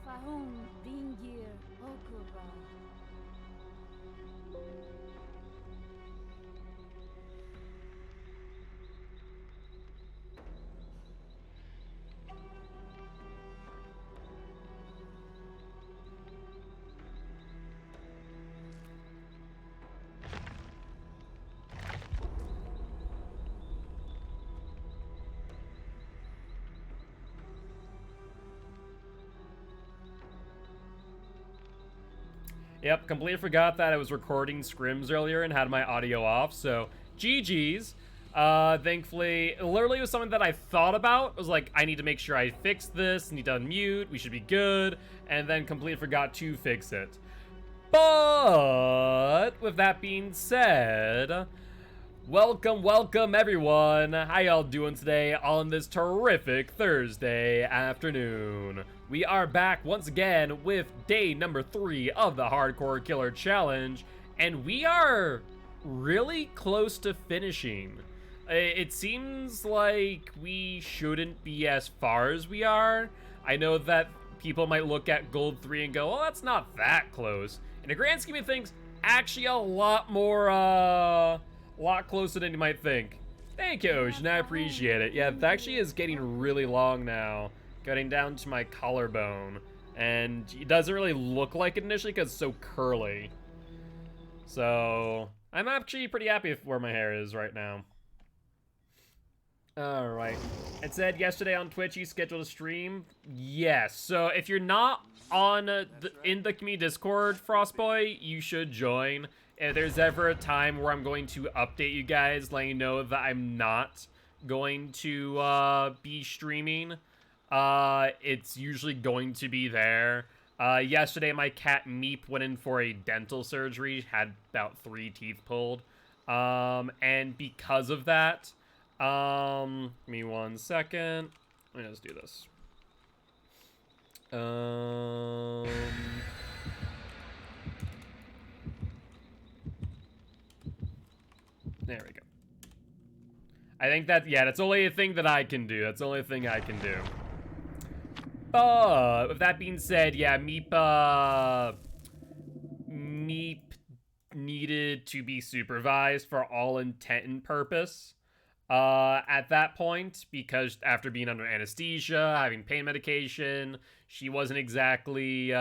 Fahum Bingir Okuba. Yep, completely forgot that I was recording scrims earlier and had my audio off, so GG's. Thankfully, it literally was something that I thought about. It was like, I need to make sure I fix this, need to unmute, we should be good, and then completely forgot to fix it. But, with that being said, welcome everyone. How y'all doing today on this terrific Thursday afternoon? We are back once again with day number 3 of the Hardcore Killer Challenge, and we are really close to finishing. It seems like we shouldn't be as far as we are. I know that people might look at Gold 3 and go, well, that's not that close. In the grand scheme of things, actually a lot more, lot closer than you might think. Thank you, Ocean, I appreciate it. Yeah, it actually is getting really long now, getting down to my collarbone, and it doesn't really look like it initially because it's so curly. So, I'm actually pretty happy with where my hair is right now. Alright. It said yesterday on Twitch you scheduled a stream. Yes, so if you're not on in the community Discord, Frostboy, you should join. If there's ever a time where I'm going to update you guys, letting you know that I'm not going to be streaming, it's usually going to be there. Yesterday my cat Meep went in for a dental surgery, had about 3 teeth pulled. And because of that, give me 1 second. Let me just do this. There we go. I think that, yeah, that's only a thing that I can do. That's the only thing I can do. But, with that being said, yeah, Meep needed to be supervised for all intent and purpose. At that point, because after being under anesthesia, having pain medication, she wasn't exactly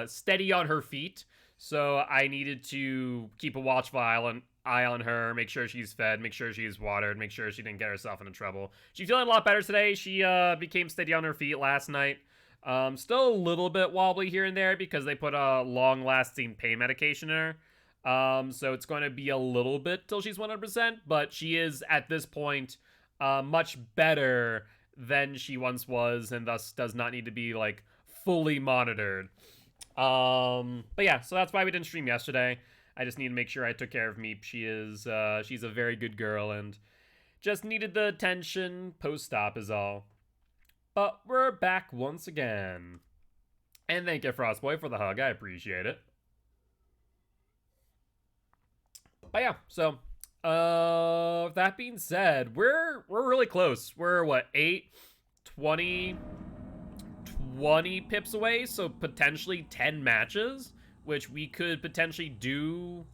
steady on her feet. So I needed to keep a watchful eye on her, make sure she's fed, make sure she's watered, make sure she didn't get herself into trouble. She's feeling a lot better today. She became steady on her feet last night. Still a little bit wobbly here and there because they put a long-lasting pain medication in her. So it's going to be a little bit till she's 100%, but she is, at this point, much better than she once was, and thus does not need to be, like, fully monitored. But yeah, so that's why we didn't stream yesterday. I just need to make sure I took care of Meep. She's a very good girl, and just needed the attention post-stop is all. But we're back once again. And thank you, Frostboy, for the hug. I appreciate it. But yeah, so that being said, we're really close. We're what, 20 pips away, so potentially 10 matches, which we could potentially do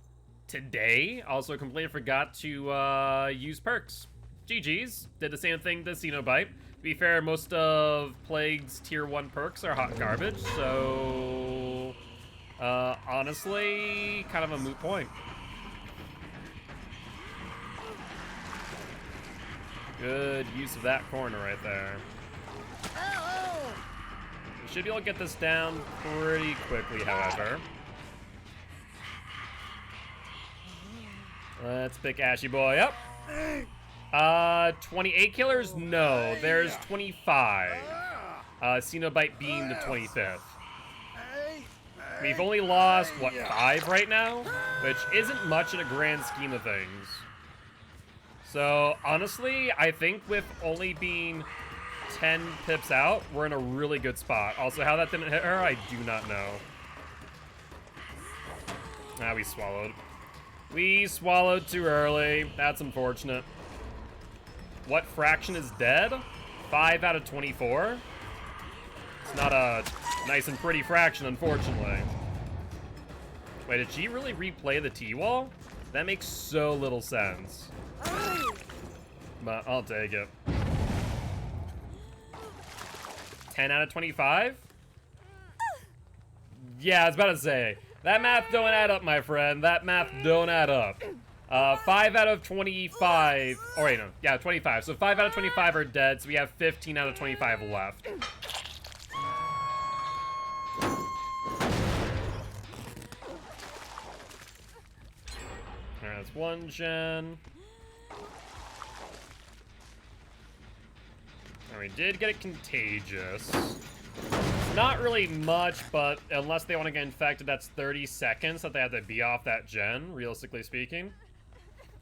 today. Also completely forgot to use perks. GG's. Did the same thing to Cenobite. To be fair, most of Plague's tier 1 perks are hot garbage, so honestly, kind of a moot point. Good use of that corner right there. We should be able to get this down pretty quickly, however. Let's pick Ashy Boy up. 28 killers? No, there's 25. Cenobite being the 25th. We've only lost, what, 5 right now? Which isn't much in a grand scheme of things. So, honestly, I think with only being 10 pips out, we're in a really good spot. Also, how that didn't hit her, I do not know. Ah, we swallowed. We swallowed too early. That's unfortunate. What fraction is dead? 5 out of 24? It's not a Nice and pretty fraction, unfortunately. Wait, did she really replay the T-wall? That makes so little sense. But I'll take it. 10 out of 25? Yeah, I was about to say. That math don't add up, my friend. That math don't add up. 5 out of 25. Oh, wait, no. Yeah, 25. So 5 out of 25 are dead, so we have 15 out of 25 left. Alright, that's one gen. And we did get it contagious. Not really much, but unless they want to get infected, that's 30 seconds that they have to be off that gen, realistically speaking.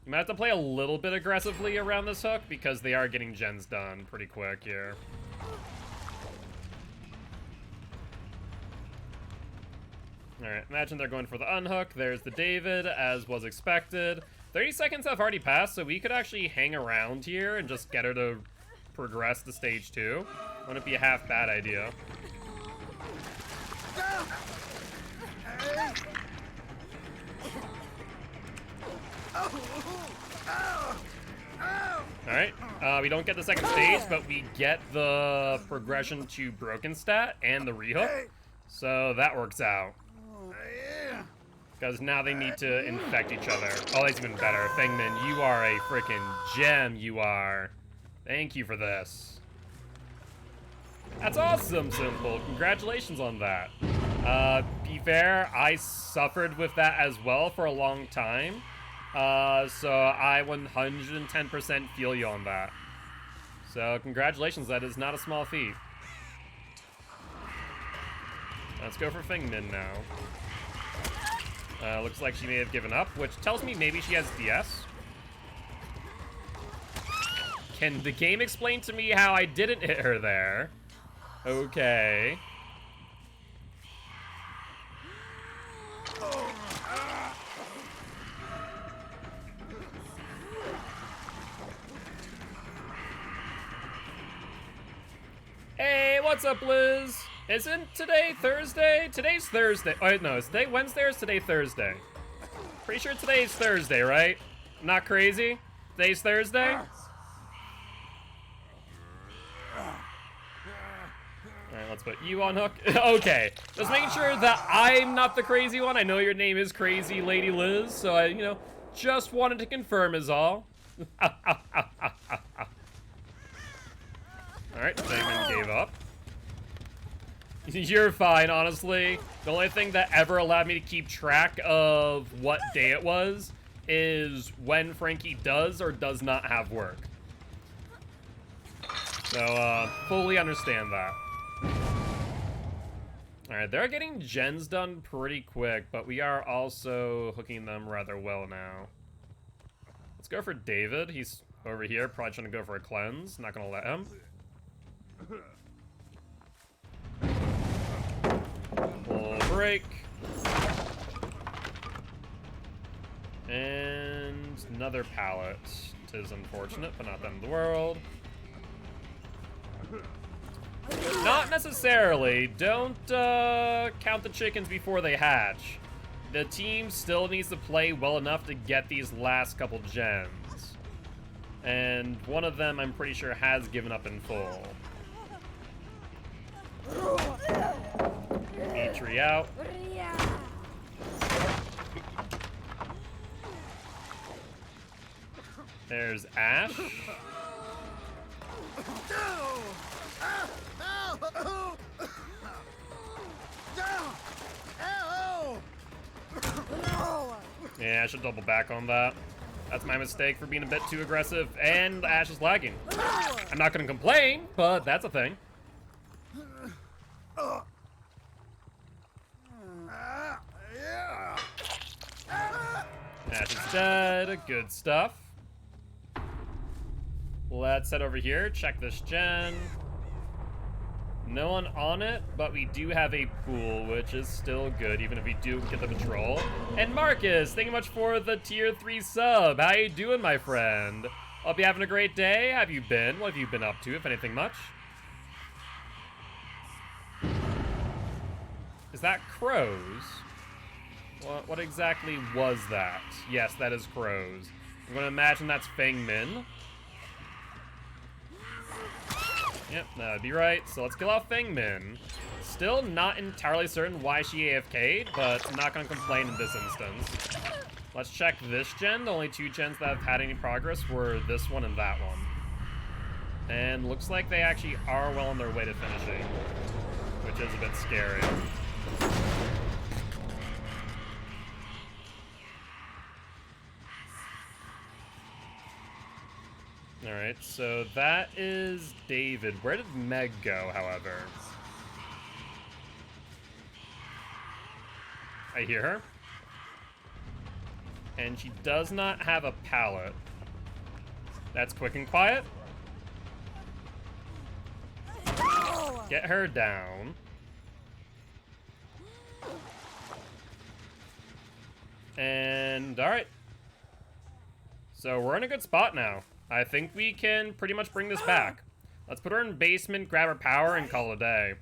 You might have to play a little bit aggressively around this hook because they are getting gens done pretty quick here. Alright, imagine they're going for the unhook. There's the David, as was expected. 30 seconds have already passed, so we could actually hang around here and just get her to progress to stage 2. Wouldn't be a half bad idea. Alright, we don't get the second stage, but we get the progression to broken stat and the rehook. So that works out. Because now they need to infect each other. Oh, that's even better. Fengman, you are a freaking gem, you are. Thank you for this. That's awesome, Simple. Congratulations on that. Be fair, I suffered with that as well for a long time. So I 110% feel you on that. So congratulations, that is not a small feat. Let's go for Fengmin now. Looks like she may have given up, which tells me maybe she has DS. Can the game explain to me how I didn't hit her there? Okay. Hey, what's up, Liz? Isn't today Thursday? Today's Thursday. Oh, no, is today Wednesday or is today Thursday? Pretty sure today's Thursday, right? I'm not crazy? Today's Thursday? Alright, let's put you on hook. Okay, just making sure that I'm not the crazy one. I know your name is Crazy Lady Liz, so I, just wanted to confirm is all. Alright, Damon gave up. You're fine, honestly. The only thing that ever allowed me to keep track of what day it was is when Frankie does or does not have work. So, fully understand that. Alright, they're getting gens done pretty quick, but we are also hooking them rather well now. Let's go for David. He's over here, probably trying to go for a cleanse. Not gonna let him. Full break. And another pallet. 'Tis unfortunate, but not the end of the world. Not necessarily. Don't count the chickens before they hatch. The team still needs to play well enough to get these last couple gens. And one of them, I'm pretty sure, has given up in full. Eitri out. There's Ash. Yeah, I should double back on that. That's my mistake for being a bit too aggressive, and Ash is lagging. I'm not gonna complain, but that's a thing. Ash is dead. Good stuff. Let's head over here, check this gen. No one on it, but we do have a pool, which is still good, even if we do get the patrol. And Marcus, thank you much for the tier 3 sub. How you doing, my friend? Hope you're having a great day. How have you been? What have you been up to, if anything much? Is that crows? What exactly was that? Yes, that is crows. I'm gonna imagine that's Feng Min. Yep, that would be right. So let's kill off Feng Min. Still not entirely certain why she AFK'd, but I'm not gonna complain in this instance. Let's check this gen. The only two gens that have had any progress were this one and that one. And looks like they actually are well on their way to finishing, which is a bit scary. Alright, so that is David. Where did Meg go, however? I hear her. And she does not have a pallet. That's quick and quiet. Get her down. And, alright. So we're in a good spot now. I think we can pretty much bring this back. Let's put her in basement, grab her power, and call it a day.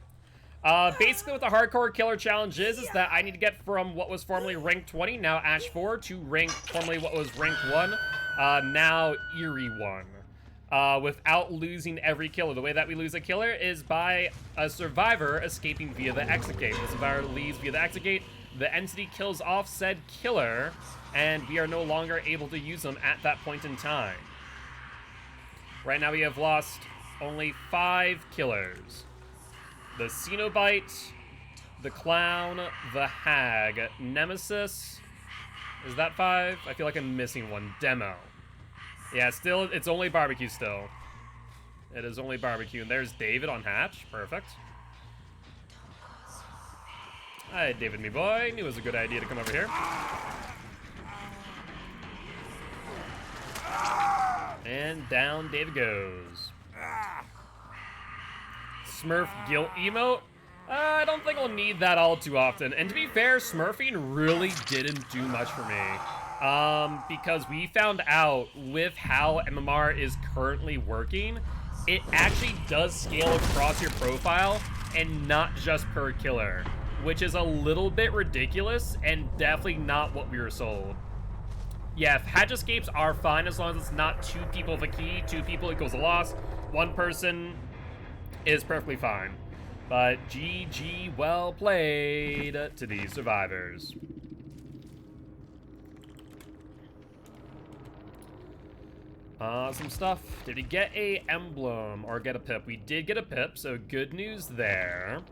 Basically what the hardcore killer challenge is that I need to get from what was formerly rank 20, now Ash 4, to rank formerly what was rank 1, now Eerie 1. Without losing every killer. The way that we lose a killer is by a survivor escaping via the exit gate. The survivor leaves via the exit gate, the entity kills off said killer, and we are no longer able to use them at that point in time. Right now we have lost only 5 killers. The Cenobite, the Clown, the Hag, Nemesis. Is that 5? I feel like I'm missing one. Demo. Yeah, still, it's only barbecue still. It is only barbecue. And there's David on hatch. Perfect. Hi, David, me boy. Knew it was a good idea to come over here. And down David goes. Smurf guilt emote? I don't think I'll need that all too often. And to be fair, smurfing really didn't do much for me. Because we found out with how MMR is currently working, it actually does scale across your profile and not just per killer, which is a little bit ridiculous and definitely not what we were sold. Yeah, hatch escapes are fine as long as it's not 2 people with a key. 2 people equals a loss. 1 person is perfectly fine. But GG, well played to these survivors. Some stuff. Did we get a emblem or get a pip? We did get a pip, so good news there.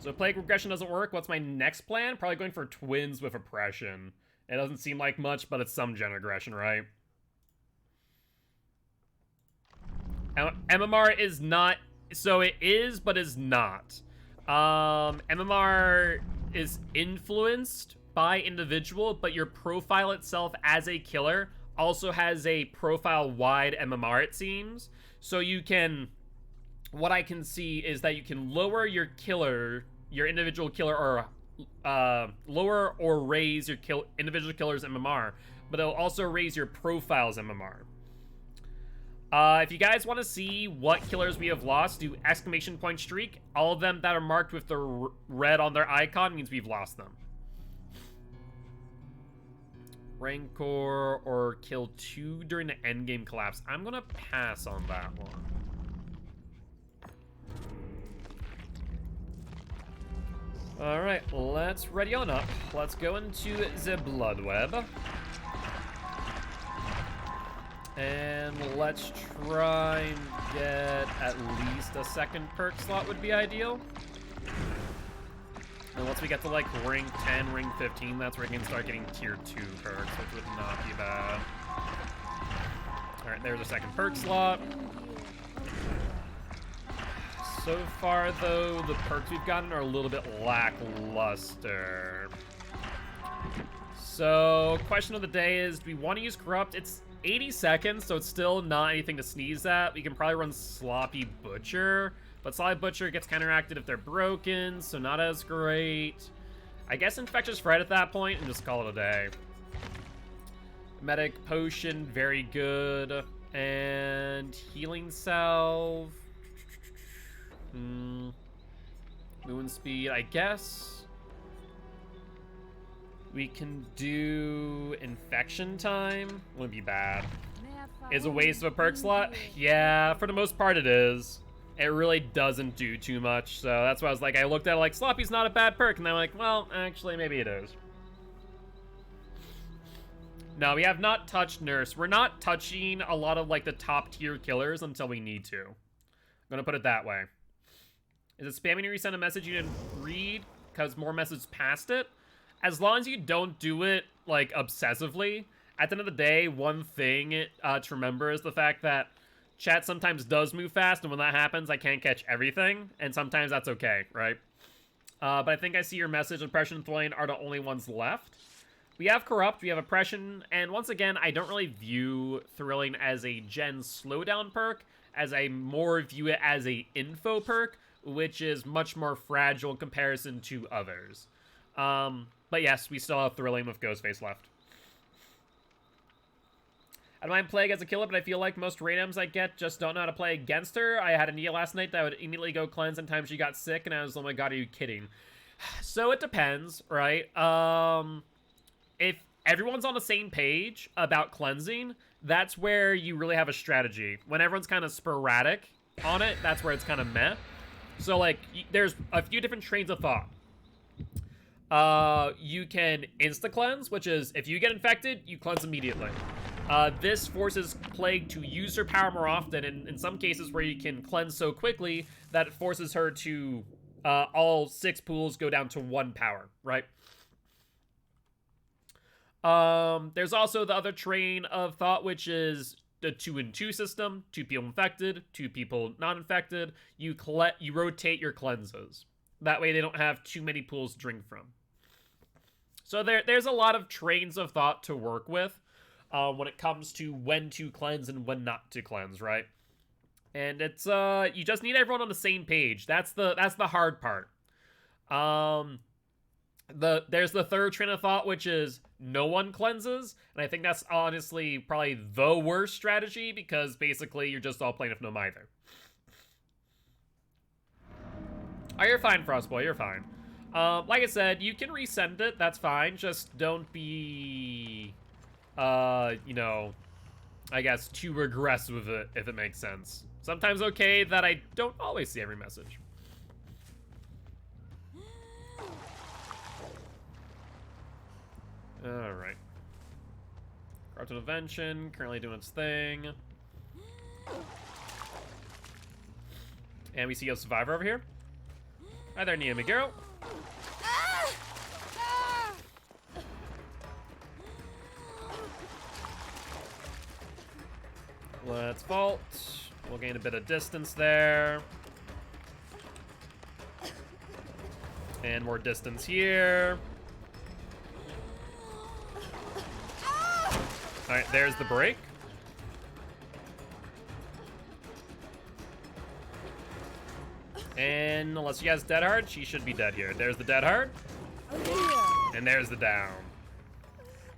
So plague regression doesn't work. What's my next plan? Probably going for twins with oppression. It doesn't seem like much, but it's some gen regression, right? MMR is not... So it is, but is not. MMR is influenced by individual, but your profile itself as a killer also has a profile-wide MMR, it seems. So you can... What I can see is that you can lower your killer, your individual killer, or lower or raise your individual killer's MMR, but it'll also raise your profile's MMR. If you guys want to see what killers we have lost, do exclamation point streak. All of them that are marked with the red on their icon means we've lost them. Rancor or kill 2 during the endgame collapse. I'm gonna pass on that one. Alright, let's ready on up. Let's go into the blood web. And let's try and get at least a second perk slot would be ideal. And once we get to like ring 10, ring 15, that's where we can start getting tier 2 perks, which would not be bad. Alright, there's a second perk slot. So far, though, the perks we've gotten are a little bit lackluster. So, question of the day is, do we want to use Corrupt? It's 80 seconds, so it's still not anything to sneeze at. We can probably run Sloppy Butcher, but Sloppy Butcher gets counteracted if they're broken, so not as great. I guess Infectious Fright at that point, and just call it a day. Medic Potion, very good. And Healing Salve. Moon Speed, I guess. We can do infection time. Wouldn't be bad. Mehr Is a waste of a perk Verwundung slot? Bingier. Yeah, for the most part it is. It really doesn't do too much, so that's why I was like, I looked at it like, Sloppy's not a bad perk, and I'm like, well, actually, maybe it is. No, we have not touched Nurse. We're not touching a lot of, like, the top-tier killers until we need to. I'm gonna put it that way. Is it spamming to resend a message you didn't read because more messages passed it? As long as you don't do it, like, obsessively, at the end of the day, one thing to remember is the fact that chat sometimes does move fast, and when that happens, I can't catch everything, and sometimes that's okay, right? But I think I see your message, Oppression and Thrilling are the only ones left. We have Corrupt, we have Oppression, and once again, I don't really view Thrilling as a gen slowdown perk, as I more view it as a info perk, which is much more fragile in comparison to others. But yes, we still have Thrilling with Ghostface left. I don't mind playing as a killer, but I feel like most randoms I get just don't know how to play against her. I had a Nia last night that would immediately go cleanse anytime she got sick, and I was, oh my god, are you kidding? So it depends, right? If everyone's on the same page about cleansing, that's where you really have a strategy. When everyone's kind of sporadic on it, that's where it's kind of meh. So, like, there's a few different trains of thought. You can insta-cleanse, which is, if you get infected, you cleanse immediately. This forces Plague to use her power more often, and in some cases where you can cleanse so quickly that it forces her to, all 6 pools go down to 1 power, right? There's also the other train of thought, which is the 2-in-2 system. 2 people infected, 2 people not infected. You rotate your cleanses. That way they don't have too many pools to drink from. So there's a lot of trains of thought to work with when it comes to when to cleanse and when not to cleanse, right? And it's you just need everyone on the same page. That's the hard part. There's the third train of thought, which is no one cleanses, and I think that's honestly probably the worst strategy, because basically you're just all playing with no either. Oh, you're fine, Frostboy, you're fine. Like I said, you can resend it, that's fine, just don't be, you know, I guess too aggressive with it, if it makes sense. Sometimes okay that I don't always see every message. Alright. Corrupt Intervention, currently doing its thing. And we see a survivor over here. Hi there, Nia Miguel. Let's vault. We'll gain a bit of distance there. And more distance here. Alright, there's the break. And unless she has Dead Hard, she should be dead here. There's the Dead Hard. And there's the down.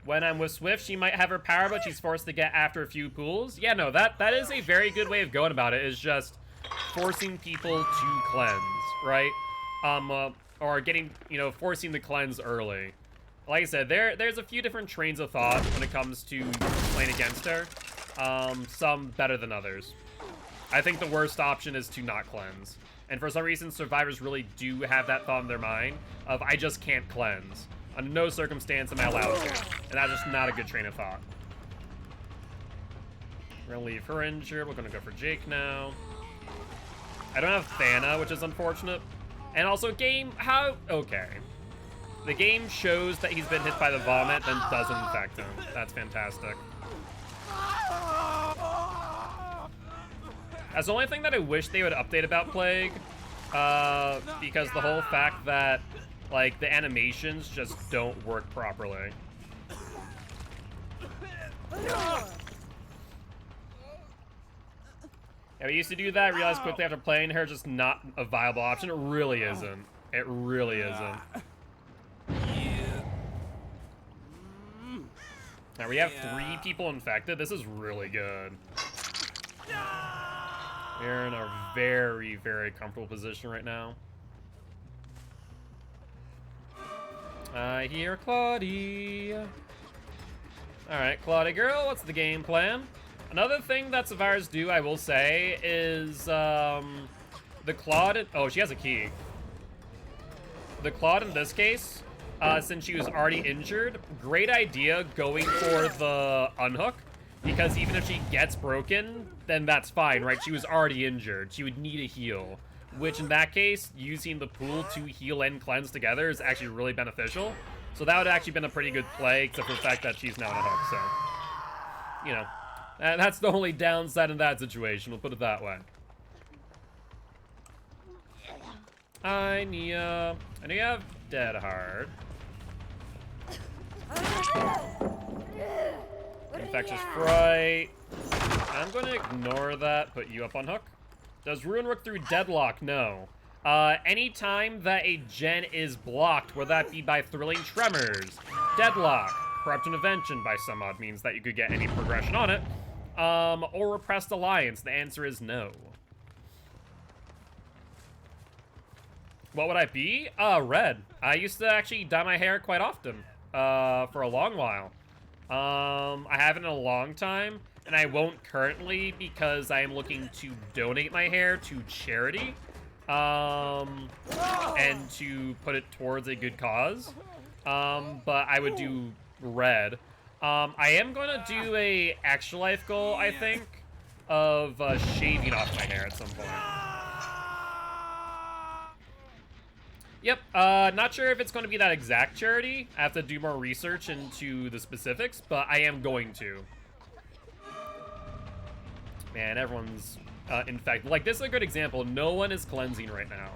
When I'm with Swift, she might have her power, but she's forced to get after a few pools. Yeah, no, that is a very good way of going about it, is just forcing people to cleanse, right? Or getting, you know, forcing the cleanse early. Like I said, there's a few different trains of thought when it comes to playing against her. Some better than others. I think the worst option is to not cleanse. And for some reason, survivors really do have that thought in their mind of, I just can't cleanse. Under no circumstance am I allowed to. And that's just not a good train of thought. We're gonna leave her injured. We're gonna go for Jake now. I don't have Thana, which is unfortunate. And also, game, how? Okay. The game shows that he's been hit by the vomit, then doesn't infect him. That's fantastic. That's the only thing that I wish they would update about Plague, because the whole fact that, like, the animations just don't work properly. Yeah, we used to do that, realized quickly after playing her, just not a viable option. It really isn't. It really isn't. Now we have 3 people infected. This is really good. We're in a very, very comfortable position right now. I hear Claudie. Alright, Claudie girl, what's the game plan? Another thing that Savars do, I will say, is the Claude. Oh, she has a key. The Claude in this case, since she was already injured, great idea going for the unhook. Because even if she gets broken, then that's fine, right? She was already injured. She would need a heal. Which, in that case, using the pool to heal and cleanse together is actually really beneficial. So that would have actually been a pretty good play, except for the fact that she's now on a hook, so... You know. That's the only downside in that situation, we'll put it that way. I know you have Dead Hard. Infectious Fright. I'm going to ignore that, put you up on hook. Does Ruin work through Deadlock? No. Anytime that a gen is blocked, whether that be by Thrilling Tremors, Deadlock, Corrupt Intervention by some odd means that you could get any progression on it, or Repressed Alliance, the answer is no. What would I be? Red. I used to actually dye my hair quite often, for a long while. I haven't in a long time, and I won't currently because I am looking to donate my hair to charity, and to put it towards a good cause. But I would do red. I am going to do a extra life goal, I think, of shaving off my hair at some point. Yep, not sure if it's going to be that exact charity. I have to do more research into the specifics, but I am going to. Man, everyone's infected. Like, this is a good example. No one is cleansing right now.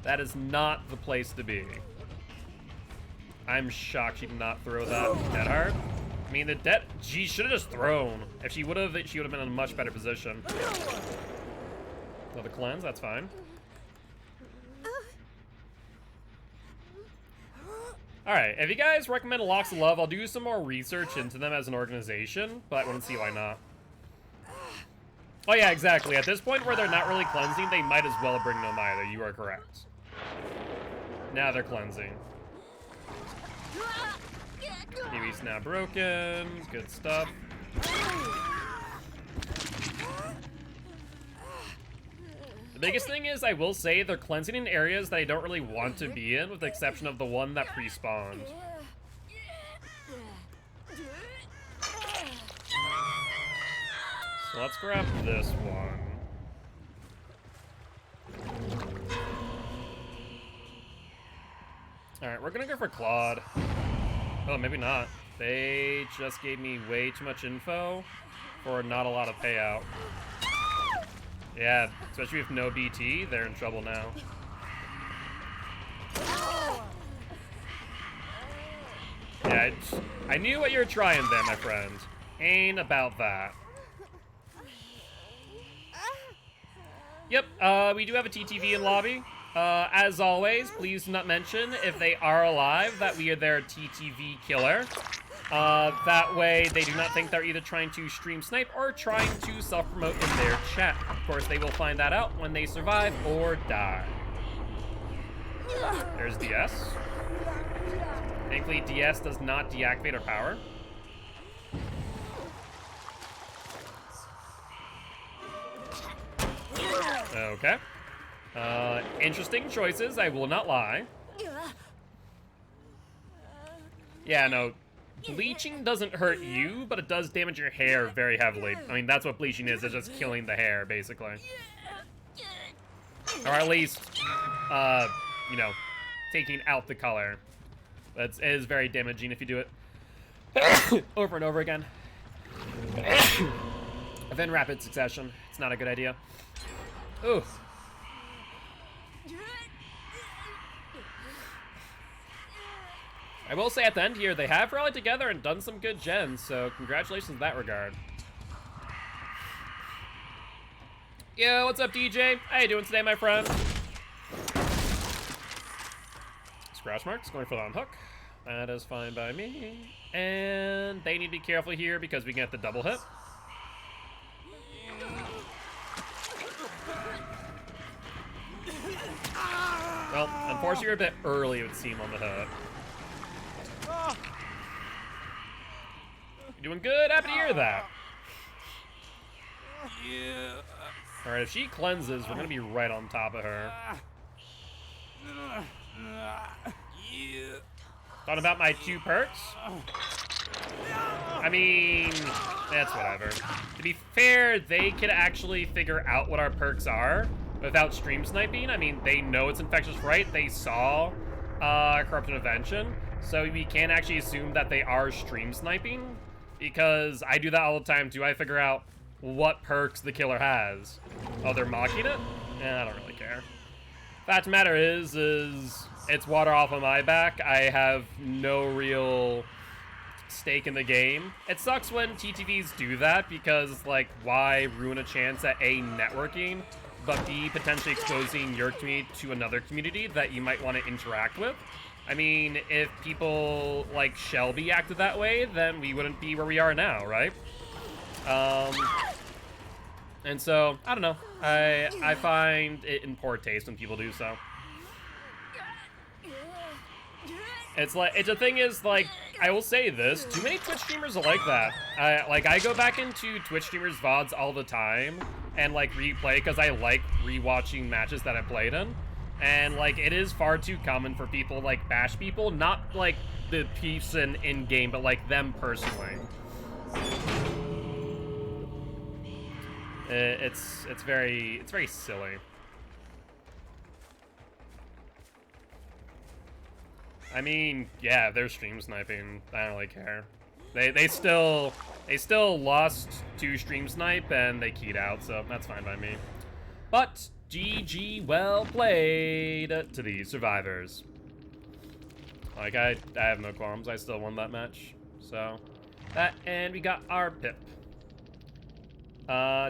That is not the place to be. I'm shocked she did not throw that Dead Hard. I mean, she should have just thrown. If she would have been in a much better position. Another cleanse, that's fine. Alright, if you guys recommend Locks of Love, I'll do some more research into them as an organization, but I wouldn't see why not. Oh yeah, exactly. At this point where they're not really cleansing, they might as well bring them either. You are correct. Now they're cleansing. Kiwi's now broken. Good stuff. The biggest thing is, I will say, they're cleansing in areas that I don't really want to be in, with the exception of the one that pre-spawned. So let's grab this one. Alright, we're gonna go for Claude. Oh, maybe not. They just gave me way too much info for not a lot of payout. Yeah, especially with no BT, they're in trouble now. Yeah, I knew what you were trying there, my friend. Ain't about that. Yep, we do have a TTV in lobby. As always, please do not mention, if they are alive, that we are their TTV killer. That way, they do not think they're either trying to stream snipe or trying to self-promote in their chat. Of course, they will find that out when they survive or die. There's DS. Thankfully, DS does not deactivate her power. Okay. Interesting choices, I will not lie. Yeah, no. Bleaching doesn't hurt you, but it does damage your hair very heavily. I mean, that's what bleaching is. It's just killing the hair, basically. Or at least, you know, taking out the color. It is very damaging if you do it over and over again. In rapid succession. It's not a good idea. Ooh. I will say at the end here, they have rallied together and done some good gens, so congratulations in that regard. Yo, what's up, DJ? How you doing today, my friend? Scratch marks, going for the on hook. That is fine by me. And they need to be careful here because we can get the double hit. Well, unfortunately, you're a bit early, it would seem, on the hit. You're doing good. Happy to hear that. Yeah. Alright, if she cleanses, we're gonna be right on top of her. Yeah. Thought about my 2 perks? I mean, that's whatever. To be fair, they could actually figure out what our perks are without stream sniping. I mean, they know it's Infectious Fright. They saw Corrupt Intervention. So we can't actually assume that they are stream sniping, because I do that all the time too. I figure out what perks the killer has. Oh, they're mocking it? Eh, I don't really care. Fact of the matter is it's water off of my back. I have no real stake in the game. It sucks when TTVs do that, because, like, why ruin a chance at A, networking, but B, potentially exposing your community to another community that you might want to interact with. I mean, if people like Shelby acted that way, then we wouldn't be where we are now, right? And so, I don't know. I find it in poor taste when people do so. It's like, the thing is, like, I will say this, too many Twitch streamers are like that. I go back into Twitch streamers' VODs all the time and, like, replay, because I like rewatching matches that I played in. And, like, it is far too common for people, like, bash people, not, like, the peeps in-game, but, like, them personally. It's very silly. I mean, yeah, they're stream sniping. I don't really care. They still lost to stream snipe and they keyed out, so that's fine by me. But GG, well played to the survivors. Like, I have no qualms. I still won that match. So that, and we got our pip.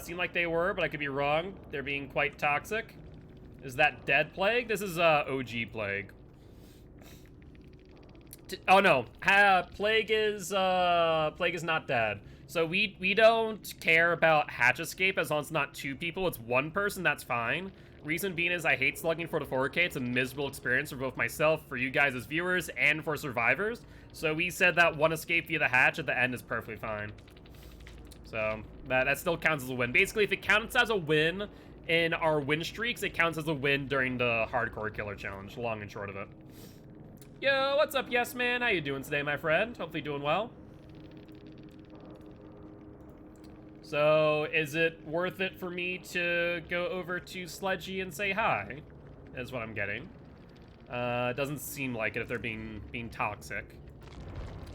Seemed like they were, but I could be wrong. They're being quite toxic. Is that dead plague? This is OG plague. Oh no, plague is not dead. So we don't care about hatch escape as long as it's not 2 people. It's 1 person, that's fine. Reason being is I hate slugging for the 4K. It's a miserable experience for both myself, for you guys as viewers, and for survivors. So we said that 1 escape via the hatch at the end is perfectly fine. So that still counts as a win. Basically, if it counts as a win in our win streaks, it counts as a win during the hardcore killer challenge, long and short of it. Yo, what's up, Yes Man? How you doing today, my friend? Hopefully doing well. So, is it worth it for me to go over to Sledgy and say hi? Is what I'm getting. Doesn't seem like it if they're being toxic.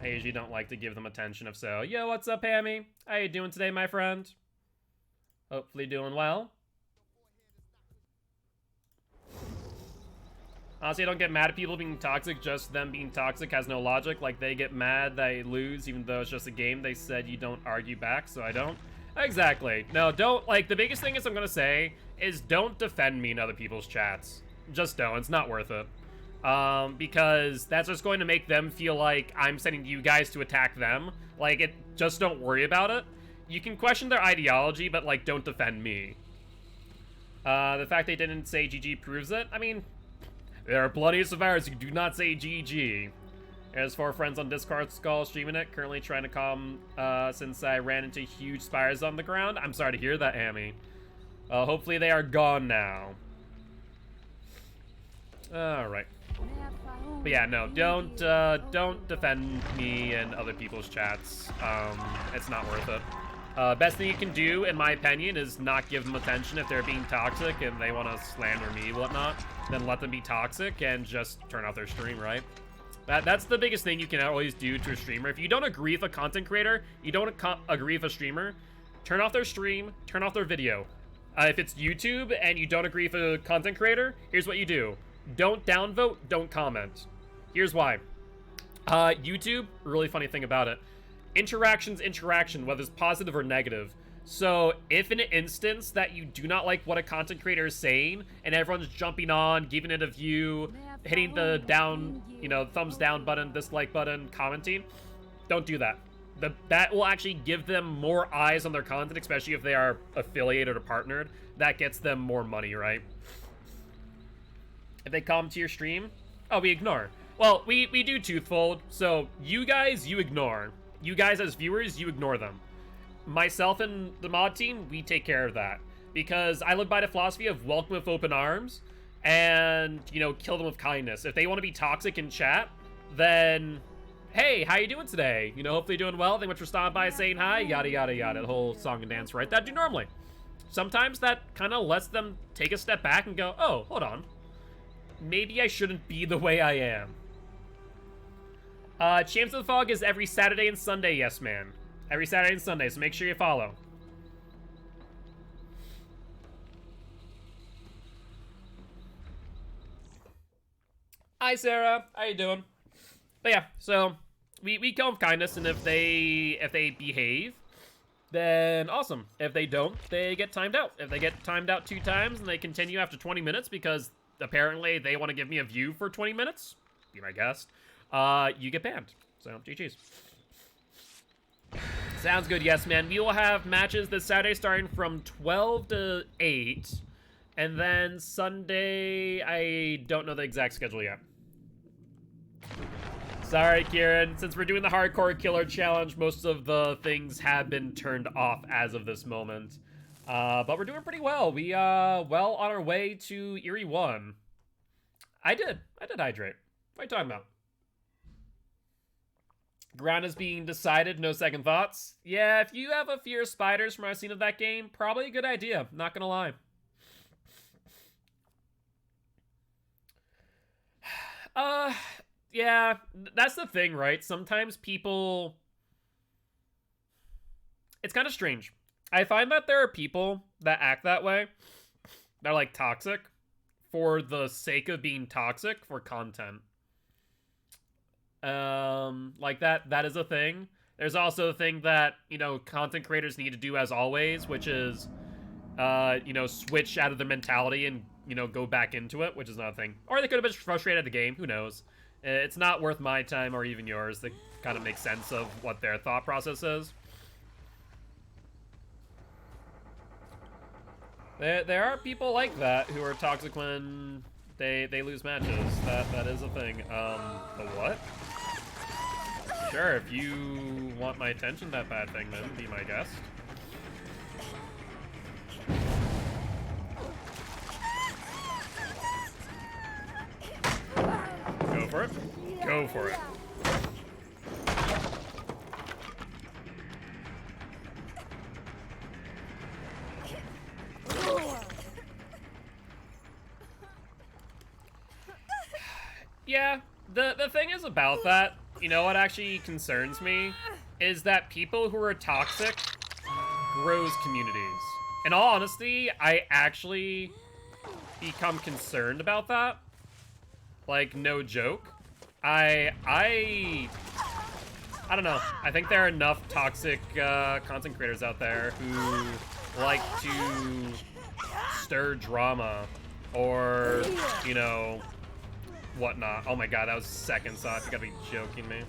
I usually don't like to give them attention if so. Yo, what's up, Hammy? How you doing today, my friend? Hopefully doing well. Honestly, I don't get mad at people being toxic, just them being toxic has no logic. Like, they get mad they lose, even though it's just a game. They said you don't argue back, so I don't. Exactly. No, don't, like, the biggest thing is I'm gonna say is don't defend me in other people's chats. Just don't. It's not worth it. Because that's just going to make them feel like I'm sending you guys to attack them. Like, just don't worry about it. You can question their ideology, but, like, don't defend me. The fact they didn't say GG proves it. I mean, there are plenty of survivors who do not say GG. There's 4 friends on Discord Skull streaming it, currently trying to calm since I ran into huge spires on the ground. I'm sorry to hear that, Hammy. Hopefully they are gone now. Alright. But yeah, no, don't defend me and other people's chats. It's not worth it. Best thing you can do, in my opinion, is not give them attention if they're being toxic and they want to slander me, whatnot. Then let them be toxic and just turn off their stream, right? That's the biggest thing you can always do to a streamer. If you don't agree with a content creator, you don't agree with a streamer, turn off their stream, turn off their video. If it's YouTube and you don't agree with a content creator, here's what you do. Don't downvote, don't comment. Here's why. YouTube, really funny thing about it. Interaction's interaction, whether it's positive or negative. So, if in an instance that you do not like what a content creator is saying, and everyone's jumping on, giving it a view, hitting the down, thumbs down button, dislike button, commenting, don't do that. That will actually give them more eyes on their content, especially if they are affiliated or partnered. That gets them more money, right? If they come to your stream, we ignore. Well, we do twofold. So you guys, you ignore. You guys as viewers, you ignore them. Myself and the mod team, we take care of that. Because I live by the philosophy of welcome with open arms and, you know, kill them with kindness. If they want to be toxic in chat, then, hey, how you doing today? You know, hopefully doing well. Thank you much for stopping by, saying hi, yada, yada, yada. The whole song and dance, right? That I do normally. Sometimes that kind of lets them take a step back and go, oh, hold on. Maybe I shouldn't be the way I am. Champs of the Fog is every Saturday and Sunday, yes, man. Every Saturday and Sunday, so make sure you follow. Hi, Sarah. How you doing? But yeah, so we kill with kindness, and if they behave, then awesome. If they don't, they get timed out. If they get timed out 2 times and they continue after 20 minutes because apparently they want to give me a view for 20 minutes, be my guest, you get banned. So, GG's. Sounds good, yes, man. We will have matches this Saturday starting from 12 to 8. And then Sunday, I don't know the exact schedule yet. Sorry, Kieran. Since we're doing the Hardcore Killer Challenge, most of the things have been turned off as of this moment. But we're doing pretty well. We, well on our way to Erie 1. I did hydrate. What are you talking about? Ground is being decided, no second thoughts. Yeah, if you have a fear of spiders from our scene of that game, probably a good idea, not gonna lie. Yeah, that's the thing, right? Sometimes people... It's kind of strange. I find that there are people that act that way. They're, like, toxic for the sake of being toxic for content. Like that is a thing. There's also a thing that, you know, content creators need to do as always, which is, you know, switch out of their mentality and, you know, go back into it, which is not a thing. Or they could have been frustrated at the game, who knows. It's not worth my time or even yours to kind of make sense of what their thought process is. There are people like that who are toxic when they lose matches. That is a thing. The what? Sure, if you want my attention, that bad thing, then be my guest. Go for it. Go for it. Yeah, the thing is about that, you know what actually concerns me, is that people who are toxic grows communities. In all honesty, I actually become concerned about that. Like, no joke. I don't know. I think there are enough toxic content creators out there who like to stir drama or, you know, whatnot. Oh my god, that was seconds off. You gotta be joking me.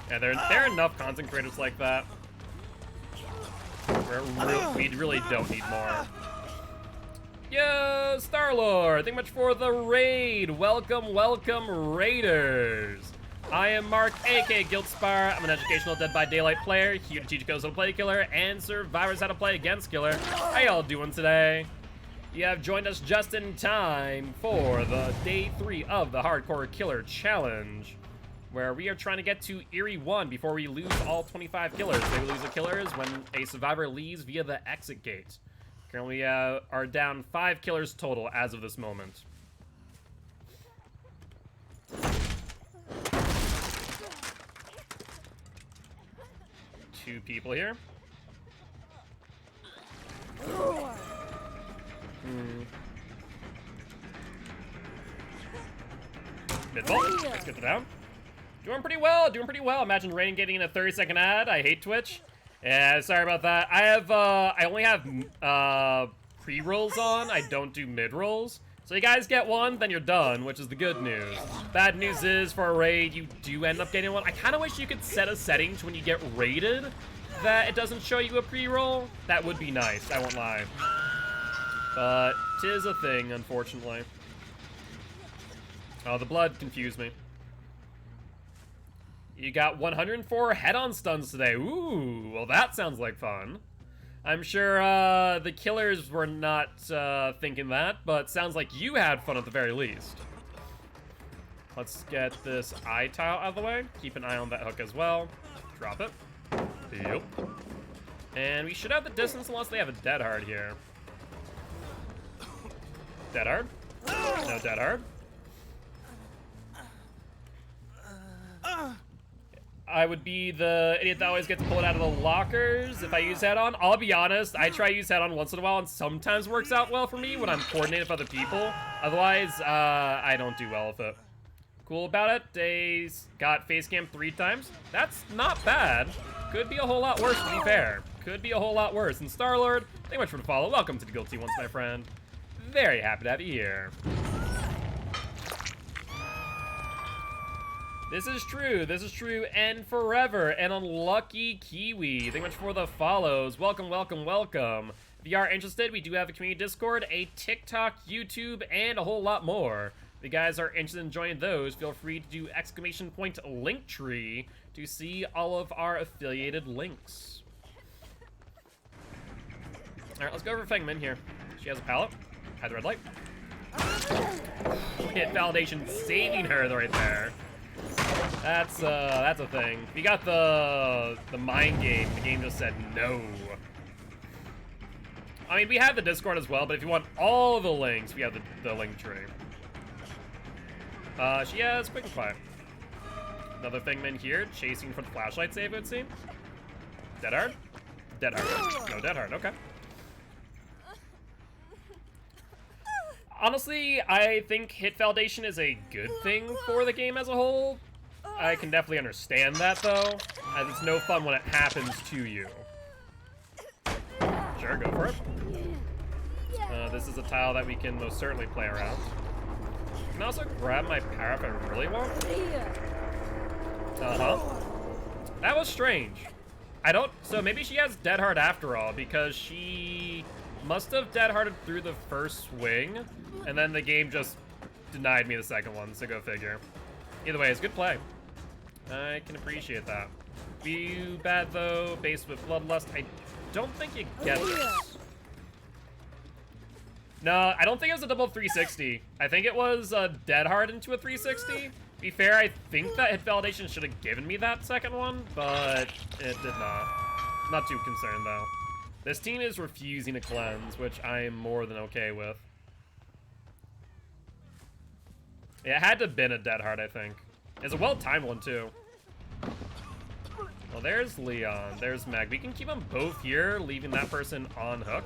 Yeah, there are enough content creators like that. We really don't need more. Yo, Starlord! Thank you much for the raid. Welcome, welcome, Raiders. I am Mark, aka Giltspire. I'm an educational Dead by Daylight player, here to teach you how to play Killer and survivors how to play against Killer. How y'all doing today? You have joined us just in time for the day 3 of the Hardcore Killer Challenge, where we are trying to get to Erie 1 before we lose all 25 killers. They lose the killers when a survivor leaves via the exit gate. Currently are down 5 killers total as of this moment. Two people here. Mid-vault. Let's get the down. Doing pretty well, doing pretty well. Imagine Rain getting in a 30-second ad. I hate Twitch. Yeah, sorry about that. I only have pre-rolls on. I don't do mid-rolls. So you guys get one, then you're done, which is the good news. Bad news is, for a raid, you do end up getting one. I kind of wish you could set a setting to when you get raided that it doesn't show you a pre-roll. That would be nice, I won't lie. But 'tis a thing, unfortunately. Oh, the blood confused me. You got 104 head-on stuns today. Ooh, well that sounds like fun. I'm sure the killers were not thinking that, but sounds like you had fun at the very least. Let's get this eye tile out of the way. Keep an eye on that hook as well. Drop it. Yep. And we should have the distance unless they have a dead hard here. Dead hard? No dead hard. I would be the idiot that always gets pulled out of the lockers if I use head-on. I'll be honest, I try to use head-on once in a while and sometimes works out well for me when I'm coordinated with other people. Otherwise, I don't do well with it. Cool about it, they got face cam 3 times. That's not bad. Could be a whole lot worse, to be fair. Could be a whole lot worse. And Star-Lord, thank you much for the follow. Welcome to the Guilty once, my friend. Very happy to have you here. This is true, and forever. And unlucky Kiwi, thank you much for the follows. Welcome, welcome, welcome. If you are interested, we do have a community Discord, a TikTok, YouTube, and a whole lot more. If you guys are interested in joining those, feel free to do ! Linktree to see all of our affiliated links. Alright, let's go over Fengmin here. She has a pallet. Had the red light. Hit validation saving her right there. That's a thing. If you got the mind game, the game just said no. I mean, we have the Discord as well, but if you want all the links, we have the link tree. She has quick and quiet. Another Fengmin here, chasing for the flashlight save, it would seem. Dead hard? Dead hard. No, dead hard, okay. Honestly, I think hit validation is a good thing for the game as a whole. I can definitely understand that, though, as it's no fun when it happens to you. Sure, go for it. This is a tile that we can most certainly play around. I can also grab my power if I really want. Uh-huh. That was strange. So maybe she has dead hard after all, because she must have dead hearted through the first swing, and then the game just denied me the second one, so go figure. Either way, it's good play. I can appreciate that. Be bad though, based with Bloodlust. I don't think you get this. No, I don't think it was a double 360. I think it was a dead hard into a 360. Be fair, I think that hit validation should have given me that second one, but it did not. Not too concerned though. This team is refusing to cleanse, which I am more than okay with. Yeah, it had to have been a dead hard, I think. It's a well-timed one too. Well, there's Leon, there's Meg. We can keep them both here, leaving that person on hook.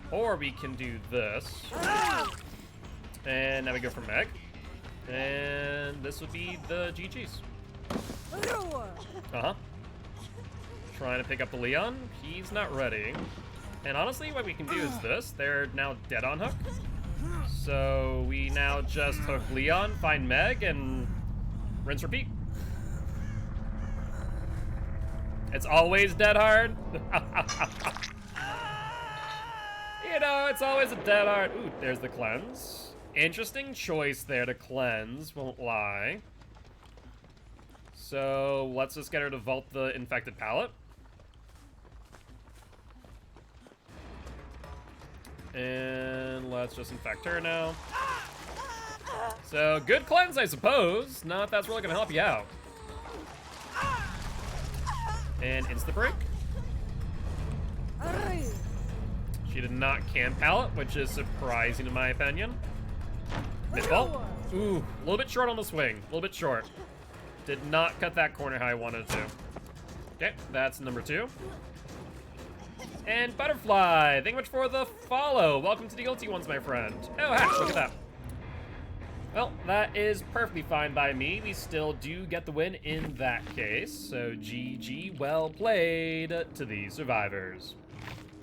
Or we can do this. And now we go for Meg. And this would be the GG's. Uh-huh. Trying to pick up the Leon. He's not ready. And honestly, what we can do is this. They're now dead on hook. So we now just hook Leon, find Meg, and rinse, repeat. It's always dead hard. You know, it's always a dead hard. Ooh, there's the cleanse. Interesting choice there to cleanse, won't lie. So let's just get her to vault the infected pallet. And let's just infect her now. So good cleanse, I suppose. Not if that's really gonna help you out. And insta break. She did not camp pallet, which is surprising in my opinion. Mid-vault. Ooh, a little bit short on the swing. A little bit short. Did not cut that corner how I wanted to. Okay, that's number 2. And Butterfly, thank you much for the follow. Welcome to the Guilty ones, my friend. Oh, heck, look at that. Well, that is perfectly fine by me. We still do get the win in that case. So GG, well played to the survivors.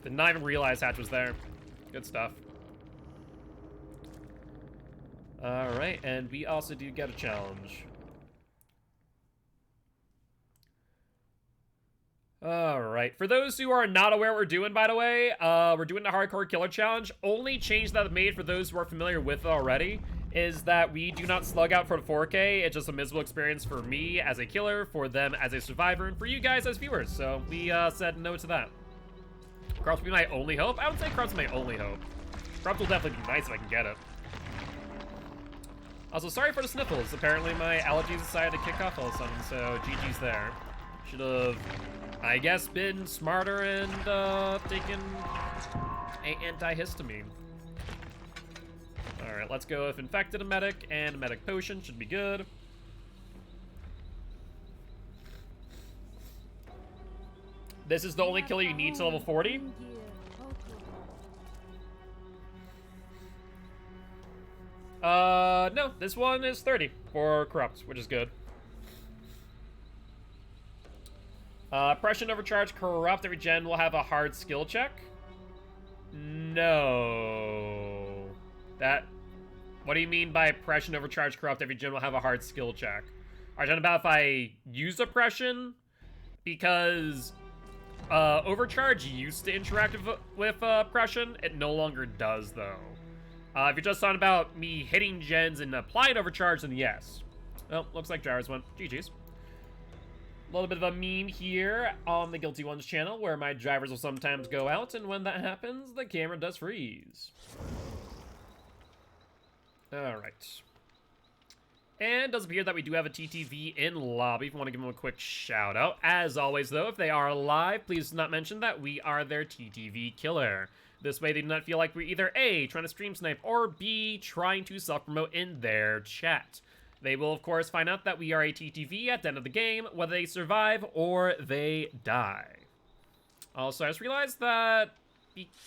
Did not even realize Hatch was there. Good stuff. Alright, and we also do get a challenge. Alright, for those who are not aware what we're doing, by the way, we're doing the Hardcore Killer Challenge. Only change that I've made for those who are familiar with it already is that we do not slug out for the 4K. It's just a miserable experience for me as a killer, for them as a survivor, and for you guys as viewers. So we said no to that. Corrupt will be my only hope? I would say Corrupt's my only hope. Corrupt will definitely be nice if I can get it. Also, sorry for the sniffles. Apparently my allergies decided to kick off all of a sudden, so GG's there. Should have, I guess, been smarter and taken an antihistamine. Alright, let's go with Infected a Medic, and a Medic Potion should be good. This is the only killer you need to level 40. No, this one is 30 for Corrupt, which is good. Oppression Overcharge Corrupt. Every gen will have a hard skill check. No. What do you mean by Oppression Overcharge Corrupt? Every gen will have a hard skill check. Are you talking about if I use Oppression? Because Overcharge used to interact with Oppression. It no longer does, though. If you're just talking about me hitting gens and applying Overcharge, then yes. Well, looks like Drivers went. GG's. A little bit of a meme here on the Guilty Ones channel, where my drivers will sometimes go out, and when that happens, the camera does freeze. Alright. And it does appear that we do have a TTV in lobby, if you want to give them a quick shout out. As always, though, if they are live, please do not mention that we are their TTV killer. This way they do not feel like we're either A, trying to stream snipe, or B, trying to self-promote in their chat. They will, of course, find out that we are a TTV at the end of the game, whether they survive or they die. Also, I just realized that,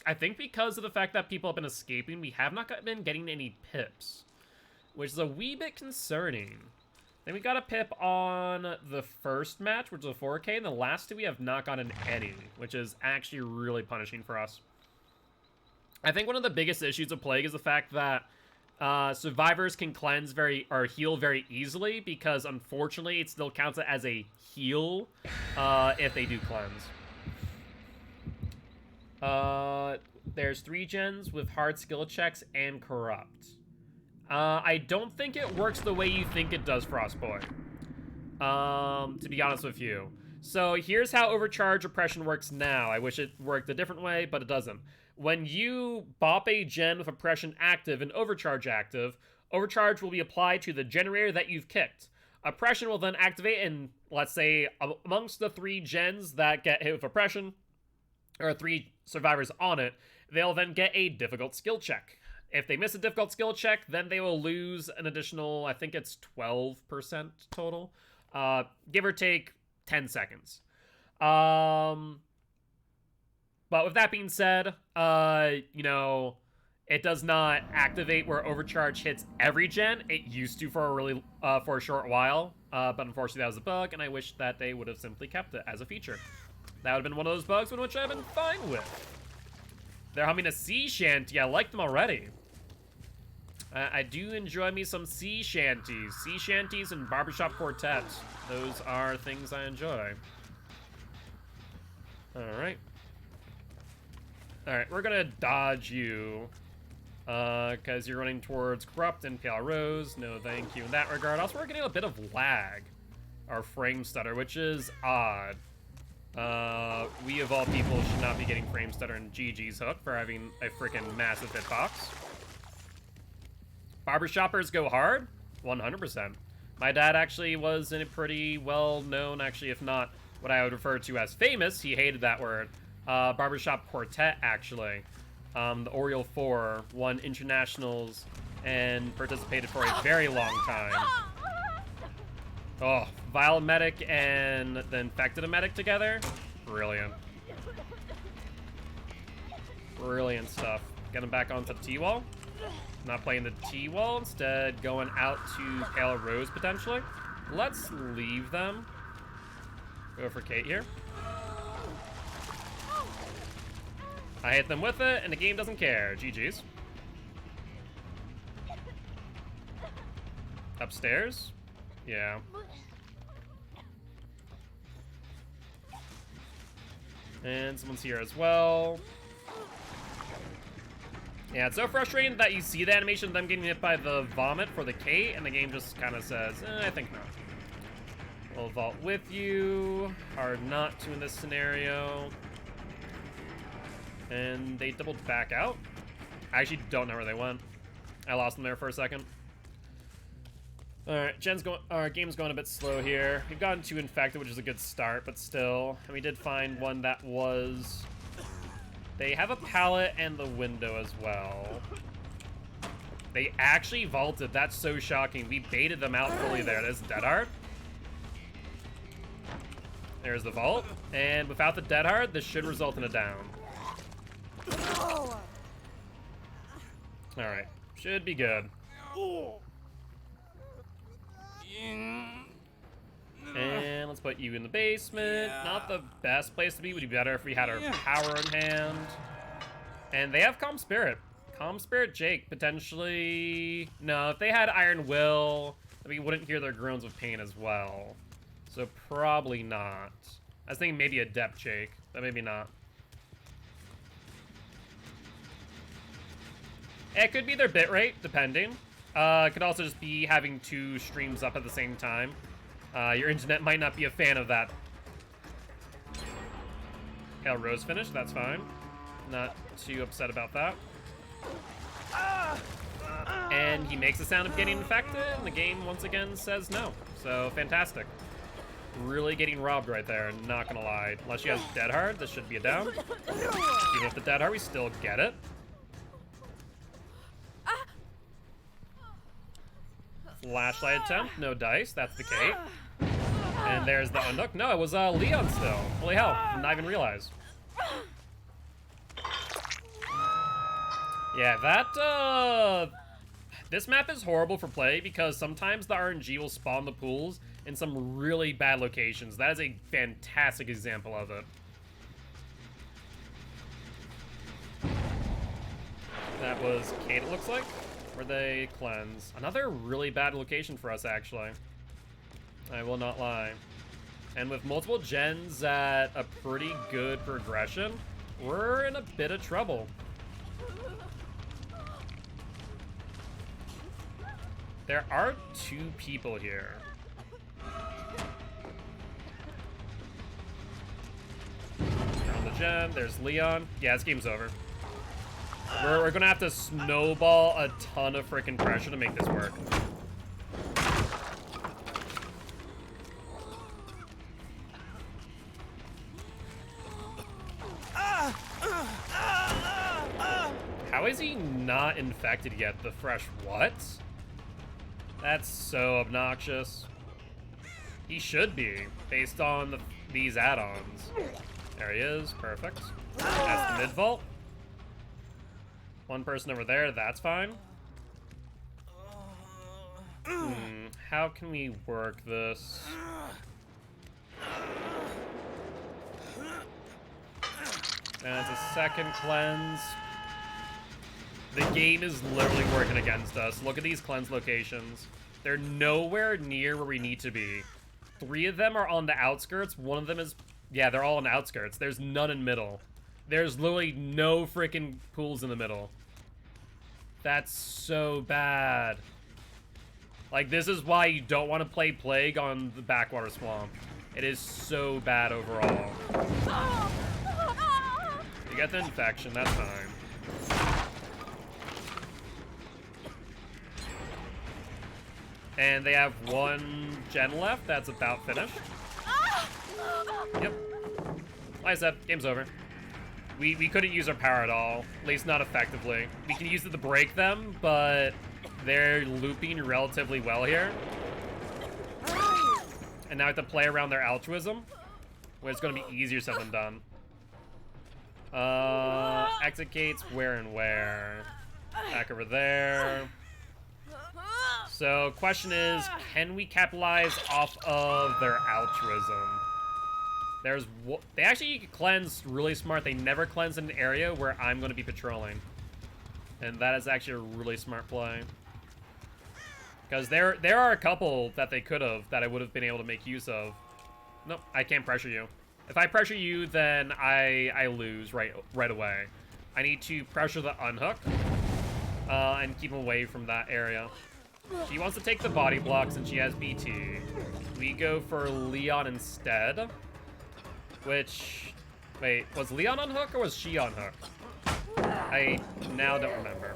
I think because of the fact that people have been escaping, we have not been getting any pips, which is a wee bit concerning. Then we got a pip on the first match, which was a 4K, and the last two we have not gotten any, which is actually really punishing for us. I think one of the biggest issues of Plague is the fact that survivors can cleanse or heal very easily, because unfortunately it still counts as a heal if they do cleanse. There's 3 gens with hard skill checks and Corrupt. I don't think it works the way you think it does, Frostboy. To be honest with you. So here's how Overcharge Oppression works now. I wish it worked a different way, but it doesn't. When you bop a gen with Oppression active and Overcharge active, Overcharge will be applied to the generator that you've kicked. Oppression will then activate, and let's say amongst the 3 gens that get hit with Oppression, or 3 survivors on it, they'll then get a difficult skill check. If they miss a difficult skill check, then they will lose an additional, I think it's 12% total, give or take 10 seconds. But with that being said, you know, it does not activate where Overcharge hits every gen. It used to for a short while, but unfortunately that was a bug, and I wish that they would have simply kept it as a feature. That would have been one of those bugs in which I've been fine with. They're humming a sea shanty. I like them already. I do enjoy me some sea shanties. Sea shanties and barbershop quartets. Those are things I enjoy. Alright. Alright, we're gonna dodge you. Because you're running towards Corrupt and Pale Rose. No thank you in that regard. Also, we're getting a bit of lag. Our frame stutter, which is odd. We of all people should not be getting frame stutter and GG's hook for having a freaking massive hitbox. Barbershoppers go hard? 100%. My dad actually was in a pretty well-known, actually, if not what I would refer to as famous, he hated that word, barbershop quartet, actually. The Oriole 4 won internationals and participated for a very long time. Oh, Vile Medic and the Infected Medic together? Brilliant. Brilliant stuff. Getting back onto the T-wall. Not playing the T-wall, instead going out to Pale Rose, potentially. Let's leave them. Go for Kate here. I hit them with it, and the game doesn't care. GG's. Upstairs? Yeah. And someone's here as well. Yeah, it's so frustrating that you see the animation of them getting hit by the vomit for the Kate, and the game just kind of says, I think not. We'll vault with you. Hard not to in this scenario. And they doubled back out. I actually don't know where they went. I lost them there for a second. Alright, our game's going a bit slow here. We've gotten 2 infected, which is a good start, but still. And we did find one that was... They have a pallet and the window as well. They actually vaulted. That's so shocking. We baited them out fully there. There's Dead Hard. There's the vault. And without the Dead Hard, this should result in a down. Alright. Should be good. And let's put you in the basement. Yeah. Not the best place to be. Would be better if we had our power in hand. And they have Calm Spirit. Calm Spirit Jake, potentially... No, if they had Iron Will, we wouldn't hear their groans of pain as well. So probably not. I was thinking maybe Adept Jake, but maybe not. It could be their bitrate, depending. It could also just be having 2 streams up at the same time. Your internet might not be a fan of that. Hail Rose finished, that's fine. Not too upset about that. And he makes the sound of getting infected, and the game once again says no. So, fantastic. Really getting robbed right there, not gonna lie. Unless she has Dead Hard, this should be a down. Even with the Dead Hard, we still get it. Flashlight attempt, no dice, that's the Kate. And there's the unhook. No, it was Leon still. Holy hell, did not even realize. Yeah, that, this map is horrible for play because sometimes the RNG will spawn the pools in some really bad locations. That is a fantastic example of it. That was Kate, it looks like. Where they cleanse. Another really bad location for us, actually. I will not lie. And with multiple gens at a pretty good progression, we're in a bit of trouble. There are 2 people here. On the gen, there's Leon. Yeah, this game's over. We're gonna have to snowball a ton of freaking pressure to make this work. How is he not infected yet? The fresh what? That's so obnoxious. He should be, based on these add-ons. There he is, perfect. That's the mid-vault. One person over there, that's fine. How can we work this? That's a second cleanse. The game is literally working against us. Look at these cleanse locations. They're nowhere near where we need to be. 3 of them are on the outskirts. One of them is... Yeah, they're all on the outskirts. There's none in middle. There's literally no freaking pools in the middle. That's so bad. Like, this is why you don't want to play Plague on the Backwater Swamp. It is so bad overall. You get the infection, that's fine. And they have 1 gen left that's about finished. Yep. Like I said, game's over. We couldn't use our power at all, at least not effectively. We can use it to break them, but they're looping relatively well here. And now I have to play around their altruism, where it's going to be easier said than done. Exit gates, where and where? Back over there. So, question is, can we capitalize off of their altruism? They actually cleanse really smart. They never cleanse in an area where I'm going to be patrolling. And that is actually a really smart play. Because there are a couple that they could have that I would have been able to make use of. Nope, I can't pressure you. If I pressure you, then I lose right away. I need to pressure the unhook. and keep him away from that area. She wants to take the body blocks and she has BT. We go for Leon instead. Which, wait, was Leon on hook or was she on hook? I now don't remember.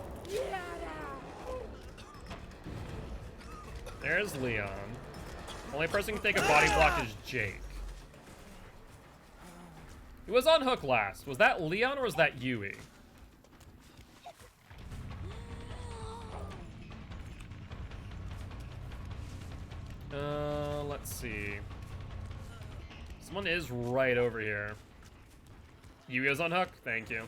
There's Leon. Only person who can take a body block is Jake. Who was on hook last? Was that Leon or was that Yui? Let's see. Someone is right over here. Yui is on hook? Thank you.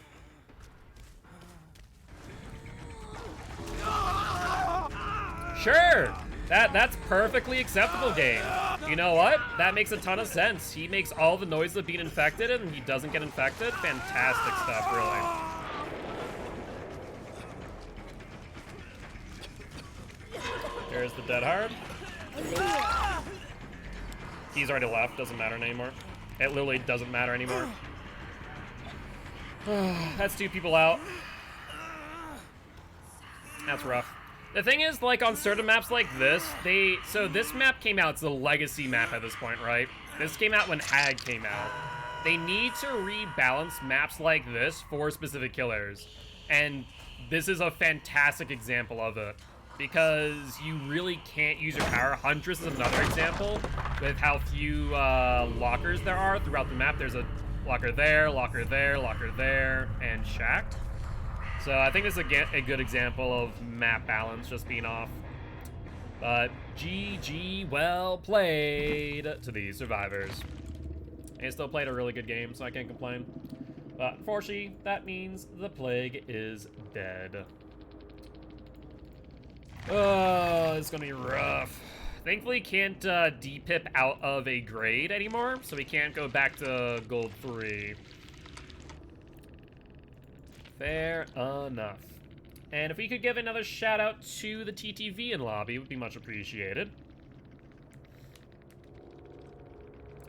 Sure! That's perfectly acceptable, game. You know what? That makes a ton of sense. He makes all the noise of being infected and he doesn't get infected. Fantastic stuff, really. There's the dead hard. He's already left, doesn't matter anymore. It literally doesn't matter anymore. That's 2 people out. That's rough. The thing is, like, on certain maps like this, so this map came out, it's the legacy map at this point, right? This came out when Hag came out. They need to rebalance maps like this for specific killers. And this is a fantastic example of it. Because you really can't use your power. Huntress is another example with how few lockers there are throughout the map. There's a locker there, locker there, locker there, and shack. So I think this is a good example of map balance just being off. But GG, well played to these survivors. They still played a really good game, so I can't complain. But unfortunately, that means the plague is dead. Oh, it's gonna be rough. Thankfully, can't D-pip out of a grade anymore, so we can't go back to gold 3. Fair enough. And if we could give another shout out to the TTV in lobby, it would be much appreciated.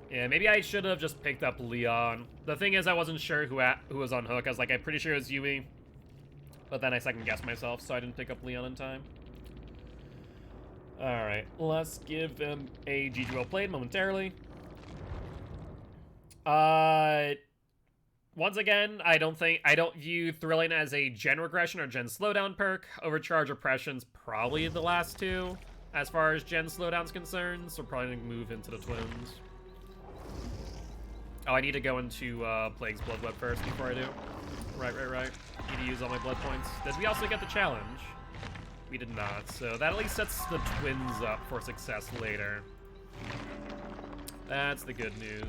Yeah, maybe I should have just picked up Leon. The thing is, I wasn't sure who was on hook. I was like, I'm pretty sure it was Yui. But then I second guessed myself, so I didn't pick up Leon in time. Alright, let's give them a GG well played momentarily. Once again, I don't view Thrilling as a gen regression or gen slowdown perk. Overcharge Oppression's probably the last 2 as far as gen slowdown's concerned, so probably gonna move into the twins. Oh, I need to go into Plague's Blood Web first before I do. Right. Need to use all my blood points. Did we also get the challenge? We did not, so that at least sets the twins up for success later. That's the good news.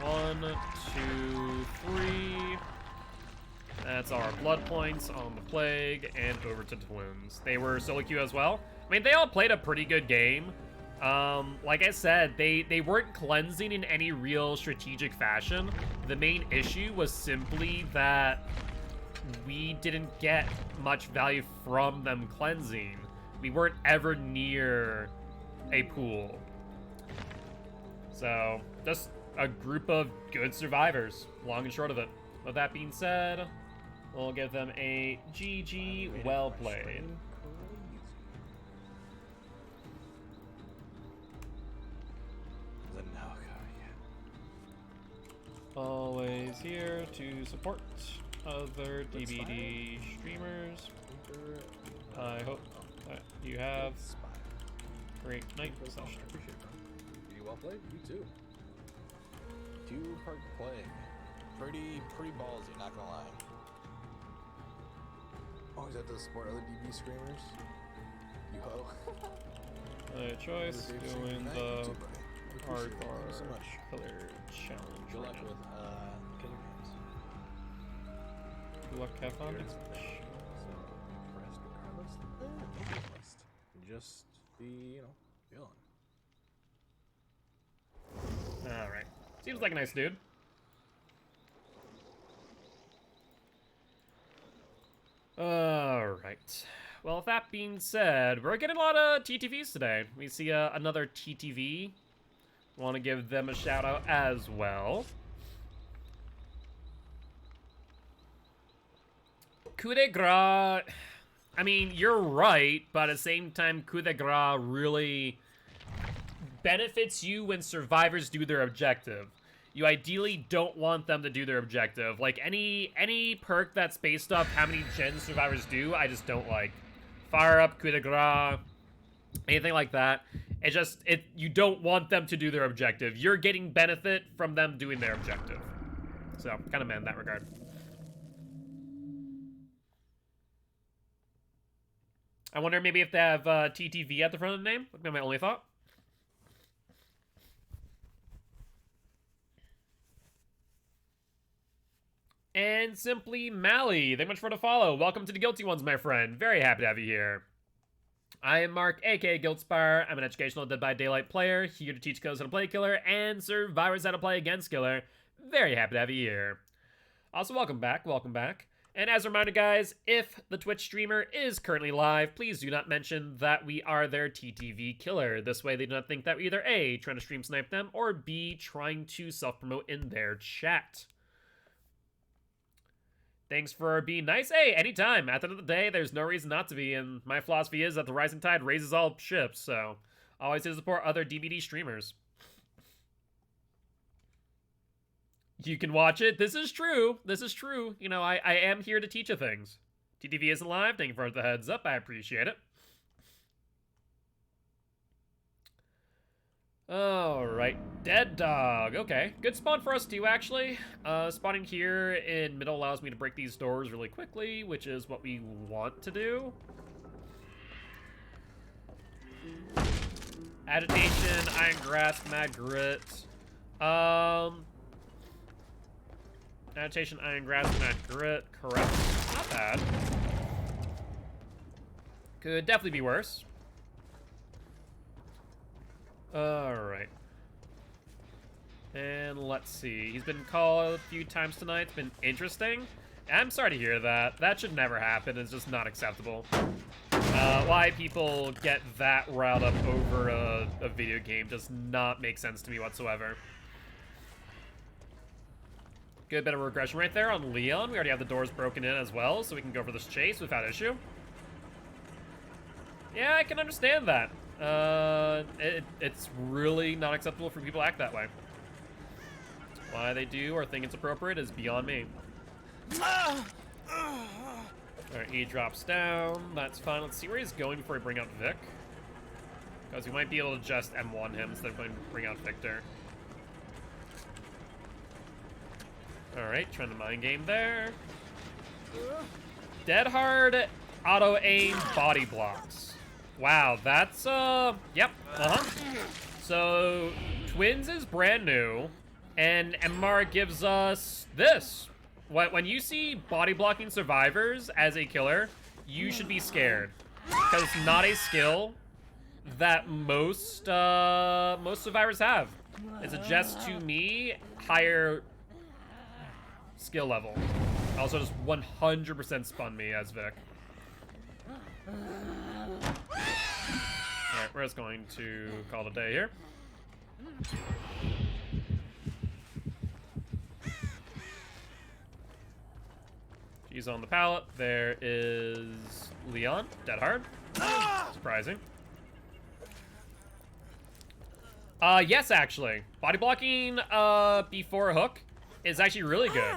Alright, 1, 2, 3. That's our blood points on the Plague, and over to twins. They were solo queue as well. I mean, they all played a pretty good game. Like I said, they weren't cleansing in any real strategic fashion. The main issue was simply that we didn't get much value from them cleansing. We weren't ever near a pool. So, just a group of good survivors, long and short of it. With that being said, we'll give them a GG well played. Always here to support other DVD streamers. I hope that you have great night session. You well played? You too. 2-part playing. Pretty ballsy, not gonna lie. Always have to support other DB streamers. You ho. Choice doing the hardcore killer challenge. Good luck with killer games. Good luck, have fun. So impressed regardless. Don't be impressed. Just be, feeling. Alright. Seems like a nice dude. Alright. Well, with that being said, we're getting a lot of TTVs today. We see another TTV. Want to give them a shout out as well. coup de grace... I mean, you're right, but at the same time, coup de grace really benefits you when survivors do their objective. You ideally don't want them to do their objective. Like, any perk that's based off how many gens survivors do, I just don't like. Fire up, coup de grace, anything like that. You don't want them to do their objective. You're getting benefit from them doing their objective. So, kind of mad in that regard. I wonder maybe if they have TTV at the front of the name. Would be my only thought. And Simply Mally, thank you much for the follow. Welcome to the Guilty Ones, my friend. Very happy to have you here. I am Mark, aka Guildspire. I'm an educational Dead by Daylight player, here to teach kills how to play killer and survivors how to play against killer. Very happy to have you here. Also, welcome back, welcome back. And as a reminder, guys, if the Twitch streamer is currently live, please do not mention that we are their TTV killer. This way they do not think that we're either A, trying to stream snipe them, or B, trying to self-promote in their chat. Thanks for being nice. Hey, anytime. At the end of the day, there's no reason not to be, and my philosophy is that the rising tide raises all ships, so always to support other DBD streamers. You can watch it. This is true. This is true. You know, I am here to teach you things. TTV isn't live. Thank you for the heads up. I appreciate it. Alright. Dead dog. Okay. Good spawn for us too, actually. Spawning here in middle allows me to break these doors really quickly, which is what we want to do. Agitation, Iron Grasp, Mad Grit. Agitation, Iron Grasp, Mad Grit. Correct. Not bad. Could definitely be worse. Alright. And let's see. He's been called a few times tonight. It's been interesting. I'm sorry to hear that. That should never happen. It's just not acceptable. Why people get that riled up over a video game does not make sense to me whatsoever. Good bit of regression right there on Leon. We already have the doors broken in as well, so we can go for this chase without issue. Yeah, I can understand that. It's really not acceptable for people to act that way. Why they do or think it's appropriate is beyond me. Alright, he drops down. That's fine. Let's see where he's going before we bring out Vic. Because we might be able to just M1 him instead of going to bring out Victor. Alright, trying to mind game there. Dead hard auto-aim body blocks. Wow, that's, yep, So, Twins is brand new, and MR gives us this. When you see body blocking survivors as a killer, you should be scared. Because it's not a skill that most survivors have. It suggests to me higher skill level. Also just 100% spun me as Vic. Alright, we're just going to call it a day here. She's on the pallet. There is Leon, dead hard. Surprising. Yes, actually. Body blocking before a hook is actually really good.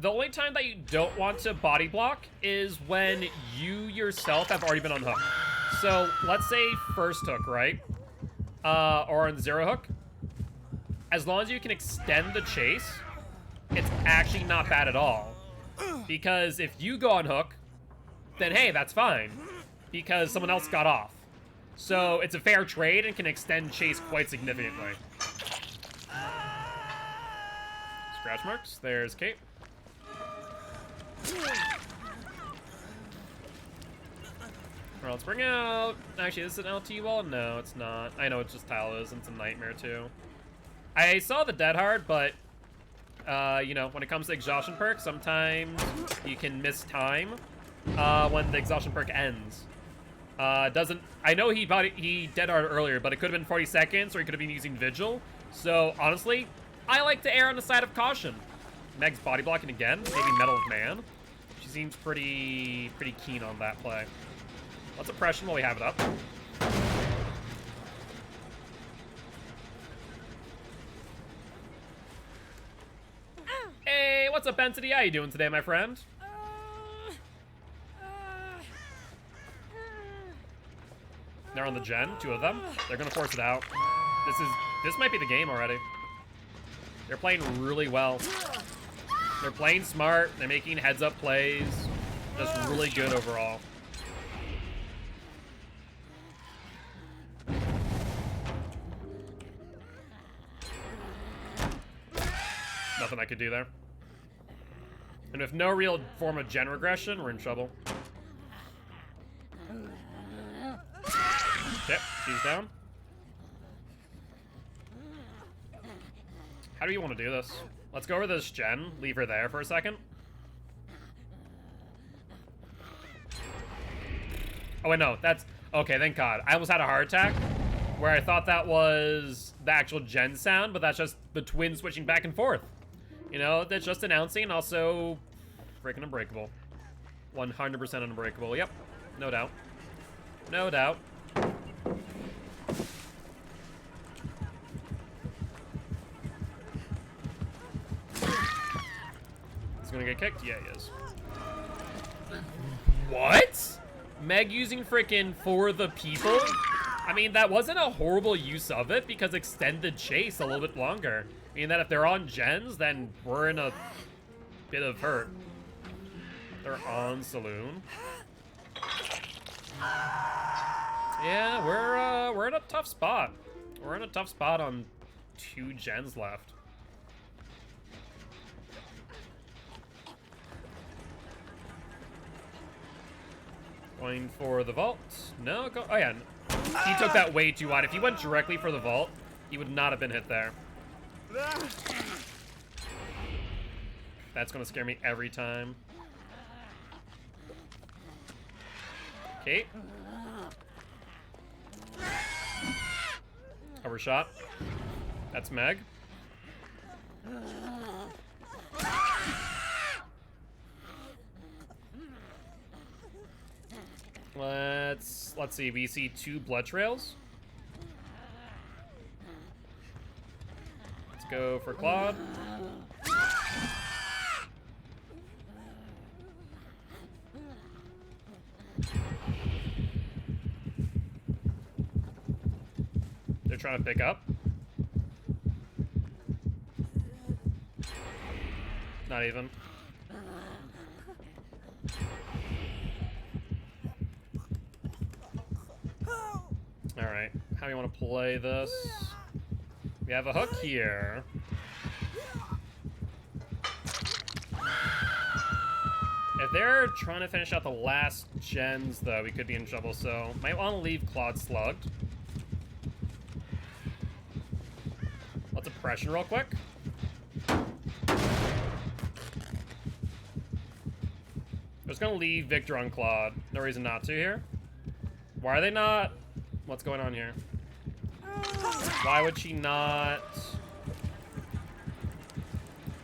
The only time that you don't want to body block is when you yourself have already been on hook. So, let's say first hook, right? Or on zero hook. As long as you can extend the chase, it's actually not bad at all. Because if you go on hook, then hey, that's fine. Because someone else got off. So, it's a fair trade and can extend chase quite significantly. Scratch marks. There's Kate. Alright, let's bring out... Actually, is this an LT wall? No, it's not. I know it's just Talos, and it's a nightmare, too. I saw the dead hard, but... you know, when it comes to exhaustion perk, sometimes you can miss time when the exhaustion perk ends. Doesn't... I know he dead hard earlier, but it could have been 40 seconds, or he could have been using Vigil. So, honestly, I like to err on the side of caution. Meg's body blocking again. Maybe Metal of Man. She's seems pretty keen on that play. Let's oppression while we have it up. Hey, what's up, Entity? How you doing today, my friend? They're on the gen, 2 of them. They're gonna force it out. This might be the game already. They're playing really well. They're playing smart. They're making heads-up plays. Just really good overall. Nothing I could do there. And with no real form of gen regression, we're in trouble. Okay, she's down. How do you want to do this? Let's go over this gen, leave her there for a second. Oh wait, no, that's, okay, thank God. I almost had a heart attack where I thought that was the actual gen sound, but that's just the twins switching back and forth. You know, that's just announcing, and also freaking unbreakable. 100% unbreakable, yep, no doubt. No doubt. Gonna get kicked? Yeah, he is. What? Meg using frickin' for the people? I mean, that wasn't a horrible use of it because extend the chase a little bit longer. I mean that if they're on gens, then we're in a bit of hurt. They're on Saloon. Yeah, we're in a tough spot. We're in a tough spot on 2 gens left. Going for the vault. No, go. Oh, yeah. He took that way too wide. If he went directly for the vault, he would not have been hit there. That's going to scare me every time. Okay. Overshot. That's Meg. Let's see. We see 2 blood trails. Let's go for Claude. They're trying to pick up. Not even. Alright, how do you want to play this? We have a hook here. If they're trying to finish out the last gens, though, we could be in trouble, so might want to leave Claude slugged. Let's oppression real quick. Just gonna leave Victor on Claude. No reason not to here. Why are they not? What's going on here? Why would she not?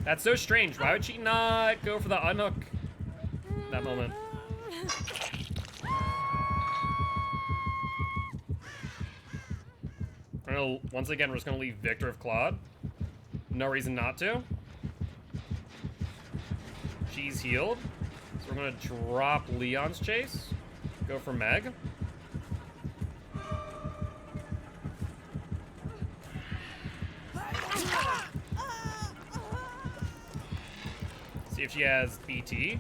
That's so strange. Why would she not go for the unhook in that moment? Once again, we're just gonna leave Victor with Claude. No reason not to. She's healed. So we're gonna drop Leon's chase. Go for Meg. See if she has BT.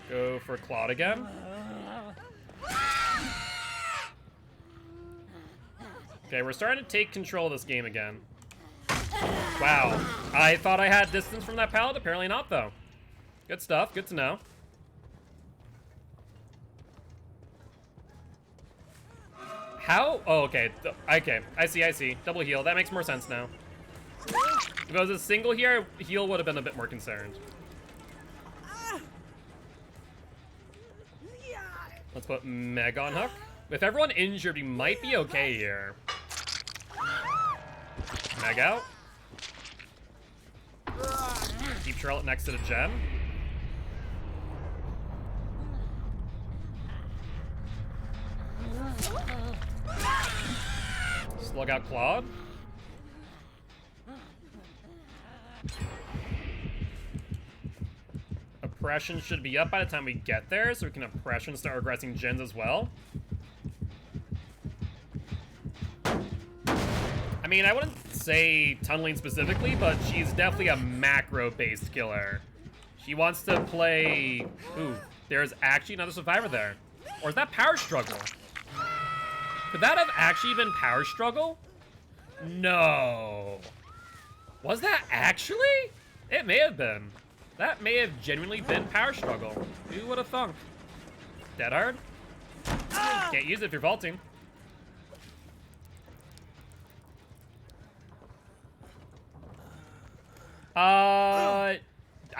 Go for Claude again. Okay, we're starting to take control of this game again. Wow. I thought I had distance from that pallet. Apparently not, though. Good stuff. Good to know. How? Oh, okay. Okay. I see. Double heal. That makes more sense now. If it was a single here, heal would have been a bit more concerned. Let's put Meg on hook. With everyone injured, we might be okay here. Meg out. Keep Charlotte next to the gem. Slug out Claude. Oppression should be up by the time we get there, so we can Oppression start regressing gens as well. I mean, I wouldn't say tunneling specifically, but she's definitely a macro-based killer. She wants to play... Ooh, there's actually another survivor there. Or is that Power Struggle? Could that have actually been Power Struggle? No. Was that actually? It may have been. That may have genuinely been Power Struggle. Who would have thunk? Dead hard? Can't use it if you're vaulting.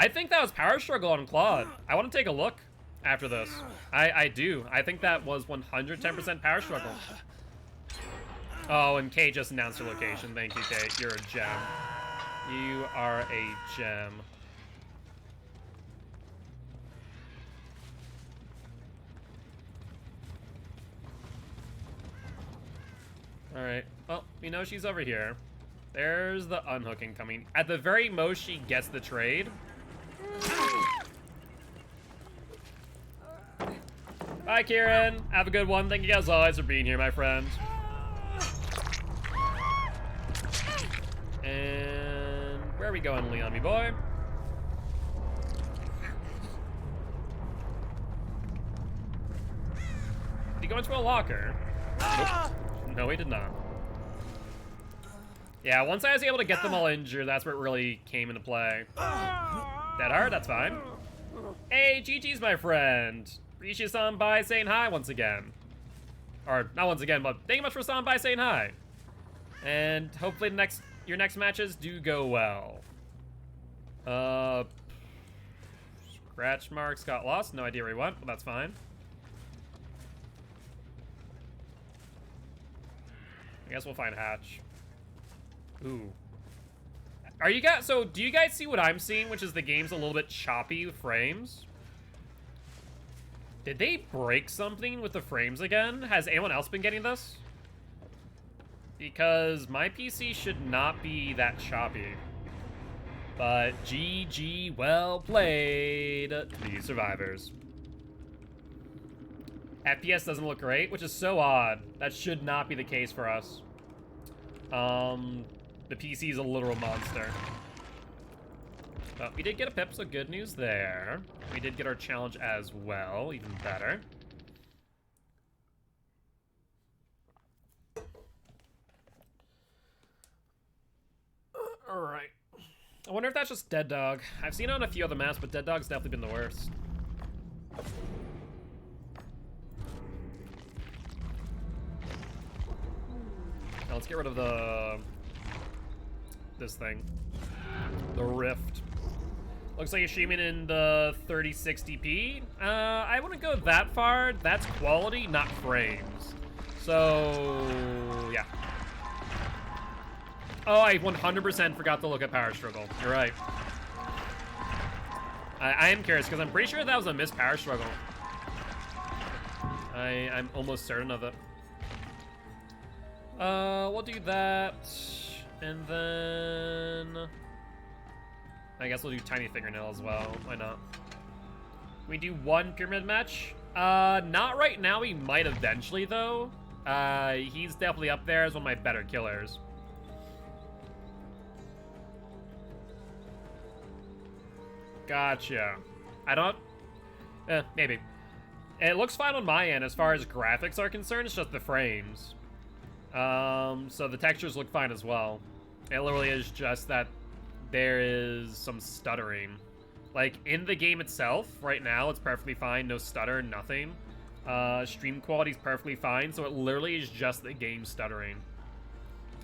I think that was Power Struggle on Claude. I want to take a look after this. I do. I think that was 110% Power Struggle. Oh, and Kate just announced her location. Thank you, Kate. You're a gem. You are a gem. Alright. Well, we know she's over here. There's the unhooking coming. At the very most, she gets the trade. Bye, Kieran. Have a good one. Thank you guys always for being here, my friend. And where are we going, Leon, me boy? Did he go into a locker? Nope. No, he did not. Yeah, once I was able to get them all injured, that's where it really came into play. Dead hard, that's fine. Hey, GG's my friend. Appreciate you stopping by saying hi once again. Or, not once again, but thank you much for stopping by saying hi. And hopefully your next matches do go well. Scratch marks got lost. No idea where he went, but that's fine. I guess we'll find Hatch. Ooh. Are you guys, so do you guys see what I'm seeing, which is the game's a little bit choppy with frames? Did they break something with the frames again? Has anyone else been getting this? Because my PC should not be that choppy. But GG, well played to these survivors. FPS doesn't look great, which is so odd. That should not be the case for us. The PC is a literal monster. But we did get a pip, so good news there. We did get our challenge as well, even better. Alright. I wonder if that's just Dead Dog. I've seen it on a few other maps, but Dead Dog's definitely been the worst. Now let's get rid of this thing. The Rift. Looks like you're streaming in the 3060p. I wouldn't go that far. That's quality, not frames. So, yeah. Oh, I 100% forgot to look at Power Struggle. You're right. I am curious, because I'm pretty sure that was a missed Power Struggle. I'm almost certain of it. We'll do that. And then... I guess we'll do Tiny Fingernail as well. Why not? We do one pyramid match? Not right now. We might eventually, though. He's definitely up there as one of my better killers. Gotcha. I don't... maybe. It looks fine on my end as far as graphics are concerned. It's just the frames. So the textures look fine as well. It literally is just that there is some stuttering. Like, in the game itself, right now, it's perfectly fine. No stutter, nothing. Stream quality's perfectly fine, so it literally is just the game stuttering.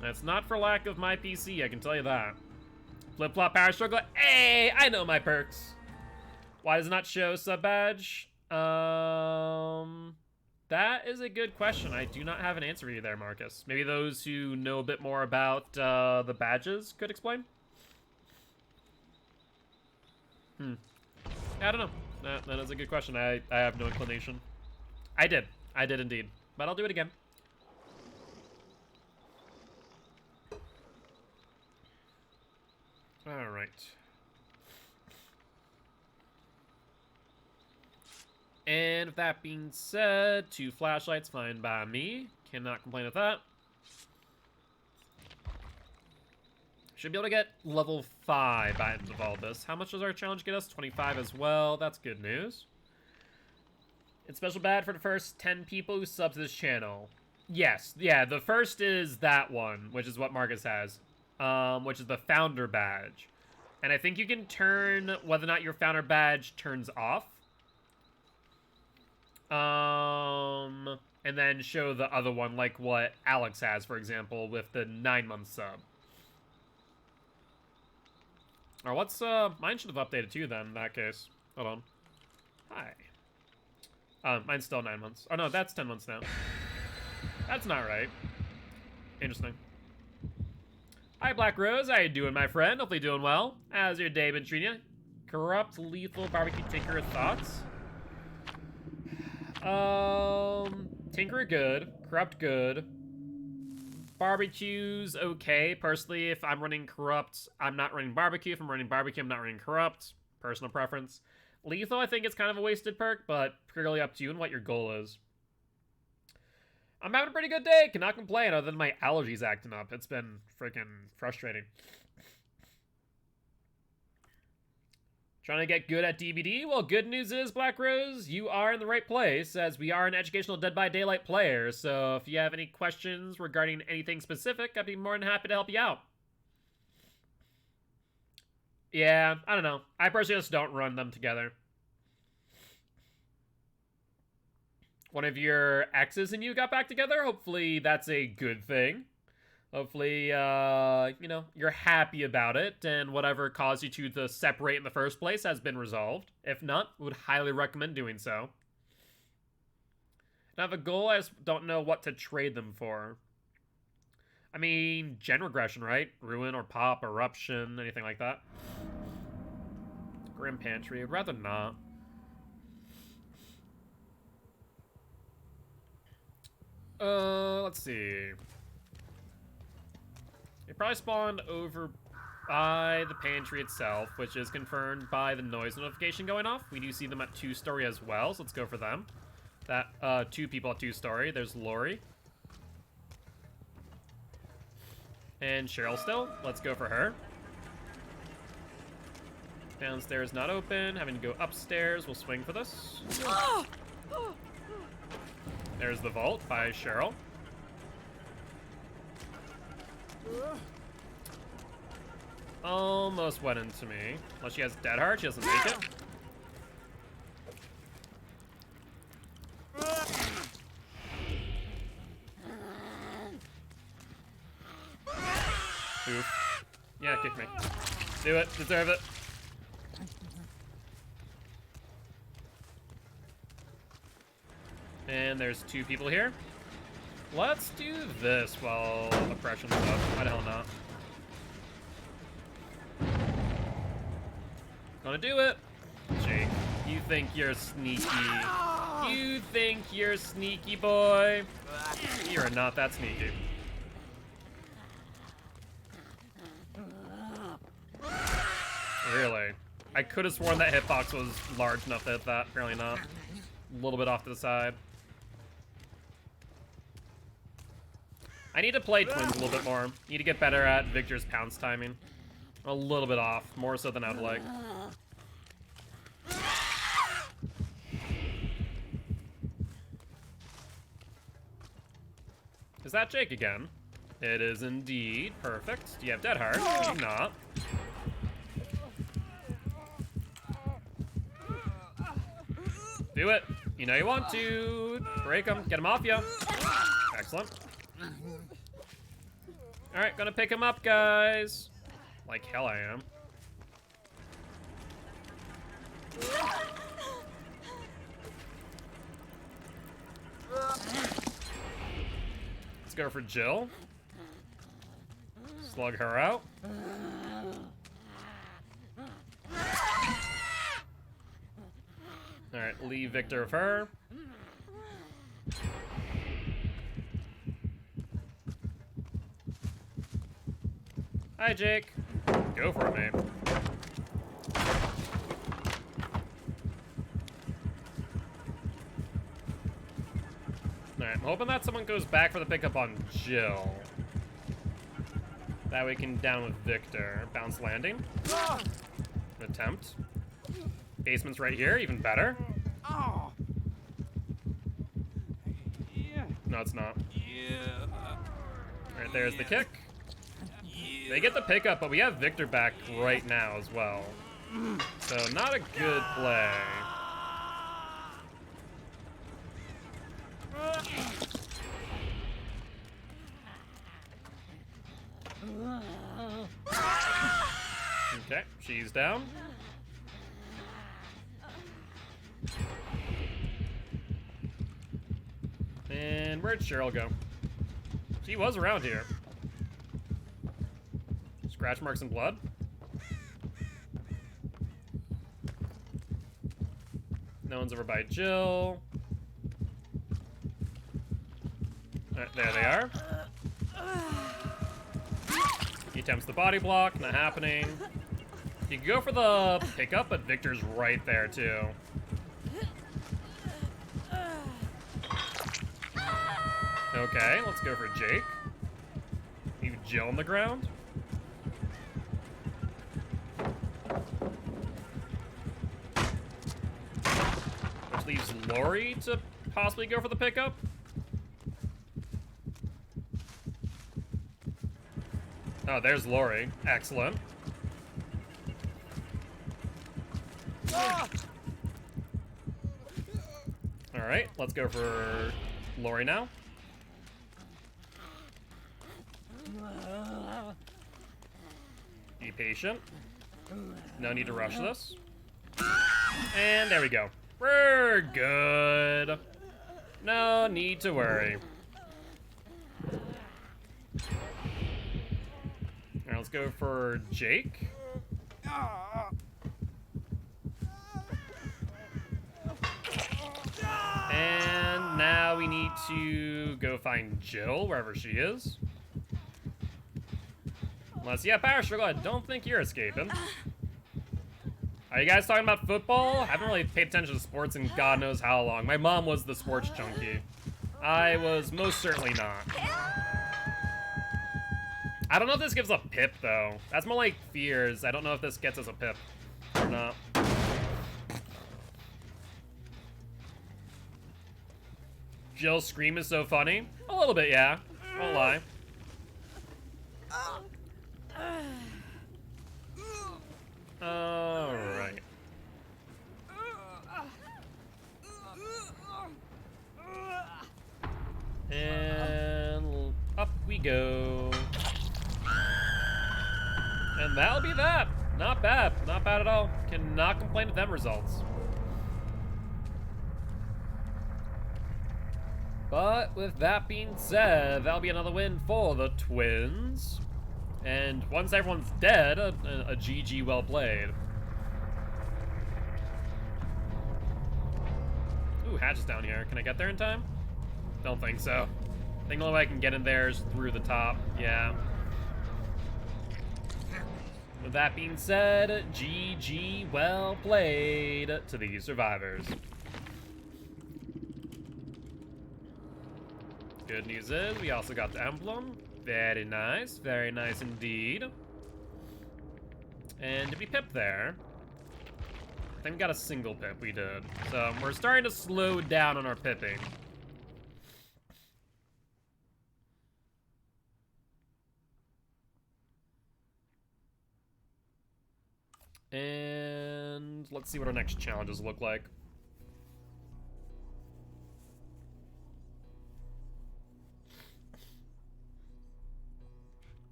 And it's not for lack of my PC, I can tell you that. Flip-flop Power Struggle. Hey, I know my perks. Why does it not show sub badge? That That is a good question. I do not have an answer for you there, Marcus. Maybe those who know a bit more about the badges could explain? I don't know. That is a good question. I have no inclination. I did indeed. But I'll do it again. All right. And with that being said, 2 flashlights, fine by me. Cannot complain with that. Should be able to get level 5 by the end of all this. How much does our challenge get us? 25 as well. That's good news. It's special bad for the first 10 people who sub to this channel. Yes, yeah, the first is that one, which is what Marcus has. Which is the founder badge. And I think you can turn whether or not your founder badge turns off. And then show the other one, like what Alex has, for example, with the 9-month sub. Or what's, mine should have updated too then, in that case. Hold on. Hi. Mine's still 9 months. Oh no, that's 10 months now. That's not right. Interesting. Hi, Black Rose. How you doing, my friend? Hopefully doing well. How's your day been treating you? Corrupt, lethal, barbecue, tinker, thoughts? Tinker good. Corrupt good. Barbecue's okay. Personally, if I'm running corrupt, I'm not running barbecue. If I'm running barbecue, I'm not running corrupt. Personal preference. Lethal, I think it's kind of a wasted perk, but purely up to you and what your goal is. I'm having a pretty good day. Cannot complain other than my allergies acting up. It's been freaking frustrating. Trying to get good at DBD? Well, good news is, Black Rose, you are in the right place, as we are an educational Dead by Daylight player, so if you have any questions regarding anything specific, I'd be more than happy to help you out. Yeah, I don't know. I personally just don't run them together. One of your exes and you got back together? Hopefully that's a good thing. Hopefully, you know, you're happy about it, and whatever caused you to separate in the first place has been resolved. If not, would highly recommend doing so. And I have a goal, I just don't know what to trade them for. I mean, gen regression, right? Ruin or pop, eruption, anything like that. Grim Pantry, I'd rather not. Let's see. It probably spawned over by the pantry itself, which is confirmed by the noise notification going off. We do see them at 2-story as well, so let's go for them. That, 2 people at 2-story. There's Lori. And Cheryl still. Let's go for her. Downstairs not open. Having to go upstairs. We'll swing for this. There's the vault by Cheryl. Almost went into me. Unless she has Dead Heart, she doesn't make it. Oof. Yeah, kick me. Do it. Deserve it. And there's 2 people here. Let's do this while oppression's up. Why the hell not? Gonna do it. Jake, you think you're sneaky. You think you're sneaky, boy. You're not that sneaky. Really? I could have sworn that hitbox was large enough to hit that. Apparently not. A little bit off to the side. I need to play twins a little bit more. Need to get better at Victor's pounce timing. A little bit off, more so than I'd like. Is that Jake again? It is indeed. Perfect. Do you have Dead Heart? You do not. Do it. You know you want to. Break him. Get him off you. Excellent. Alright, gonna pick him up, guys. Like hell I am. Let's go for Jill. Slug her out. Alright, leave Victor of her. Hi, Jake. Go for it, mate. Alright, I'm hoping that someone goes back for the pickup on Jill. That way we can down with Victor. Bounce landing. An attempt. Basement's right here, even better. No, it's not. Alright, there's the kick. They get the pickup, but we have Victor back right now as well. So, not a good play. Okay, she's down. And where'd Cheryl go? She was around here. Scratch marks and blood. No one's over by Jill. Alright, there they are. He attempts the body block, not happening. You can go for the pickup, but Victor's right there too. Okay, let's go for Jake. Leave Jill on the ground. Which leaves Lori to possibly go for the pickup. Oh, there's Lori. Excellent. Alright, let's go for Lori now. Be patient. No need to rush this. And there we go. We're good. No need to worry. Alright, let's go for Jake. And now we need to go find Jill, wherever she is. Unless, yeah, Power Struggle, I don't think you're escaping. Are you guys talking about football? I haven't really paid attention to sports in God knows how long. My mom was the sports junkie. I was most certainly not. I don't know if this gives a pip, though. That's more like fears. I don't know if this gets us a pip or not. Jill's scream is so funny. A little bit, yeah. Won't lie. Alright. And up we go. And that'll be that. Not bad. Not bad at all. Cannot complain with them results. But with that being said, that'll be another win for the Twins. And once everyone's dead, a GG well played. Ooh, Hatch is down here. Can I get there in time? Don't think so. I think the only way I can get in there is through the top. Yeah. With that being said, GG well played to these survivors. Good news is we also got the emblem. Very nice indeed. And did we pip there? I think we got a single pip, we did. So we're starting to slow down on our pipping. And let's see what our next challenges look like.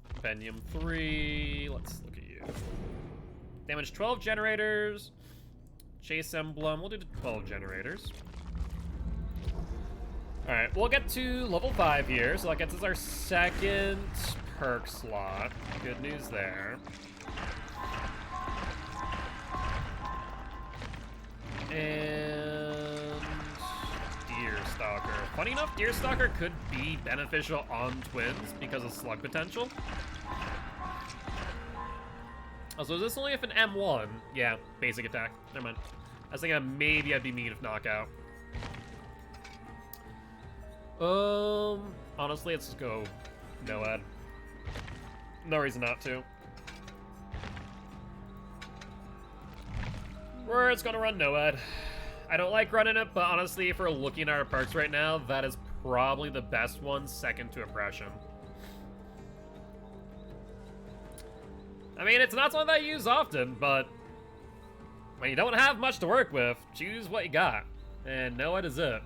Compendium 3, let's look at you. Damage 12 generators. Chase emblem, we'll do 12 generators. Alright, we'll get to level 5 here, so that gets us our second perk slot. Good news there. And Deerstalker. Funny enough, Deerstalker could be beneficial on twins because of slug potential. Also, is this only if an M1? Yeah, basic attack. Never mind. I was thinking maybe I'd be mean if knockout. Honestly, let's just go no-ed. No reason not to. We're just gonna run no-ed. I don't like running it, but honestly, if we're looking at our perks right now, that is probably the best one, second to Oppression. I mean, it's not something that I use often, but when you don't have much to work with, choose what you got. And no-ed is it.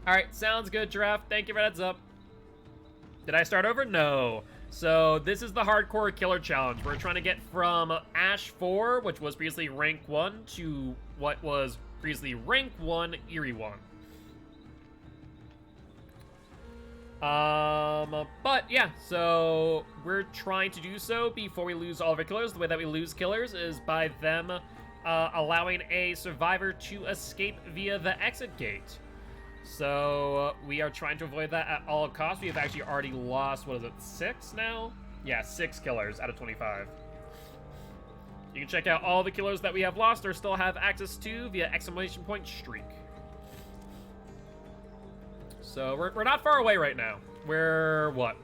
Alright, sounds good, Giraffe. Thank you for heads up. Did I start over? No. So, this is the Hardcore Killer Challenge. We're trying to get from Ash 4, which was previously Rank 1, to what was previously Rank 1, Eerie 1. But yeah, so we're trying to do so before we lose all of our killers. The way that we lose killers is by them allowing a survivor to escape via the exit gate. So we are trying to avoid that at all costs. We have actually already lost, what is it, 6 now? Yeah, 6 killers out of 25. You can check out all the killers that we have lost or still have access to via exclamation point streak. So we're not far away right now. We're, what?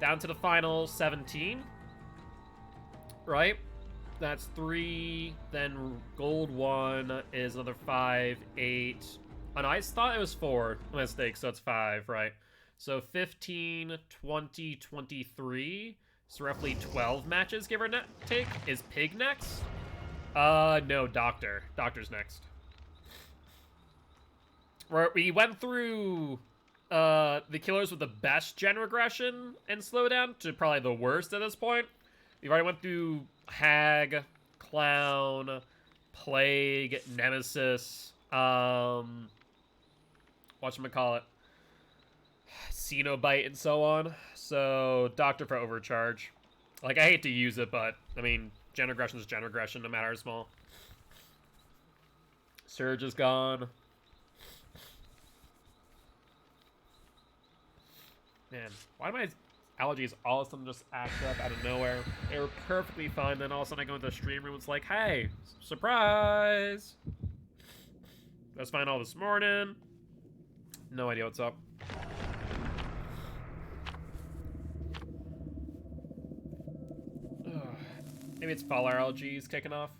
Down to the final 17. Right? That's 3. Then gold 1 is another 5, 8. Oh, no, I thought it was 4. Mistake, so it's 5, right? So 15, 20, 23. So roughly 12 matches, give or take. Is Pig next? No, Doctor. Doctor's next. We went through the killers with the best gen regression and slowdown to probably the worst at this point. We've already went through Hag, Clown, Plague, Nemesis, whatchamacallit, Cenobite, and so on. So, Doctor for overcharge. Like, I hate to use it, but, I mean, gen regression is gen regression, no matter how small. Surge is gone. Man, why do my allergies all of a sudden just act up out of nowhere? They were perfectly fine, then all of a sudden I go into the stream room, it's like, hey, surprise! That's fine all this morning. No idea what's up. Ugh. Maybe it's fall allergies kicking off.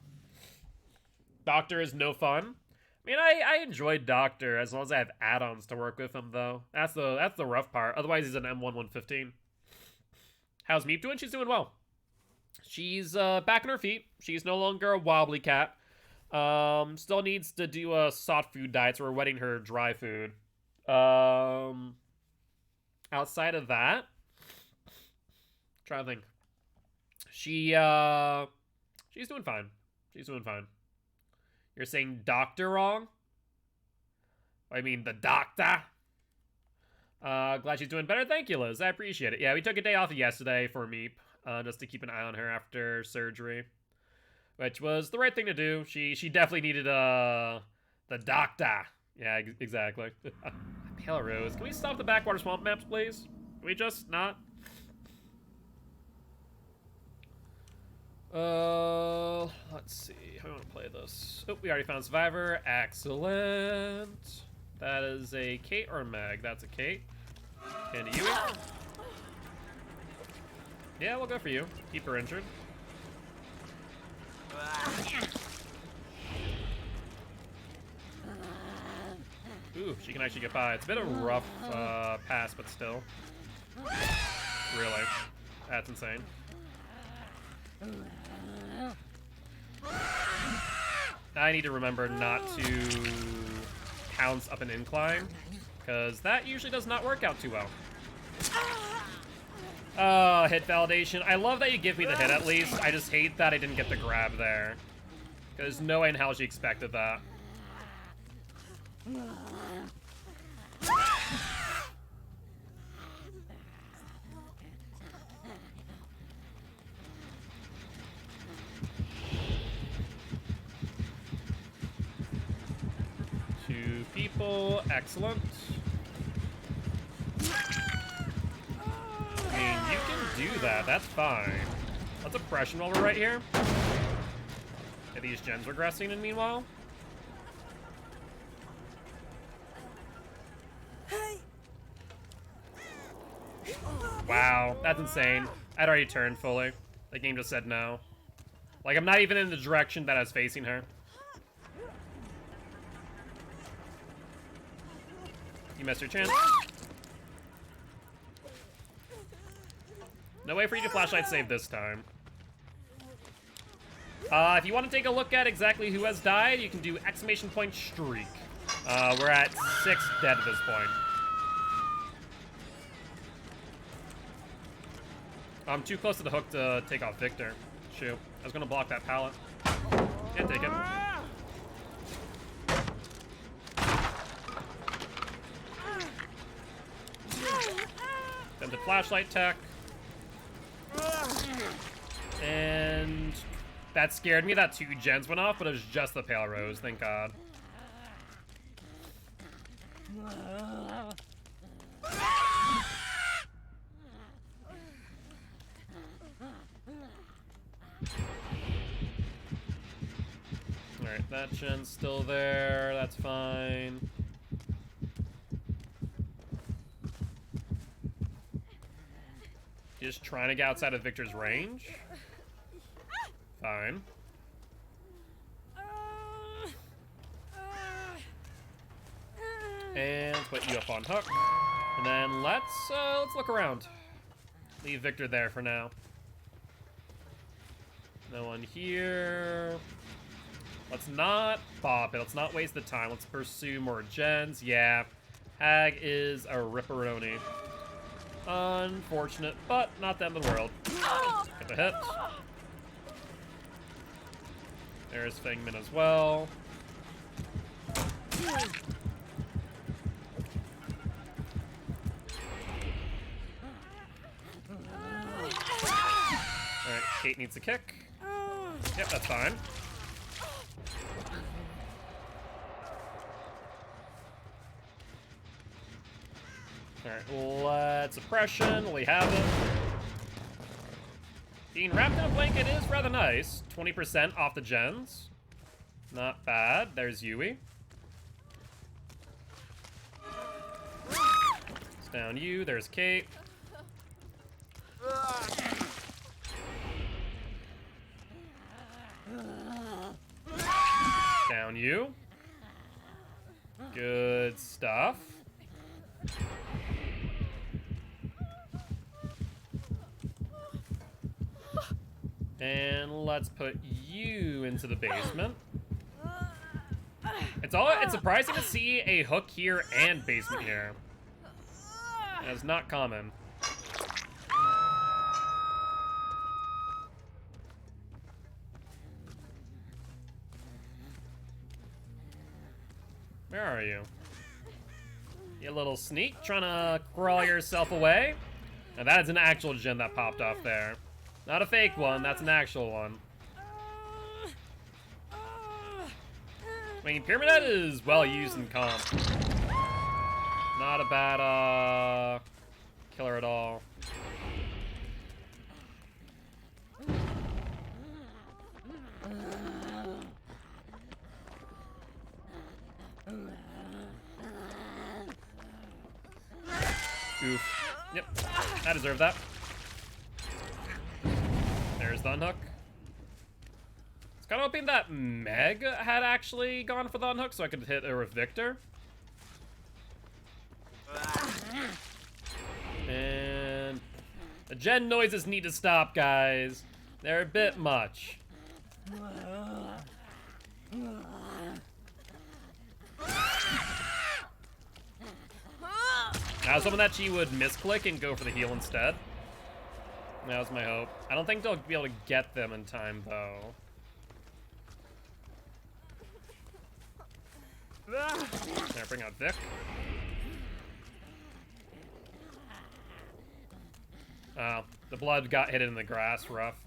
Doctor is no fun. I mean, I enjoyed Doctor as long as I have add-ons to work with him, though. That's the rough part. Otherwise, he's an M1 115. How's Meep doing? She's doing well. She's back on her feet. She's no longer a wobbly cat. Still needs to do a soft food diet, so we're wetting her dry food. Outside of that, trying to think. She's doing fine. She's doing fine. You're saying doctor wrong? I mean, the doctor. Glad she's doing better. Thank you, Liz. I appreciate it. Yeah, we took a day off yesterday for Meep, just to keep an eye on her after surgery, which was the right thing to do. She definitely needed the doctor. Yeah, exactly. Pale Rose. Can we stop the backwater swamp maps, please? Can we just not? Let's see. How do I want to play this? Oh, we already found Survivor. Excellent. That is a Kate or a Meg? That's a Kate. And a Yui. Yeah, we'll go for you. Keep her injured. Ooh, she can actually get by. It's a bit of a rough pass, but still. Really. That's insane. I need to remember not to pounce up an incline, because that usually does not work out too well. Hit validation. I love that you give me the hit at least. I just hate that I didn't get the grab there. There's no way in hell she expected that. Two people, excellent. I mean, you can do that, that's fine. Let's oppression while we're right here. Are these gens regressing in the meanwhile? Wow, that's insane. I'd already turned fully. The game just said no. Like, I'm not even in the direction that I was facing her. You missed your chance. No way for you to flashlight save this time. If you want to take a look at exactly who has died, you can do exclamation point streak. We're at 6 dead at this point. I'm too close to the hook to take off Victor. Shoot. I was gonna block that pallet. Can't take it. Then the flashlight tech. And that scared me that 2 gens went off, but it was just the pale rose, thank God. Alright, that gen's still there, that's fine. Just trying to get outside of Victor's range. Fine. And let's put you up on hook. And then let's look around. Leave Victor there for now. No one here. Let's not bop it. Let's not waste the time. Let's pursue more gens. Yeah. Hag is a ripperoni. Unfortunate, but not the end of the world. Get the hit. There's Fangman as well. Alright, Kate needs a kick. Yep, that's fine. Alright, let's oppression. We have it. Being wrapped in a blanket is rather nice. 20% off the gens. Not bad. There's Yui. It's down you. There's Kate. Down you. Good stuff. And let's put you into the basement. It's surprising to see a hook here and basement here. That's not common. Where are you? You little sneak, trying to crawl yourself away? Now that is an actual gen that popped off there. Not a fake one, that's an actual one. I mean, Pyramid Head is well used in comp. Not a bad, killer at all. Oof. Yep, I deserve that. There's the unhook. I was kind of hoping that Meg had actually gone for the unhook so I could hit her with Victor. And the gen noises need to stop, guys. They're a bit much. I was hoping that she would misclick and go for the heal instead. That was my hope. I don't think they'll be able to get them in time, though. There, bring out Vic. Oh, the blood got hidden in the grass. Rough.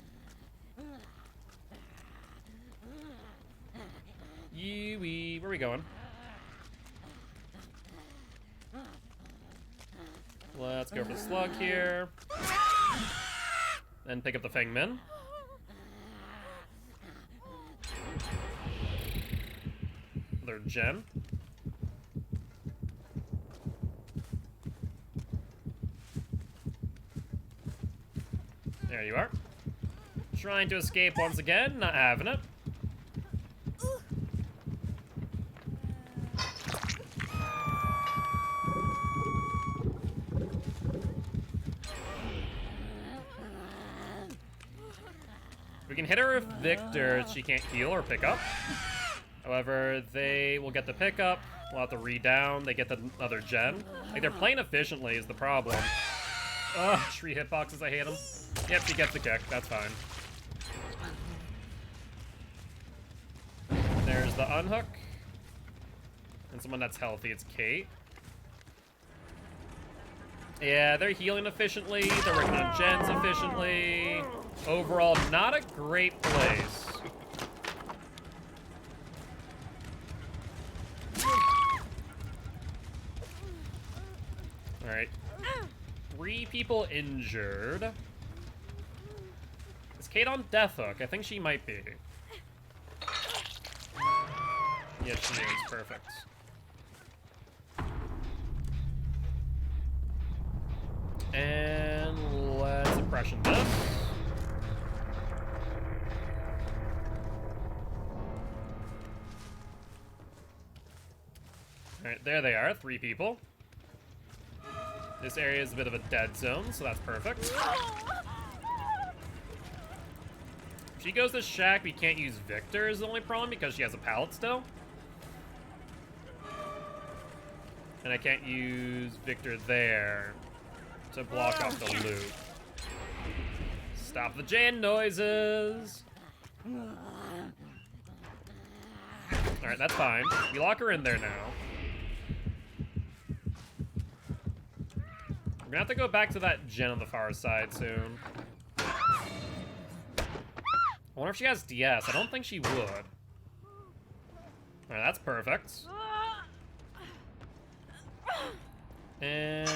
Yee-wee. Where are we going? Let's go for the slug here. Then pick up the Fangmin. Another gem. There you are. Trying to escape once again, not having it. We can hit her with Victor. She can't heal or pick up. However, they will get the pickup. We'll have to re-down. They get the other gem. Like, they're playing efficiently is the problem. Ugh, 3 hitboxes. I hate them. Yep, she gets the kick. That's fine. There's the unhook. And someone that's healthy. It's Kate. Yeah, they're healing efficiently. They're working on gens efficiently. Overall, not a great place. Alright. 3 people injured. Is Kate on death hook? I think she might be. Yes, she is. Perfect. And let's suppression this. Alright, there they are, 3 people. This area is a bit of a dead zone, so that's perfect. If she goes to Shack, we can't use Victor is the only problem because she has a pallet still. And I can't use Victor there to block off the loot. Stop the Jan noises! Alright, that's fine. We lock her in there now. We're gonna have to go back to that gen on the far side soon. I wonder if she has DS. I don't think she would. Alright, that's perfect. And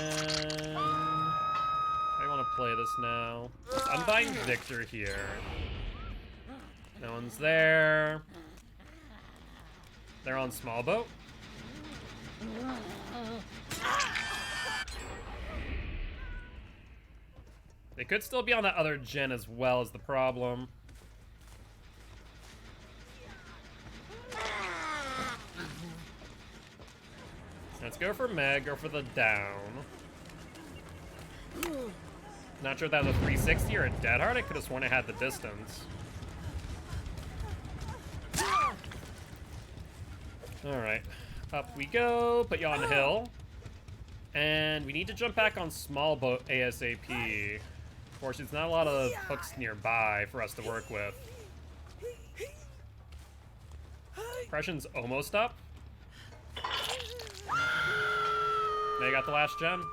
I want to play this now. I'm buying Victor here. No one's there. They're on small boat. They could still be on that other gen as well as the problem. Let's go for Meg, go for the down. Not sure if that was a 360 or a dead hard. I could have sworn it had the distance. Alright. Up we go. Put you on the hill. And we need to jump back on small boat ASAP. Unfortunately, there's not a lot of hooks nearby for us to work with. Pression's almost up. They got the last gem.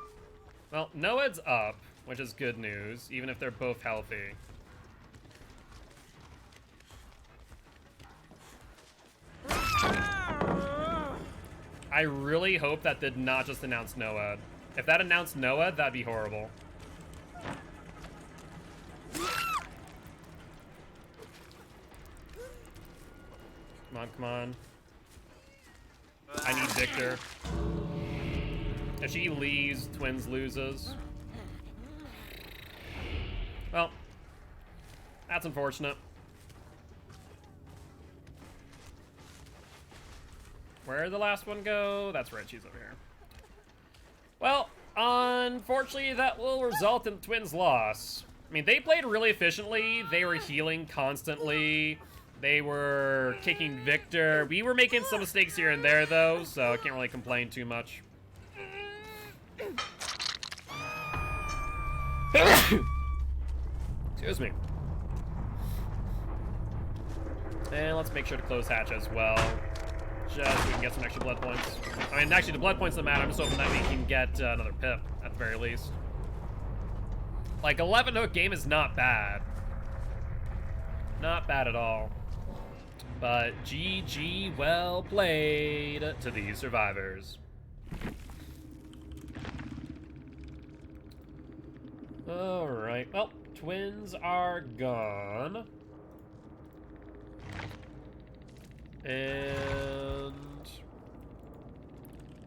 Well, Noed's up, which is good news, even if they're both healthy. I really hope that did not just announce Noed. If that announced Noed, that'd be horrible. Come on, come on. I need Victor. If she leaves, Twins loses. Well, that's unfortunate. Where did the last one go? That's right, she's over here. Well, unfortunately, that will result in Twins' loss. I mean, they played really efficiently. They were healing constantly. They were kicking Victor. We were making some mistakes here and there, though, so I can't really complain too much. Excuse me. And let's make sure to close hatch as well. Just so we can get some extra blood points. I mean, actually, the blood points don't matter. I'm just hoping that we can get another pip, at the very least. Like, 11 hook game is not bad. Not bad at all. But GG, well played to these survivors. Alright, well, twins are gone. And...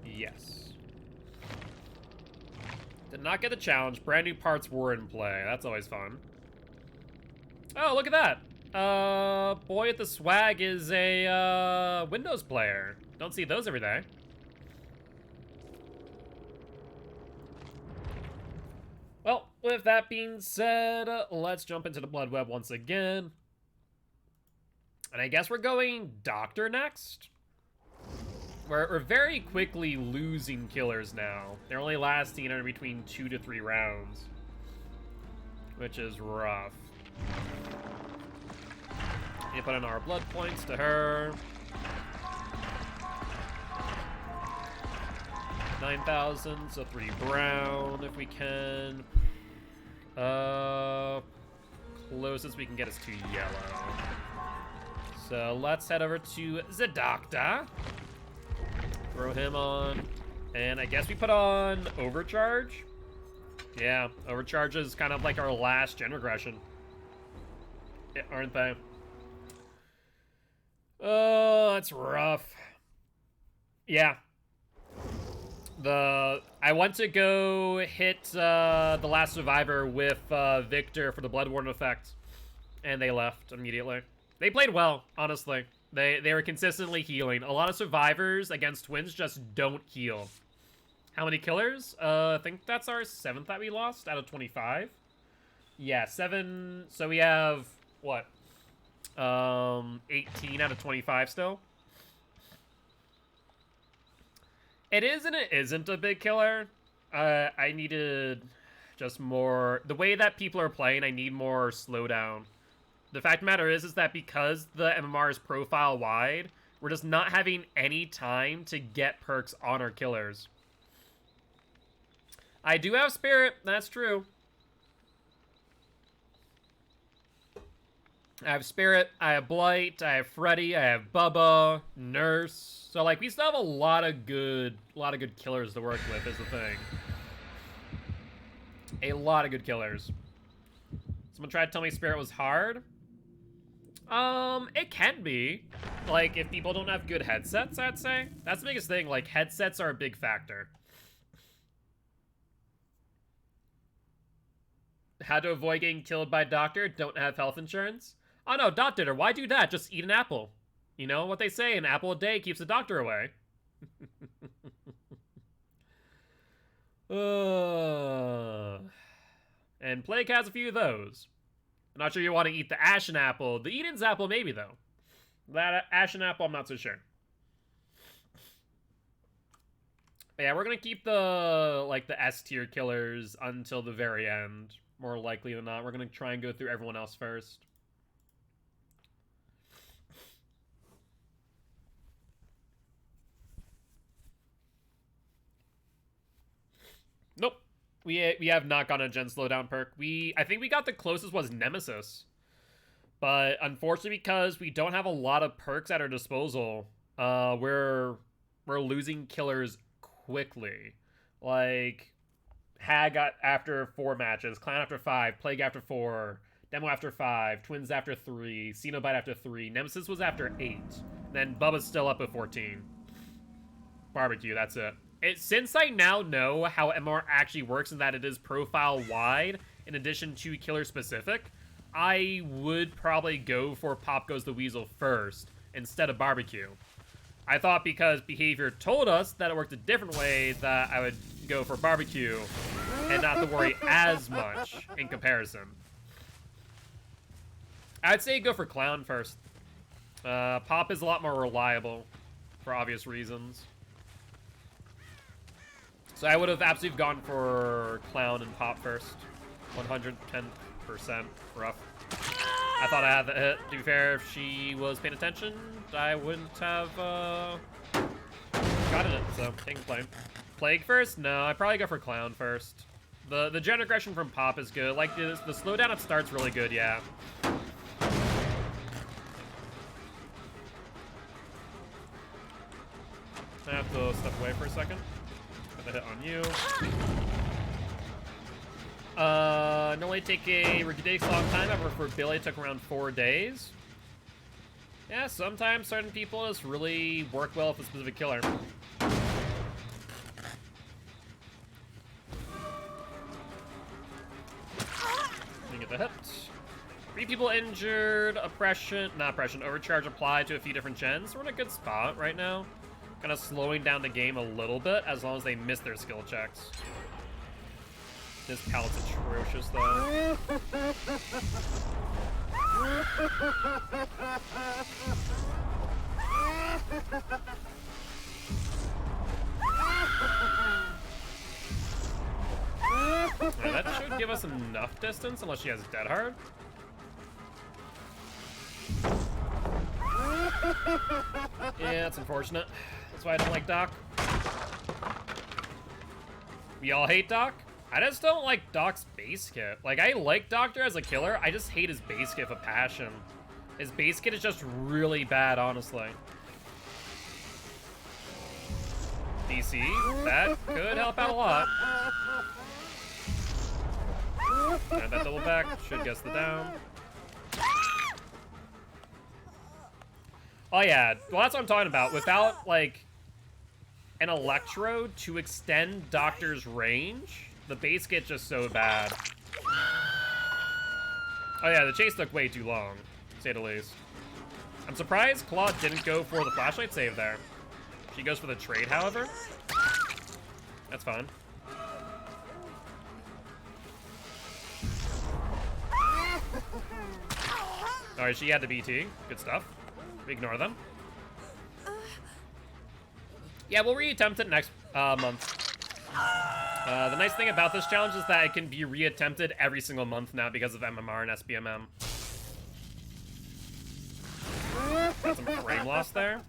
yes. Did not get the challenge. Brand new parts were in play. That's always fun. Oh, look at that. Boy at the swag is a, Windows player. Don't see those every day. Well, with that being said, let's jump into the Blood Web once again. And I guess we're going Doctor next. We're very quickly losing killers now. They're only lasting in between 2 to 3 rounds, which is rough. You put in our blood points to her. 9,000, so 3 brown if we can. Closest we can get is to yellow. So let's head over to the doctor. Throw him on. And I guess we put on Overcharge. Yeah, Overcharge is kind of like our last gen regression. Yeah, aren't they? Oh, that's rough. Yeah. I went to go hit the last survivor with Victor for the Bloodborne effect, and they left immediately. They played well, honestly. They were consistently healing. A lot of survivors against twins just don't heal. How many killers? I think that's our 7th that we lost out of 25. Yeah, 7. So we have what? 18 out of 25 still. It is and it isn't a big killer. I needed just more... The way that people are playing, I need more slowdown. The fact of the matter is that because the MMR is profile wide, we're just not having any time to get perks on our killers. I do have Spirit, that's true. I have Spirit, I have Blight, I have Freddy, I have Bubba, Nurse. So like we still have a lot of good killers to work with is the thing. A lot of good killers. Someone tried to tell me Spirit was hard. It can be. Like if people don't have good headsets, I'd say. That's the biggest thing, like headsets are a big factor. How to avoid getting killed by Doctor? Don't have health insurance? Oh no, Doctor, why do that? Just eat an apple. You know what they say, an apple a day keeps the doctor away. And Plague has a few of those. I'm not sure you want to eat the Ashen apple. The Eden's apple, maybe, though. That Ashen apple, I'm not so sure. But yeah, we're going to keep the, like, the S-tier killers until the very end. More likely than not. We're going to try and go through everyone else first. Nope. We have not gotten a gen slowdown perk. I think we got the closest was Nemesis. But unfortunately, because we don't have a lot of perks at our disposal, we're losing killers quickly. Like Hag got after 4 matches, Clan after 5, Plague after 4, Demo after 5, Twins after 3, Cenobite after 3, Nemesis was after 8. Then Bubba's still up at 14. Barbecue, that's it. Since I now know how MR actually works and that it is profile wide, in addition to killer specific, I would probably go for Pop Goes the Weasel first, instead of Barbecue. I thought because Behavior told us that it worked a different way that I would go for Barbecue, and not to worry as much in comparison. I'd say go for Clown first. Pop is a lot more reliable, for obvious reasons. So I would have absolutely gone for Clown and Pop first. 110% rough. I thought I had the hit. To be fair, if she was paying attention, I wouldn't have gotten it, so can't complain. Plague first? No, I'd probably go for Clown first. The gen aggression from Pop is good. Like, the slowdown at start's really good, yeah. I have to step away for a second. Put the hit on you. Normally take a ridiculous long time. However, for Billy, it took around 4 days. Yeah, sometimes certain people just really work well with a specific killer. You get the hit. 3 people injured. Overcharge applied to a few different gens. We're in a good spot right now. Kind of slowing down the game a little bit as long as they miss their skill checks. This pallet's atrocious, though. Right, that should give us enough distance, unless she has Dead Hard. Yeah, that's unfortunate. That's why I don't like Doc. We all hate Doc? I just don't like Doc's base kit. Like, I like Doctor as a killer, I just hate his base kit with a passion. His base kit is just really bad, honestly. DC, that could help out a lot. And that double back should guess the down. Oh yeah, well that's what I'm talking about. Without, like, an electrode to extend Doctor's range, the base kit's just so bad. Oh yeah, the chase took way too long, to say the least. I'm surprised Claude didn't go for the flashlight save there. She goes for the trade, however. That's fine. Alright, she had the BT. Good stuff. We ignore them. Yeah, we'll reattempt it next month. The nice thing about this challenge is that it can be reattempted every single month now because of MMR and SBMM. Got some frame loss there.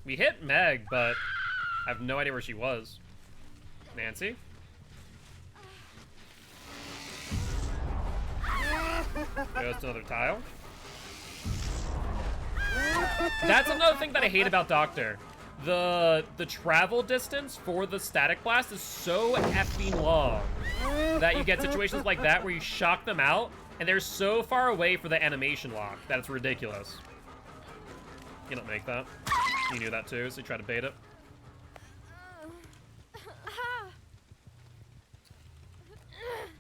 We hit Meg, but I have no idea where she was. Nancy? Goes to another tile. That's another thing that I hate about Doctor. The travel distance for the static blast is so effing long that you get situations like that where you shock them out and they're so far away for the animation lock that it's ridiculous. You don't make that. You knew that too, so you try to bait it.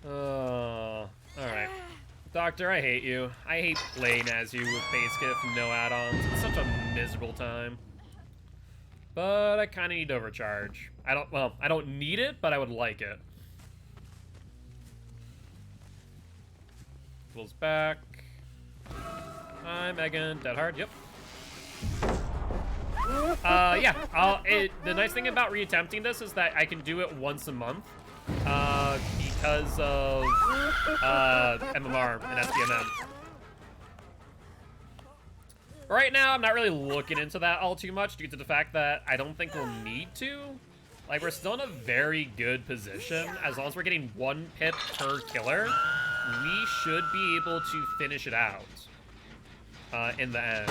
Alright. Doctor, I hate you. I hate playing as you with base kit with no add-ons. It's such a miserable time. But I kind of need to overcharge. I don't need it, but I would like it. Pulls back. Hi, Megan. Dead hard, yep. Yeah, the nice thing about reattempting this is that I can do it once a month. Because of MMR and SPMM. Right now, I'm not really looking into that all too much due to the fact that I don't think we'll need to. Like, we're still in a very good position. As long as we're getting 1 pip per killer, we should be able to finish it out in the end.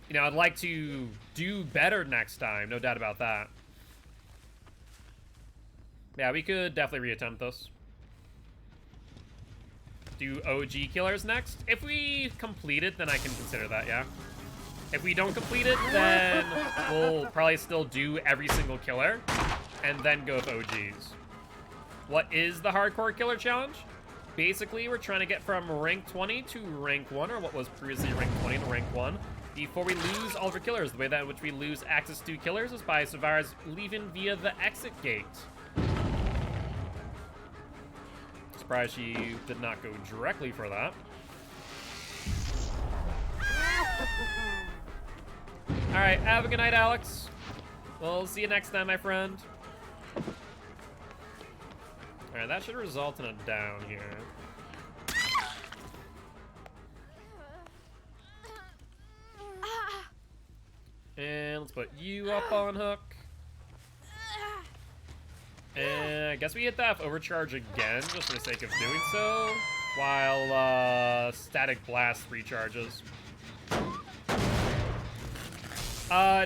You know, I'd like to do better next time, no doubt about that. Yeah, we could definitely reattempt this. Do OG killers next? If we complete it, then I can consider that, yeah. If we don't complete it, then we'll probably still do every single killer and then go with OGs. What is the hardcore killer challenge? Basically, we're trying to get from rank 20 to rank 1, or what was previously rank 20 to rank 1, before we lose all of our killers. The way that in which we lose access to killers is by survivors leaving via the exit gate. Surprised she did not go directly for that. Alright, have a good night, Alex. We'll see you next time, my friend. Alright, Alright, that should result in a down here. And let's put you up on hook. And I guess we hit that overcharge again, just for the sake of doing so, while static blast recharges.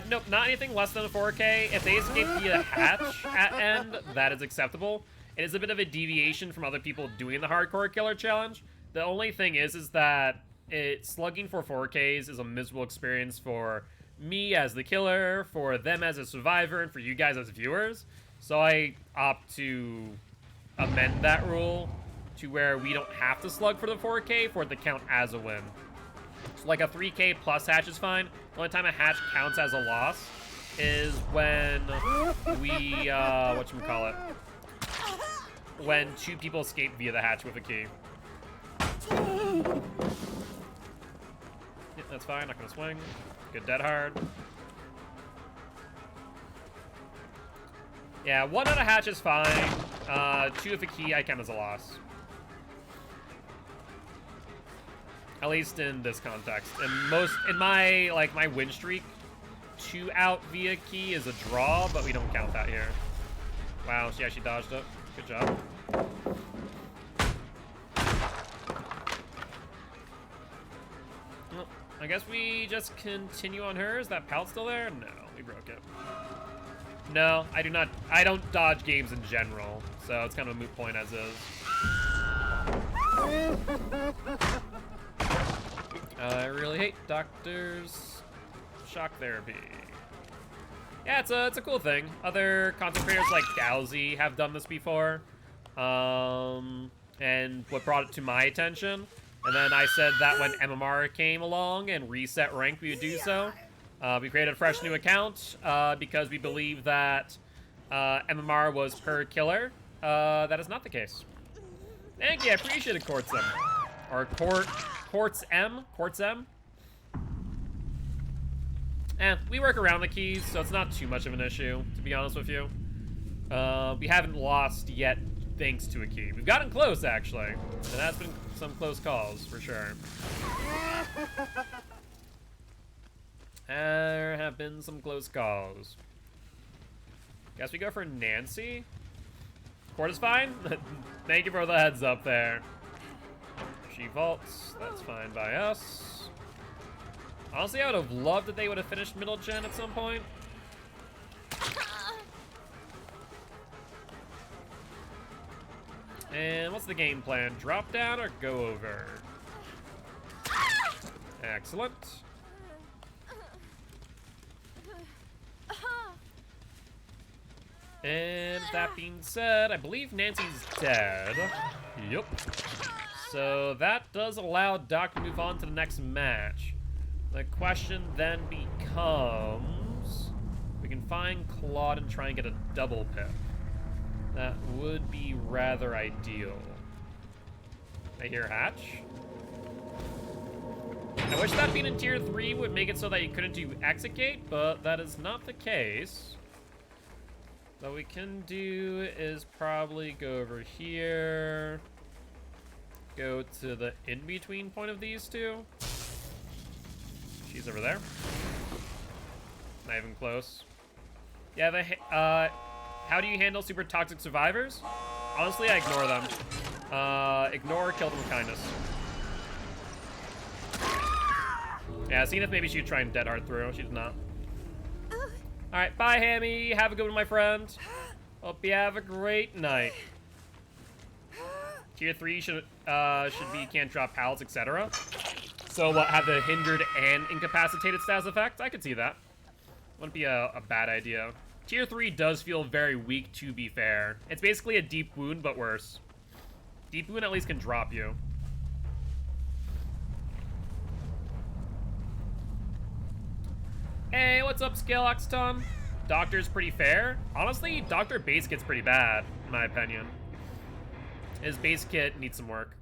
Nope, not anything less than a 4K. If they escape via hatch at end, that is acceptable. It is a bit of a deviation from other people doing the hardcore killer challenge. The only thing is that slugging for 4Ks is a miserable experience for me as the killer, for them as a survivor, and for you guys as viewers. So I opt to amend that rule to where we don't have to slug for the 4K for it to count as a win. So like a 3K plus hatch is fine. The only time a hatch counts as a loss is when we, whatchamacallit, when 2 people escape via the hatch with a key. Yeah, that's fine, not gonna swing. Good dead hard. Yeah, 1 out of hatch is fine. 2 with a key I count as a loss. At least in this context. In my win streak, 2 out via key is a draw, but we don't count that here. Wow, she actually dodged it. Good job. Well, I guess we just continue on her. Is that pallet still there? No, we broke it. No, I don't dodge games in general, so it's kind of a moot point as is. I really hate doctors. Shock therapy. Yeah, it's a cool thing. Other content creators like Gilty have done this before. And what brought it to my attention. And then I said that when MMR came along and reset rank, we would do so. We created a fresh new account because we believe that MMR was per killer. That is not the case. Thank you, I appreciate it, Quartzem. Or Quartz M. We work around the keys, so it's not too much of an issue, to be honest with you. We haven't lost yet thanks to a key. We've gotten close, actually. And that's been some close calls, for sure. There have been some close calls. Guess we go for Nancy. Court is fine. Thank you for the heads up there. She vaults. That's fine by us. Honestly, I would have loved that they would have finished middle gen at some point. And what's the game plan? Drop down or go over? Excellent. And that being said, I believe Nancy's dead. Yep. So that does allow Doc to move on to the next match. The question then becomes, we can find Claude and try and get a double pick. That would be rather ideal. I hear hatch. I wish that being in tier 3 would make it so that you couldn't do execute, but that is not the case. What we can do is probably go over here. Go to the in-between point of these two. She's over there. Not even close. Yeah, how do you handle super toxic survivors? Honestly, I ignore them. Ignore or kill them with kindness. Yeah, seeing if maybe she'd try and dead hard through. She did not. Alright, bye, Hammy. Have a good one, my friend. Hope you have a great night. Tier 3 should be can't drop pallets, etc. So what, have the hindered and incapacitated status effect? I could see that. Wouldn't be a bad idea. Tier 3 does feel very weak, to be fair. It's basically a deep wound, but worse. Deep wound at least can drop you. Hey, what's up, Scale Oxton? Doctor's pretty fair. Honestly, Dr. Base Kit's pretty bad, in my opinion. His base kit needs some work.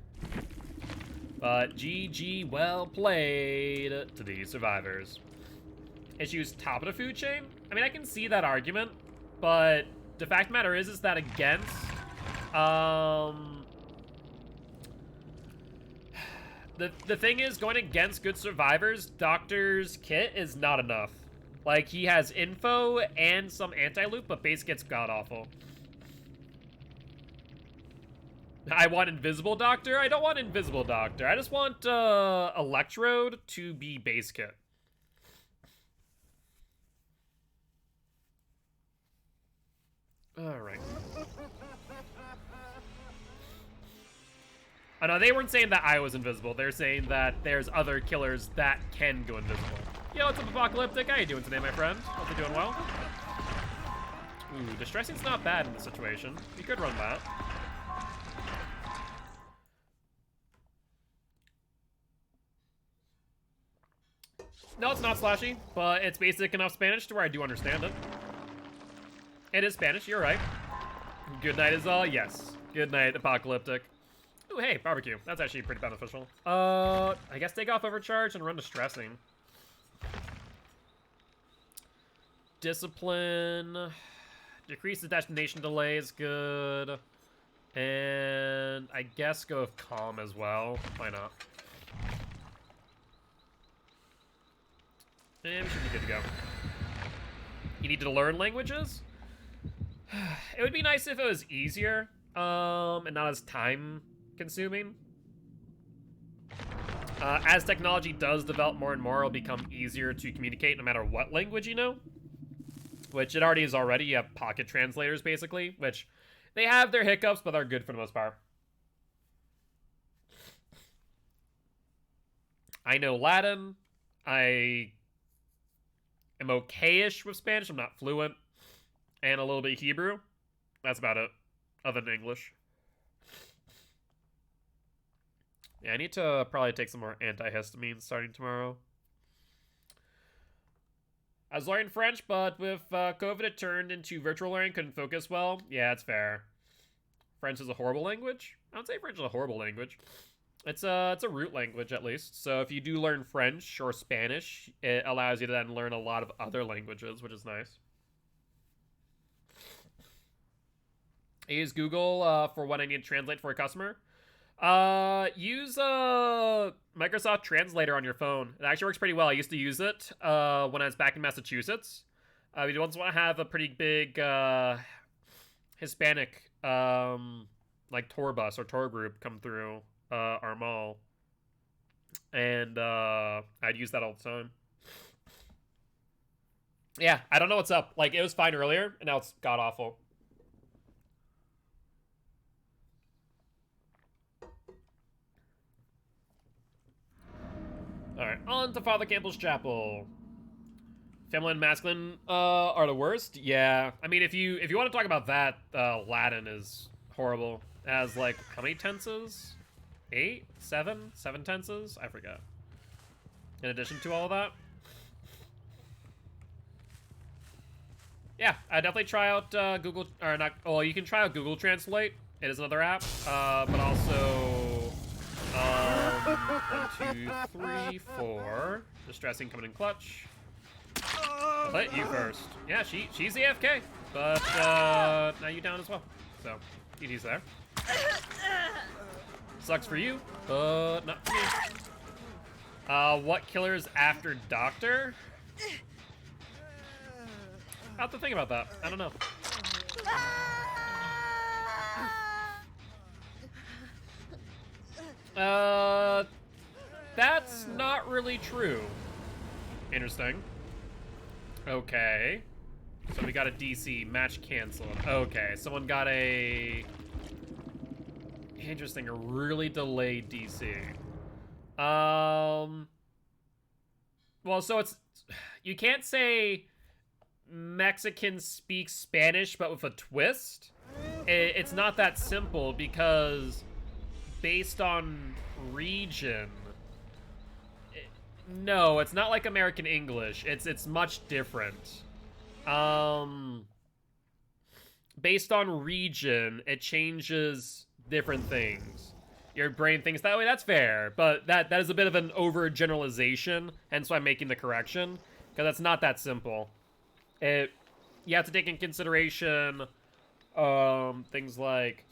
But GG, well played to these survivors. Issues top of the food chain? I mean, I can see that argument, but the fact of the matter is that against The thing is, going against good survivors, Doctor's kit is not enough. Like, he has info and some anti-loot, but base gets god-awful. I want Invisible Doctor? I don't want Invisible Doctor. I just want Electrode to be base kit. Alright. Oh, no, they weren't saying that I was invisible. They're saying that there's other killers that can go invisible. Yo, what's up, Apocalyptic? How you doing today, my friend? Hope you're doing well. Ooh, Distressing's not bad in this situation. You could run that. No, it's not slashy, but it's basic enough Spanish to where I do understand it. It is Spanish, you're right. Good night is all, yes. Good night, Apocalyptic. Ooh, hey, barbecue. That's actually pretty beneficial. I guess take off overcharge and run distressing. Discipline. Decrease the destination delay is good. And I guess go with calm as well. Why not? And we should be good to go. You need to learn languages? It would be nice if it was easier, and not as time consuming. As technology does develop more and more, it'll become easier to communicate no matter what language you know. Which it already is already. You have pocket translators, basically, which they have their hiccups, but they're good for the most part. I know Latin. I am okay-ish with Spanish. I'm not fluent. And a little bit of Hebrew. That's about it, other than English. Yeah, I need to probably take some more antihistamines starting tomorrow. I was learning French, but with COVID, it turned into virtual learning. Couldn't focus well. Yeah, it's fair. French is a horrible language. I don't say French is a horrible language. It's a root language, at least. So if you do learn French or Spanish, it allows you to then learn a lot of other languages, which is nice. I use Google for when I need to translate for a customer. Use Microsoft Translator on your phone. It actually works pretty well. I used to use it when I was back in Massachusetts. We once want to have a pretty big Hispanic like tour bus or tour group come through our mall, and I'd use that all the time. Yeah, I don't know what's up. Like, it was fine earlier, and now it's god awful. Alright, on to Father Campbell's Chapel. Feminine and masculine are the worst. Yeah, I mean, if you want to talk about that, Latin is horrible. It has, like, how many tenses? 8? 7? 7 tenses? I forget. In addition to all of that. Yeah, I definitely try out Google, or not, well, you can try out Google Translate. It is another app, but also... 1, 2, 3, 4. Distressing coming in clutch. I'll hit you first. Yeah, she's the AFK, but now you down as well. So, GG's there. Sucks for you, but not for me. What killers after Doctor? I'll have to think about that. I don't know. That's not really true. Interesting. Okay. So we got a DC match canceled. Okay, someone got a... Interesting, a really delayed DC. Well, so it's... You can't say Mexicans speak Spanish, but with a twist. It's not that simple, because based on region... No, it's not like American English. It's much different. Based on region, it changes different things. Your brain thinks that way, that's fair, but that is a bit of an overgeneralization, hence why I'm making the correction, because that's not that simple. You have to take in consideration things like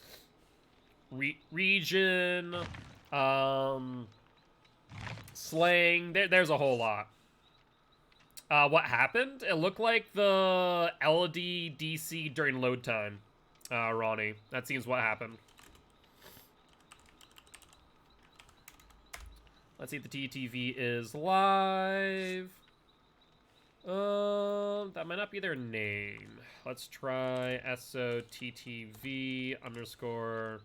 region, slang. There's a whole lot. What happened? It looked like the LD DC during load time, Ronnie. That seems what happened. Let's see if the TTV is live. That might not be their name. Let's try SOTTV _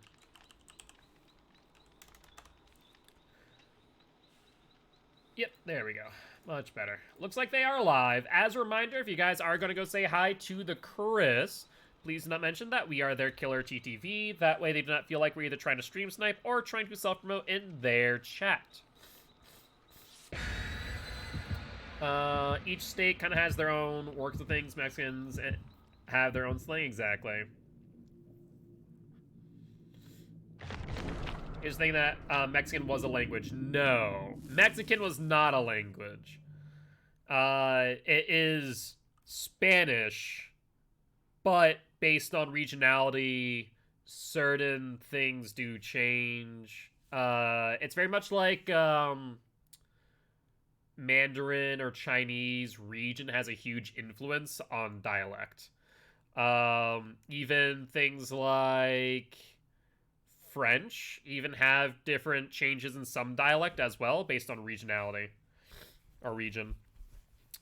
Yep, there we go. Much better. Looks like they are live. As a reminder, if you guys are going to go say hi to the Chris, please do not mention that we are their killer TTV. That way they do not feel like we're either trying to stream snipe or trying to self-promote in their chat. Each state kind of has their own works of things. Mexicans have their own slang, exactly. Is thinking that Mexican was a language. No. Mexican was not a language. It is Spanish, but based on regionality, certain things do change. It's very much like Mandarin or Chinese region has a huge influence on dialect. Even things like French even have different changes in some dialect as well based on regionality or region.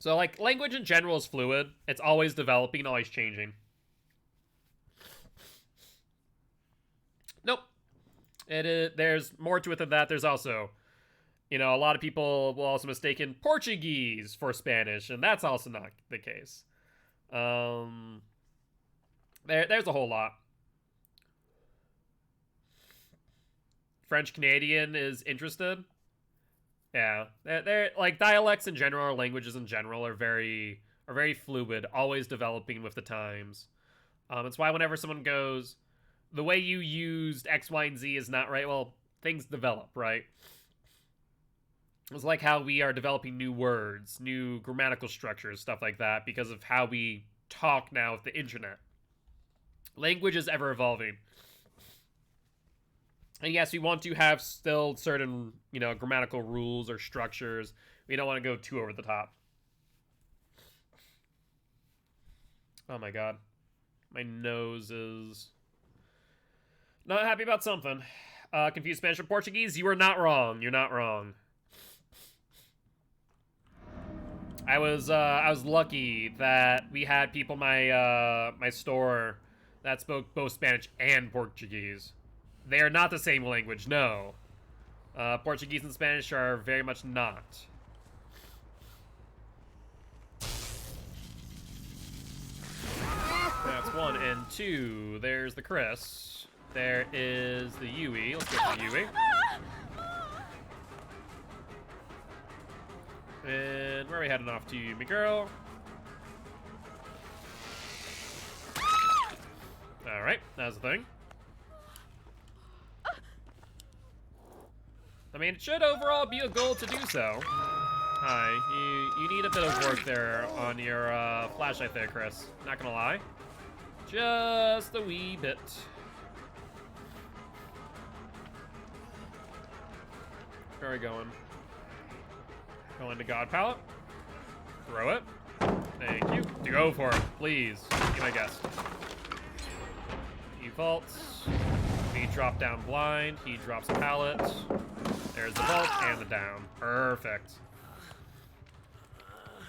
So like language in general is fluid. It's always developing, always changing. Nope. It is, there's more to it than that. There's also, you know, a lot of people will also mistake Portuguese for Spanish, and that's also not the case. There's a whole lot. French Canadian is interested. Yeah, they're like dialects in general, or languages in general, are very fluid, always developing with the times. It's why whenever someone goes, the way you used X, Y, and Z is not right. Well, things develop, right? It's like how we are developing new words, new grammatical structures, stuff like that, because of how we talk now with the internet. Language is ever evolving. And yes, we want to have still certain, you know, grammatical rules or structures. We don't want to go too over the top. Oh my god. My nose is not happy about something. Confused Spanish or Portuguese? You are not wrong. You're not wrong. I was lucky that we had people in my store that spoke both Spanish and Portuguese. They are not the same language, no. Portuguese and Spanish are very much not. That's 1 and 2. There's the Chris. There is the Yui. Let's get the Yui. And where are we heading off to, me girl? Alright, that's the thing. I mean, it should overall be a goal to do so. Hi, you need a bit of work there on your flashlight there, Chris. Not gonna lie. Just a wee bit. Where are we going? Going to God Pallet. Throw it. Thank you. Go for it, please. Be my guest. He vaults. We drop down blind. He drops a pallet. There's the vault and the down. Perfect.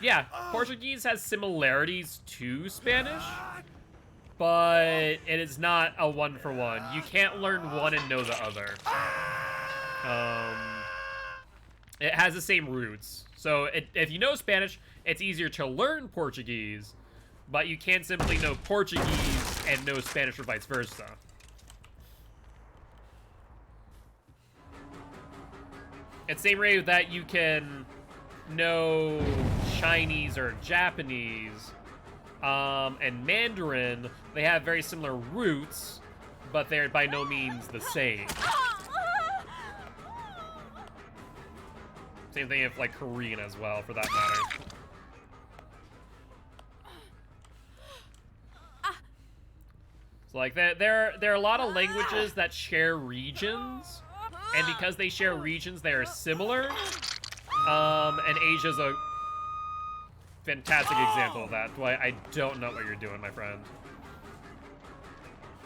Yeah, Portuguese has similarities to Spanish, but it is not a one-for-one. You can't learn one and know the other. It has the same roots. So if you know Spanish, it's easier to learn Portuguese, but you can't simply know Portuguese and know Spanish or vice versa. It's the same way that you can know Chinese or Japanese and Mandarin. They have very similar roots, but they're by no means the same. Same thing with like Korean as well, for that matter. So like there are a lot of languages that share regions, and because they share regions, they are similar. And Asia's a fantastic example of that. Dwight, I don't know what you're doing, my friend.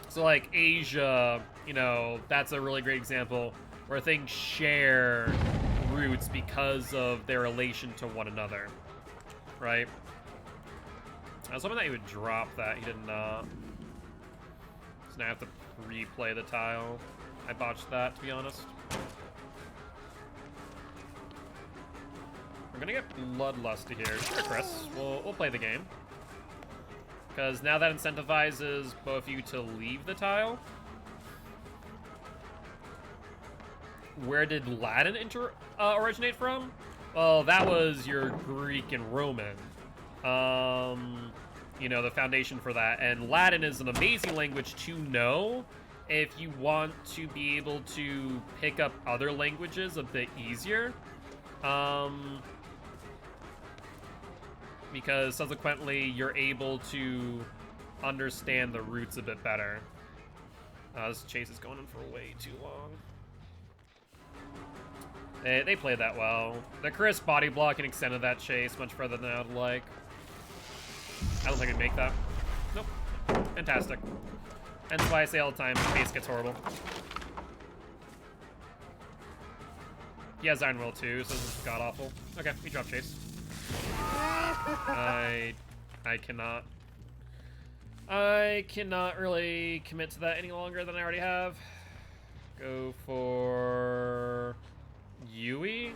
So like Asia, you know, that's a really great example where things share roots because of their relation to one another, right? I was hoping that he would drop that. He did not. So now I have to replay the tile. I botched that, to be honest. We're gonna get bloodlusty here. Sure, Chris. We'll play the game. Because now that incentivizes both of you to leave the tile. Where did Latin originate from? Well, that was your Greek and Roman. You know, the foundation for that. And Latin is an amazing language to know if you want to be able to pick up other languages a bit easier. Because subsequently you're able to understand the roots a bit better. This chase is going on for way too long. They played that well. The Chris body blocking extended that chase much further than I would like. I don't think I'd make that. Nope. Fantastic. That's why I say all the time, the pace gets horrible. He has Iron Will too, so this is god-awful. Okay, we drop chase. I cannot really commit to that any longer than I already have. Go for Yui.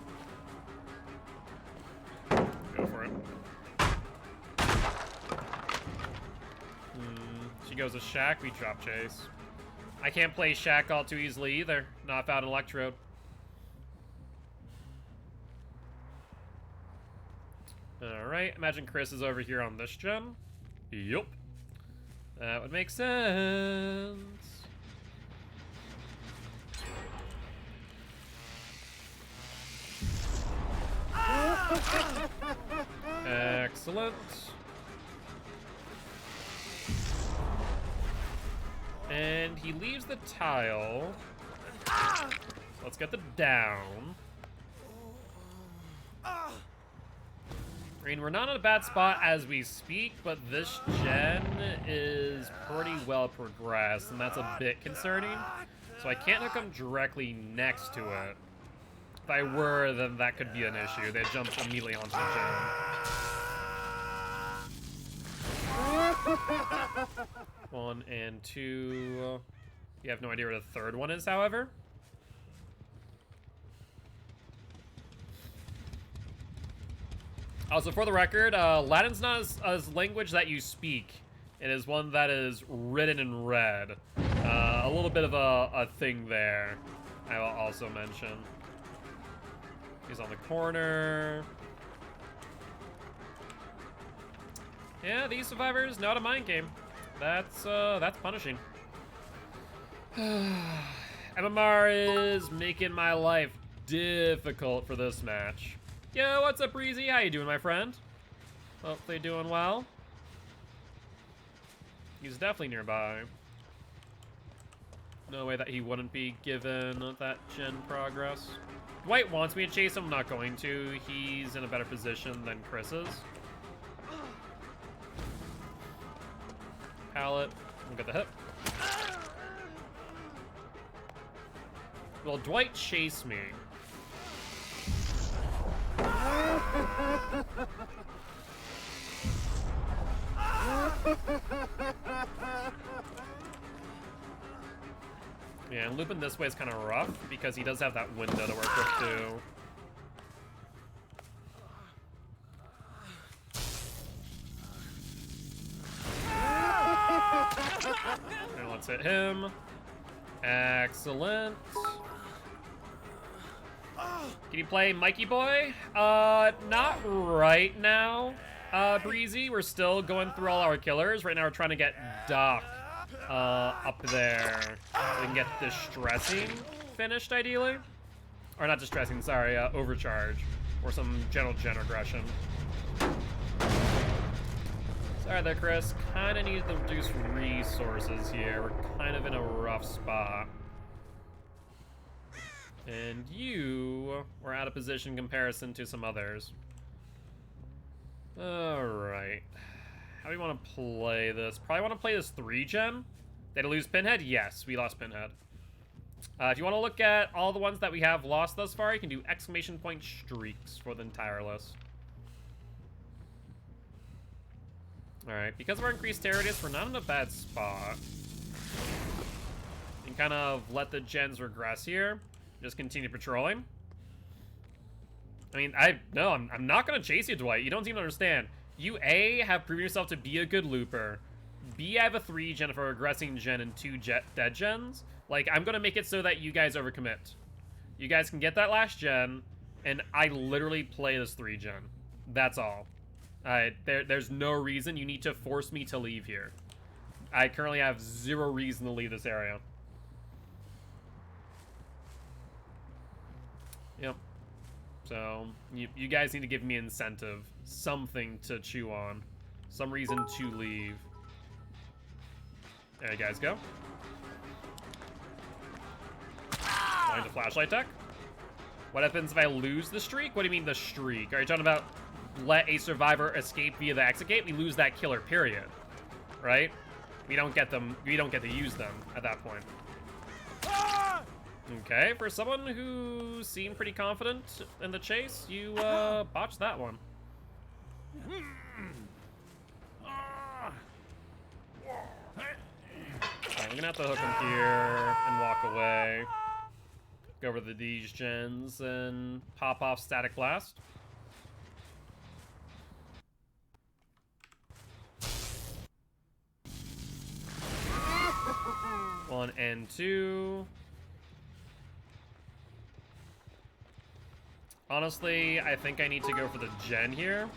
Go for it. She goes to Shaq, we drop chase. I can't play Shaq all too easily either. Not without an Electrode. Alright, imagine Chris is over here on this gen. Yup. That would make sense. Excellent. And he leaves the tile. Let's get the down. I mean, we're not in a bad spot as we speak, but this gen is pretty well progressed, and that's a bit concerning. So I can't hook him directly next to it. If I were, then that could be an issue. They jump immediately onto the gen. 1 and 2. You have no idea where the third one is, however. Also, for the record, Latin's not a language that you speak. It is one that is written and read. A little bit of a thing there, I will also mention. He's on the corner. Yeah, these survivors know how to mind game. That's punishing. MMR is making my life difficult for this match. Yo, what's up, Breezy? How you doing, my friend? Hopefully doing well. He's definitely nearby. No way that he wouldn't be given that gen progress. Dwight wants me to chase him. I'm not going to. He's in a better position than Chris is. Pallet. We'll get the hit. Will Dwight chase me? Yeah, and looping this way is kind of rough because he does have that window to work with too. And let's hit him. Excellent. Can you play Mikey Boy? Not right now, Breezy. We're still going through all our killers. Right now we're trying to get Doc up there so we can get Distressing finished, ideally. Or not Distressing, sorry, Overcharge. Or some general gen regression. So Sorry there, Chris. Kind of need to reduce resources here. We're kind of in a rough spot. And you were out of position in comparison to some others. Alright. How do we want to play this? Probably want to play this 3-gen. Did I lose Pinhead? Yes, we lost Pinhead. If you want to look at all the ones that we have lost thus far, you can do exclamation point streaks for the entire list. Alright, because of our increased terror radius, we're not in a bad spot. You can kind of let the gens regress here. Just continue patrolling. I mean, I'm not gonna chase you, Dwight. You don't seem to understand. You, A, have proven yourself to be a good looper. B, I have a 3-gen for a regressing gen and 2 dead gens. Like, I'm gonna make it so that you guys overcommit. You guys can get that last gen, and I literally play this 3-gen. That's all. There's no reason you need to force me to leave here. I currently have 0 reason to leave this area. Yep. So, you guys need to give me incentive. Something to chew on. Some reason to leave. There you guys go. Find the flashlight deck. What happens if I lose the streak? What do you mean the streak? Are you talking about let a survivor escape via the exit gate? We lose that killer, period. Right? We don't get them. We don't get to use them at that point. Okay, for someone who seemed pretty confident in the chase, you botched that one. Alright, I'm gonna have to hook him here and walk away. Go over to these gens and pop off Static Blast. One and two. Honestly, I think I need to go for the gen here.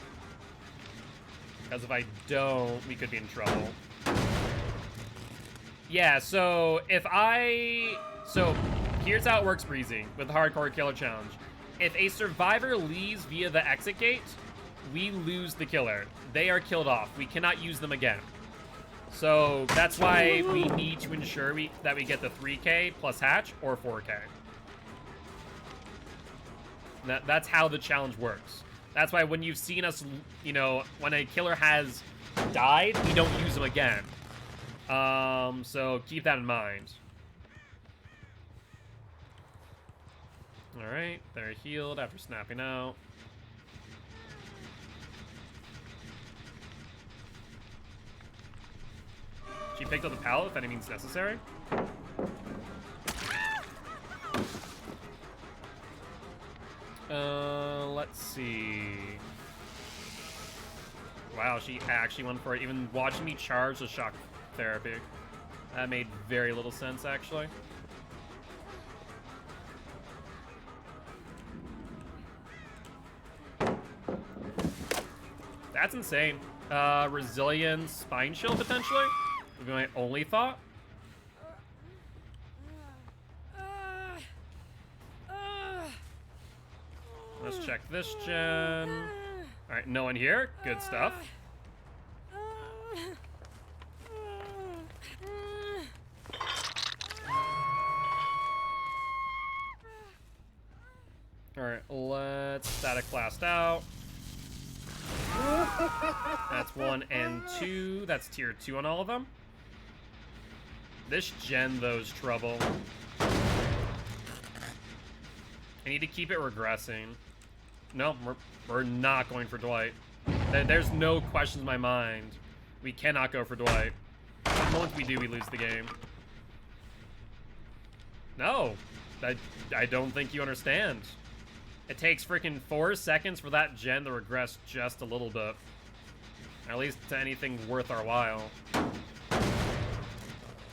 Because if I don't, we could be in trouble. Yeah, so if So, here's how it works, Breezy, with the Hardcore Killer Challenge. If a survivor leaves via the exit gate, we lose the killer. They are killed off. We cannot use them again. So, that's why we need to ensure that we get the 3K plus hatch or 4K. That's how the challenge works. That's why when you've seen us, you know, when a killer has died, we don't use them again. So keep that in mind. Alright, they're healed after snapping out. She picked up the pallet if any means necessary. Let's see. Wow, she actually went for it. Even watching me charge the shock therapy. That made very little sense, actually. That's insane. Resilience, spine shield, potentially? Would be my only thought. Let's check this gen. Alright, no one here. Good stuff. Alright, let's Static Blast out. That's 1 and 2. That's tier 2 on all of them. This gen, though, is trouble. I need to keep it regressing. No, we're not going for Dwight. There's no questions in my mind. We cannot go for Dwight. The moment we do, we lose the game. No, I don't think you understand. It takes freaking 4 seconds for that gen to regress just a little bit. At least to anything worth our while.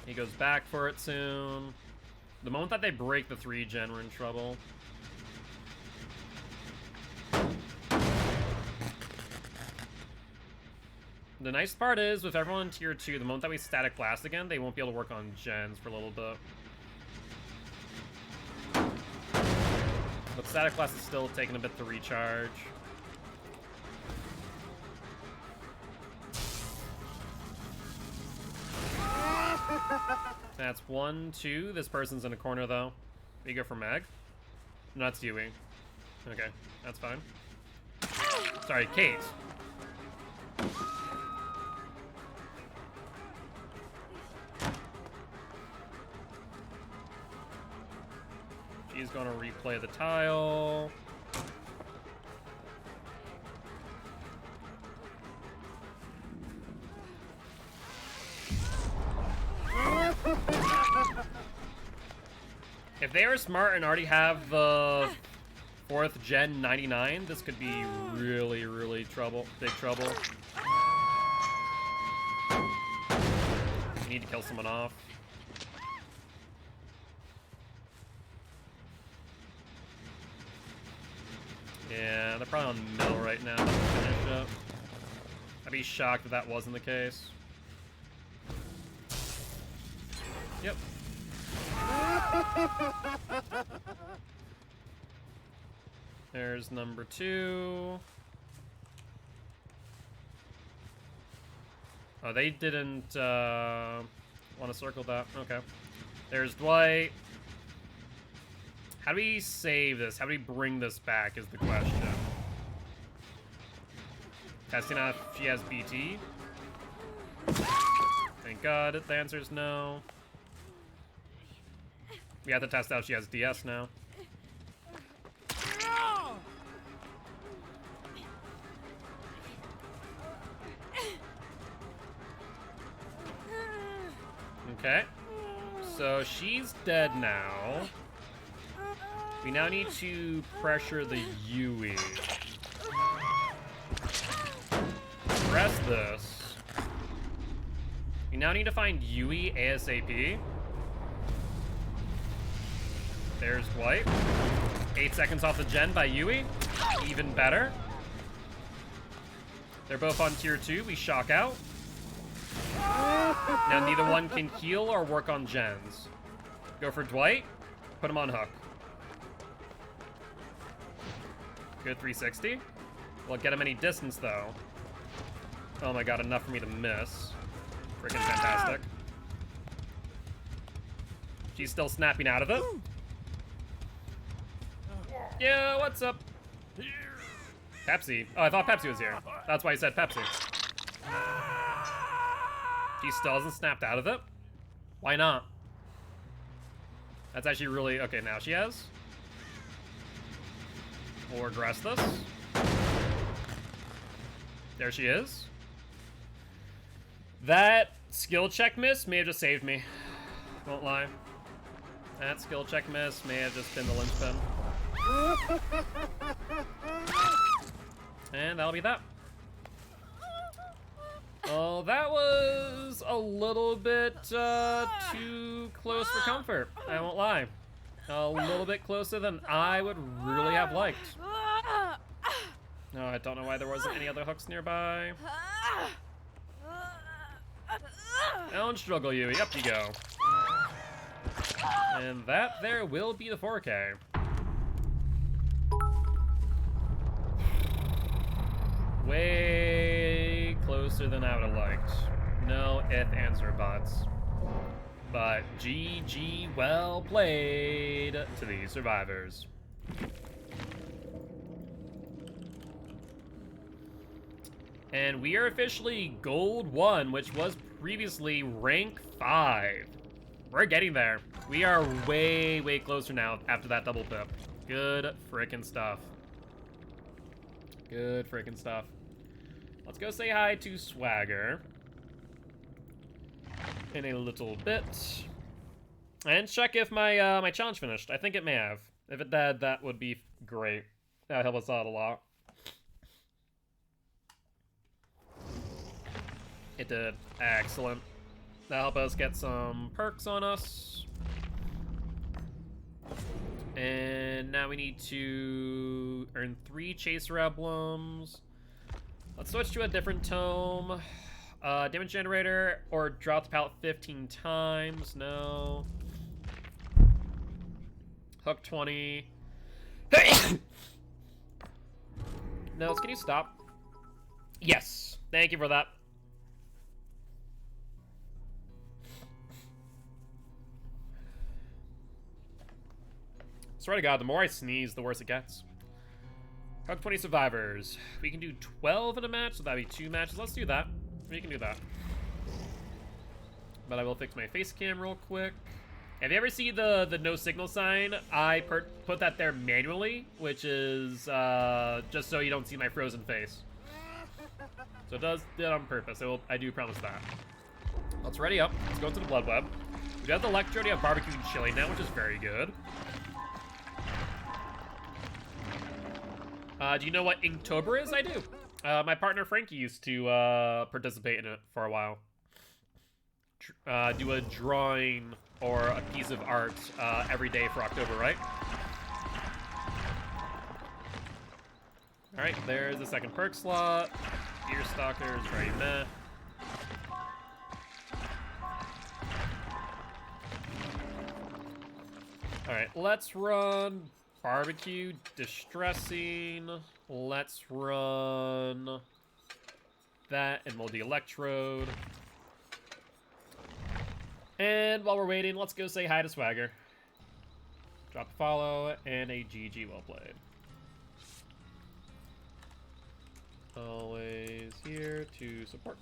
He goes back for it soon. The moment that they break the 3 gen, we're in trouble. The nice part is, with everyone in tier 2, the moment that we Static Blast again, they won't be able to work on gens for a little bit. But Static Blast is still taking a bit to recharge. That's 1, 2. This person's in a corner, though. We go for Mag. No, that's Yui. Okay, that's fine. Sorry, Kate. She's gonna replay the tile. If they were smart and already have the 4th gen 99, this could be really, really big trouble. We need to kill someone off. Yeah, they're probably on middle right now to finish up. I'd be shocked if that wasn't the case. Yep. There's number 2. Oh, they didn't want to circle that. Okay. There's Dwight. How do we save this? How do we bring this back is the question. Testing out if she has BT. Thank God the answer is no. We have to test out if she has DS now. Okay. So she's dead now. We now need to pressure the Yui. Press this. We now need to find Yui ASAP. There's Dwight. 8 seconds off the gen by Yui. Even better. They're both on tier 2. We shock out. Now neither one can heal or work on gens. Go for Dwight. Put him on hook. Good 360. Won't get him any distance though. Oh my god, enough for me to miss. Freaking fantastic. She's still snapping out of it. Yeah, what's up? Pepsi. Oh, I thought Pepsi was here. That's why I said Pepsi. She still hasn't snapped out of it? Why not? That's actually really... Okay, now she has. We'll regress this. There she is. That skill check miss may have just saved me. Won't lie. That skill check miss may have just been the linchpin. And that'll be that. Oh, that was a little bit too close for comfort. I won't lie. A little bit closer than I would really have liked. No, I don't know why there wasn't any other hooks nearby. Don't struggle, Yui. Up you go. And that there will be the 4K. Way closer than I would have liked. No if, ands, or buts. But GG, well played to these survivors. And we are officially Gold 1, which was previously rank 5. We're getting there. We are way, way closer now after that double pip. Good frickin' stuff. Good frickin' stuff. Let's go say hi to Swagger in a little bit. And check if my my challenge finished. I think it may have. If it did, that would be great. That would help us out a lot. It did. Excellent. That'll help us get some perks on us. And now we need to earn 3 Chaser Emblems. Let's switch to a different tome. Damage Generator, or drop the pallet 15 times. No. Hook 20. Nels, can you stop? Yes. Thank you for that. Swear to God, the more I sneeze, the worse it gets. Have 20 survivors. We can do 12 in a match, so that'd be 2 matches. Let's do that. We can do that. But I will fix my face cam real quick. Have you ever seen the no signal sign? I put that there manually, which is just so you don't see my frozen face. So it does that on purpose. I do promise that. Let's ready up. Let's go to the blood web. We do have the electrode. We have barbecue and chili now, which is very good. Do you know what Inktober is? I do. My partner Frankie used to participate in it for a while. Do a drawing or a piece of art every day for October, right? All right, there's the second perk slot. Deer Stalkers, very meh. All right, let's run barbecue, distressing. Let's run that and multi-electrode. And while we're waiting, let's go say hi to Swagger. Drop a follow and a GG, well played. Always here to support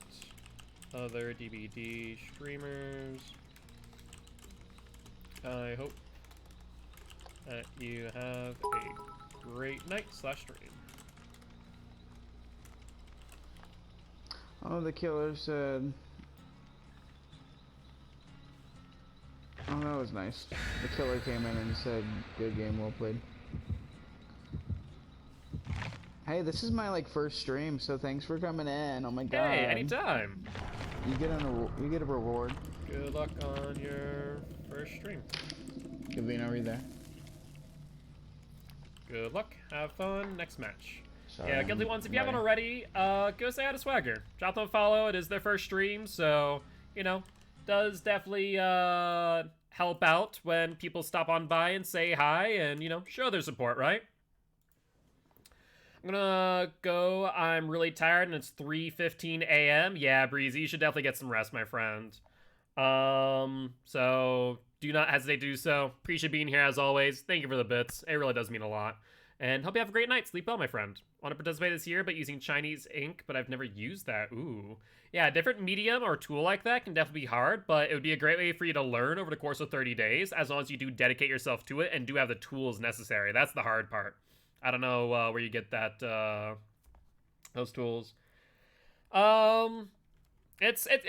other DBD streamers. I hope that you have a great night / stream. Oh, the killer said... Oh, that was nice. The killer came in and said, good game, well played. Hey, this is my, like, first stream, so thanks for coming in. Oh my god. Hey, anytime. You get a reward. Good luck on your first stream. Gavino, are you there? Good luck. Have fun. Next match. Sorry, Yeah, Guilty Ones, if you I'm haven't already, go say hi to Swagger. Drop them a follow. It is their first stream, so, you know, does definitely help out when people stop on by and say hi and, you know, show their support, right? I'm gonna go. I'm really tired and it's 3:15 a.m. Yeah, Breezy, you should definitely get some rest, my friend. So do not hesitate to do so. Appreciate being here as always. Thank you for the bits. It really does mean a lot. And hope you have a great night. Sleep well, my friend. Want to participate this year, but using Chinese ink, but I've never used that. Ooh. Yeah, a different medium or tool like that can definitely be hard, but it would be a great way for you to learn over the course of 30 days, as long as you do dedicate yourself to it and do have the tools necessary. That's the hard part. I don't know where you get that, those tools. It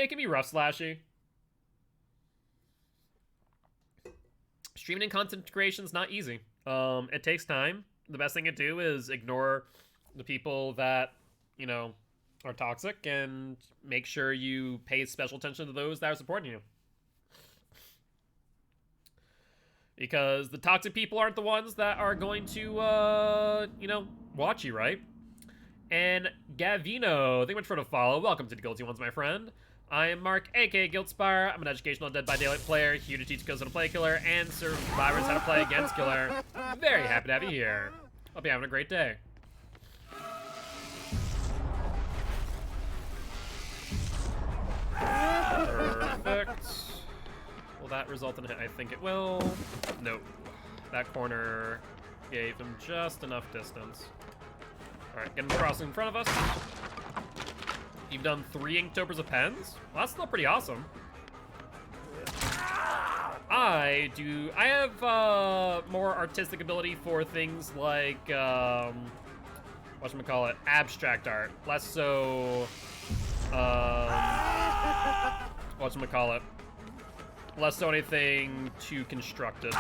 can be rough slashy. Streaming and content creation is not easy. It takes time. The best thing to do is ignore the people that, you know, are toxic and make sure you pay special attention to those that are supporting you. Because the toxic people aren't the ones that are going to, you know, watch you, right? And Gavino, thank you much for the follow. Welcome to the Guilty Ones, my friend. I am Mark, aka Guiltspire. I'm an educational Dead by Daylight player, here to teach kills how to play Killer and survivors how to play against Killer. Very happy to have you here. Hope you're having a great day. Perfect. Will that result in a hit? I think it will. Nope. That corner gave him just enough distance. Alright, get him crossing in front of us. You've done 3 Inktober's of pens? Well, that's still pretty awesome. I have more artistic ability for things like, whatchamacallit, abstract art. Less so, whatchamacallit, less so anything too constructed.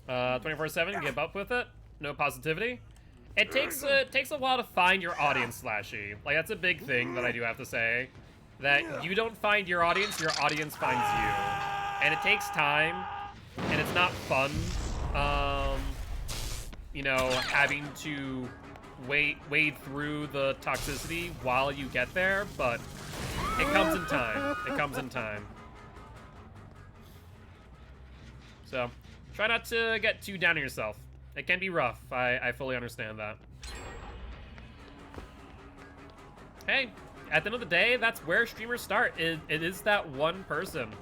24/7, give up with it. No positivity. It takes a while to find your audience, Slashy. Like, that's a big thing that I do have to say. That you don't find your audience finds you. And it takes time, and it's not fun, you know, having to wade through the toxicity while you get there, but it comes in time. It comes in time. So, try not to get too down on yourself. It can be rough. I fully understand that. Hey, at the end of the day, that's where streamers start. It is that one person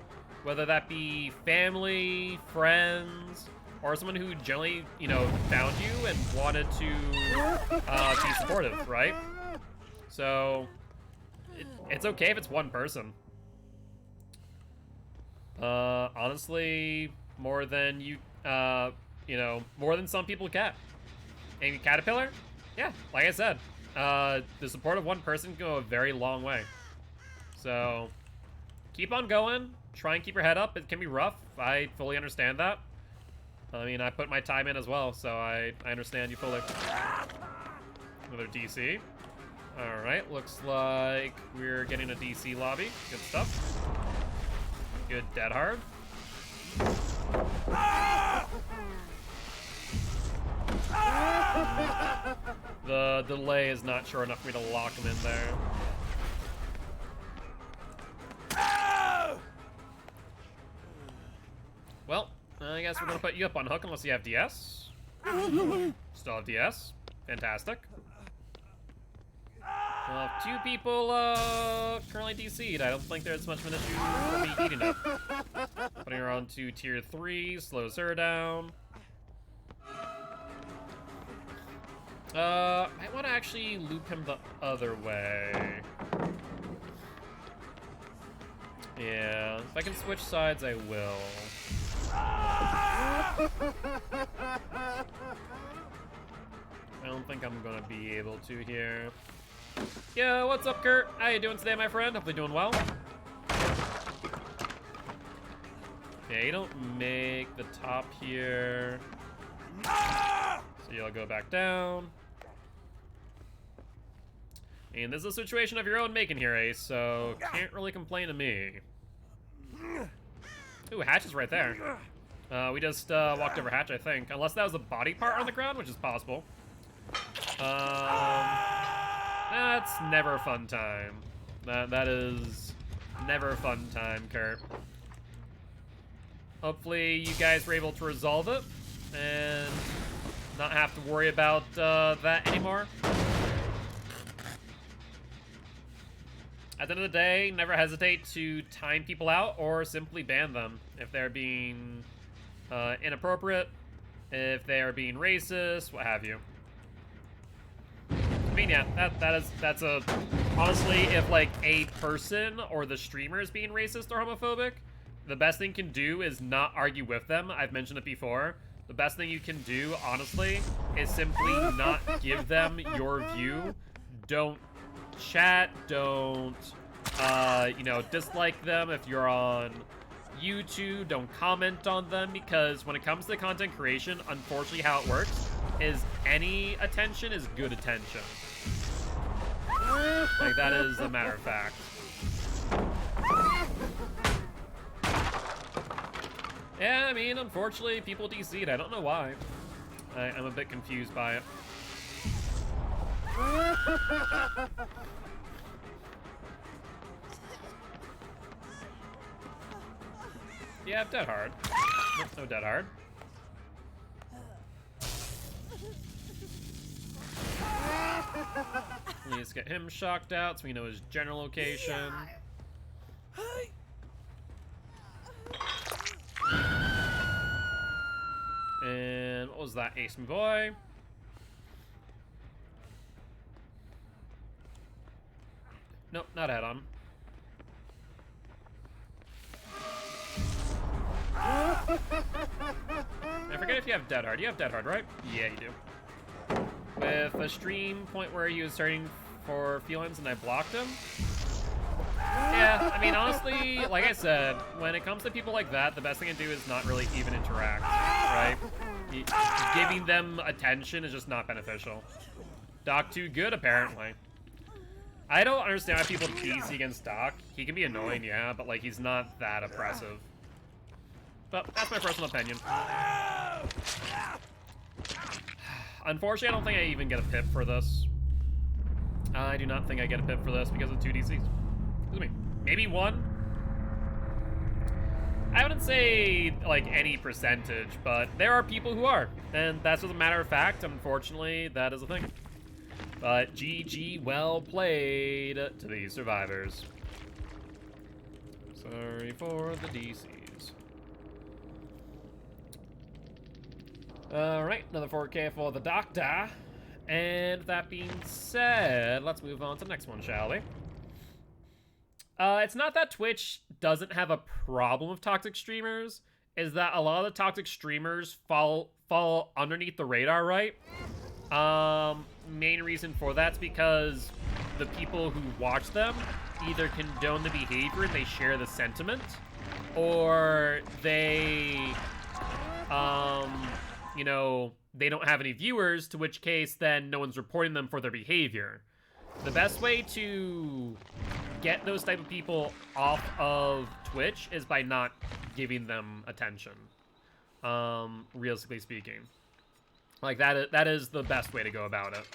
whether that be family, friends, or someone who generally, you know, found you and wanted to be supportive, right? So, it's okay if it's one person. Honestly, more than you know, more than some people get. Amy Caterpillar? Yeah, like I said, the support of one person can go a very long way. So, keep on going. Try and keep your head up. It can be rough. I fully understand that. I mean, I put my time in as well, so I understand you fully. Another DC. Alright, looks like we're getting a DC lobby. Good stuff. Good dead hard. The delay is not sure enough for me to lock him in there. Well, I guess we're gonna put you up on hook unless you have DS. Still have DS. Fantastic. Well, if 2 people currently DC'd, I don't think there's much of an issue for me eating it. Putting her on to tier 3 slows her down. I want to actually loop him the other way. Yeah, if I can switch sides, I will. I don't think I'm gonna be able to here. Yo, what's up, Kurt? How you doing today, my friend? Hopefully doing well. Yeah, you don't make the top here. So you'll go back down. And this is a situation of your own making here, Ace, so can't really complain to me. Ooh, Hatch is right there. We just walked over Hatch, I think. Unless that was a body part on the ground, which is possible. That's never a fun time. That is never a fun time, Kurt. Hopefully you guys were able to resolve it and not have to worry about that anymore. At the end of the day, never hesitate to time people out or simply ban them if they're being inappropriate, if they are being racist, what have you. I mean, yeah, that's a... Honestly, if, like, a person or the streamer is being racist or homophobic, the best thing you can do is not argue with them. I've mentioned it before. The best thing you can do, honestly, is simply not give them your view. Don't chat, don't, you know, dislike them if you're on YouTube, don't comment on them, because when it comes to content creation, unfortunately how it works is any attention is good attention. Like, that is a matter of fact. Yeah, I mean, unfortunately, people DC'd. I don't know why. I'm a bit confused by it. Yeah, I have dead hard. Nope, no dead hard. Let's get him shocked out so we know his general location. And what was that, Ace me boy? Nope, not head on. I forget if you have dead hard. You have dead hard, right? Yeah, you do. With a stream point where he was starting for felines and I blocked him. Yeah, I mean, honestly, like I said, when it comes to people like that, the best thing to do is not really even interact, right? Giving them attention is just not beneficial. Doc too good, apparently. I don't understand why people PC against Doc. He can be annoying, yeah, but, like, he's not that oppressive. But that's my personal opinion. Unfortunately, I don't think I even get a pip for this. I do not think I get a pip for this because of 2 DCs. Excuse me. Maybe 1? I wouldn't say, like, any percentage, but there are people who are. And that's just a matter of fact. Unfortunately, that is a thing. But GG, well played to these survivors. So Sorry for the DCs. Alright, another 4K for the doctor. And that being said, let's move on to the next one, shall we? It's not that Twitch doesn't have a problem with toxic streamers, is that a lot of the toxic streamers fall underneath the radar, right? Main reason for that's because the people who watch them either condone the behavior and they share the sentiment, or they, you know, they don't have any viewers, to which case then no one's reporting them for their behavior. The best way to get those type of people off of Twitch is by not giving them attention, realistically speaking. Like, that is the best way to go about it.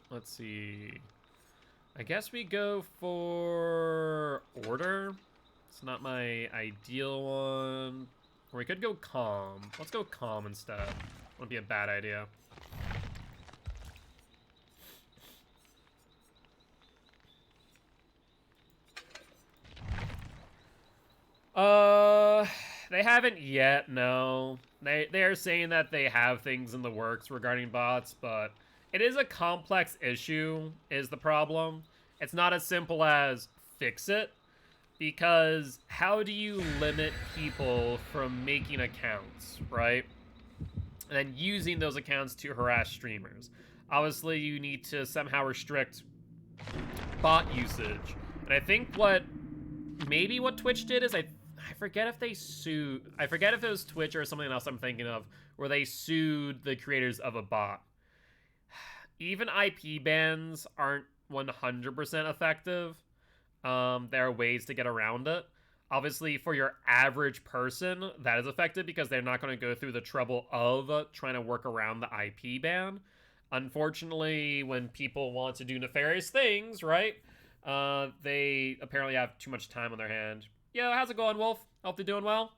Let's see. I guess we go for order. It's not my ideal one. Or we could go calm. Let's go calm instead. Wouldn't be a bad idea. They haven't yet, no. They're saying that they have things in the works regarding bots, but it is a complex issue, is the problem. It's not as simple as fix it, because how do you limit people from making accounts, right? And then using those accounts to harass streamers. Obviously, you need to somehow restrict bot usage. And I think what Twitch did is I forget if they sued, I forget if it was Twitch or something else I'm thinking of, where they sued the creators of a bot. Even IP bans aren't 100% effective. There are ways to get around it. Obviously, for your average person, that is effective because they're not going to go through the trouble of trying to work around the IP ban. Unfortunately, when people want to do nefarious things, right, they apparently have too much time on their hand. Yo, how's it going, Wolf? Hope you're doing well.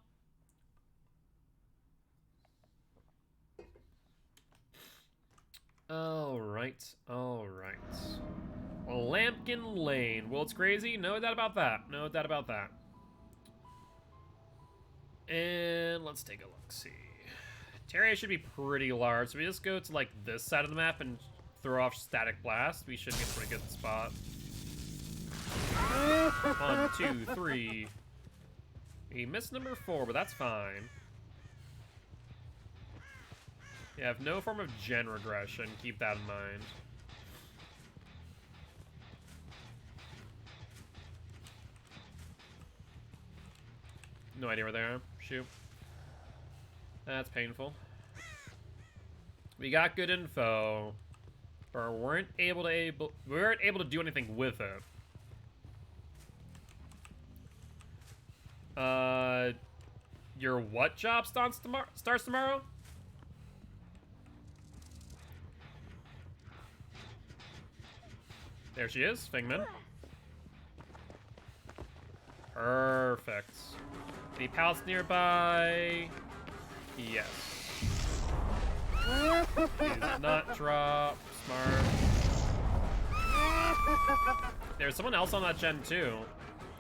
Alright. Lampkin Lane. World's crazy? No doubt about that. No doubt about that. And let's take a look. See. Terraria should be pretty large. So we just go to, like, this side of the map and throw off Static Blast. We should get a pretty good spot. 1, 2, 3. We missed number 4, but that's fine. You have no form of gen regression. Keep that in mind. No idea where they are. Shoot. That's painful. We got good info, but we weren't able to do anything with it. Your what job starts tomorrow? There she is, Fingman. Perfect. Any pallets nearby? Yes. Please not drop. Smart. There's someone else on that gen too.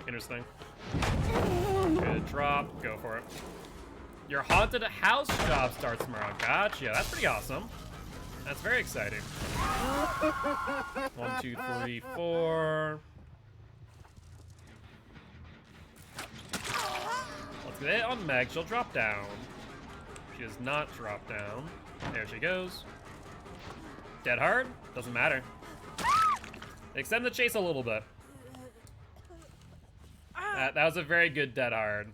Interesting. Good drop. Go for it. Your haunted house job starts tomorrow. Gotcha. That's pretty awesome. That's very exciting. 1, 2, 3, 4. Let's get it on Meg. She'll drop down. She does not drop down. There she goes. Dead hard? Doesn't matter. Extend the chase a little bit. That was a very good dead hard.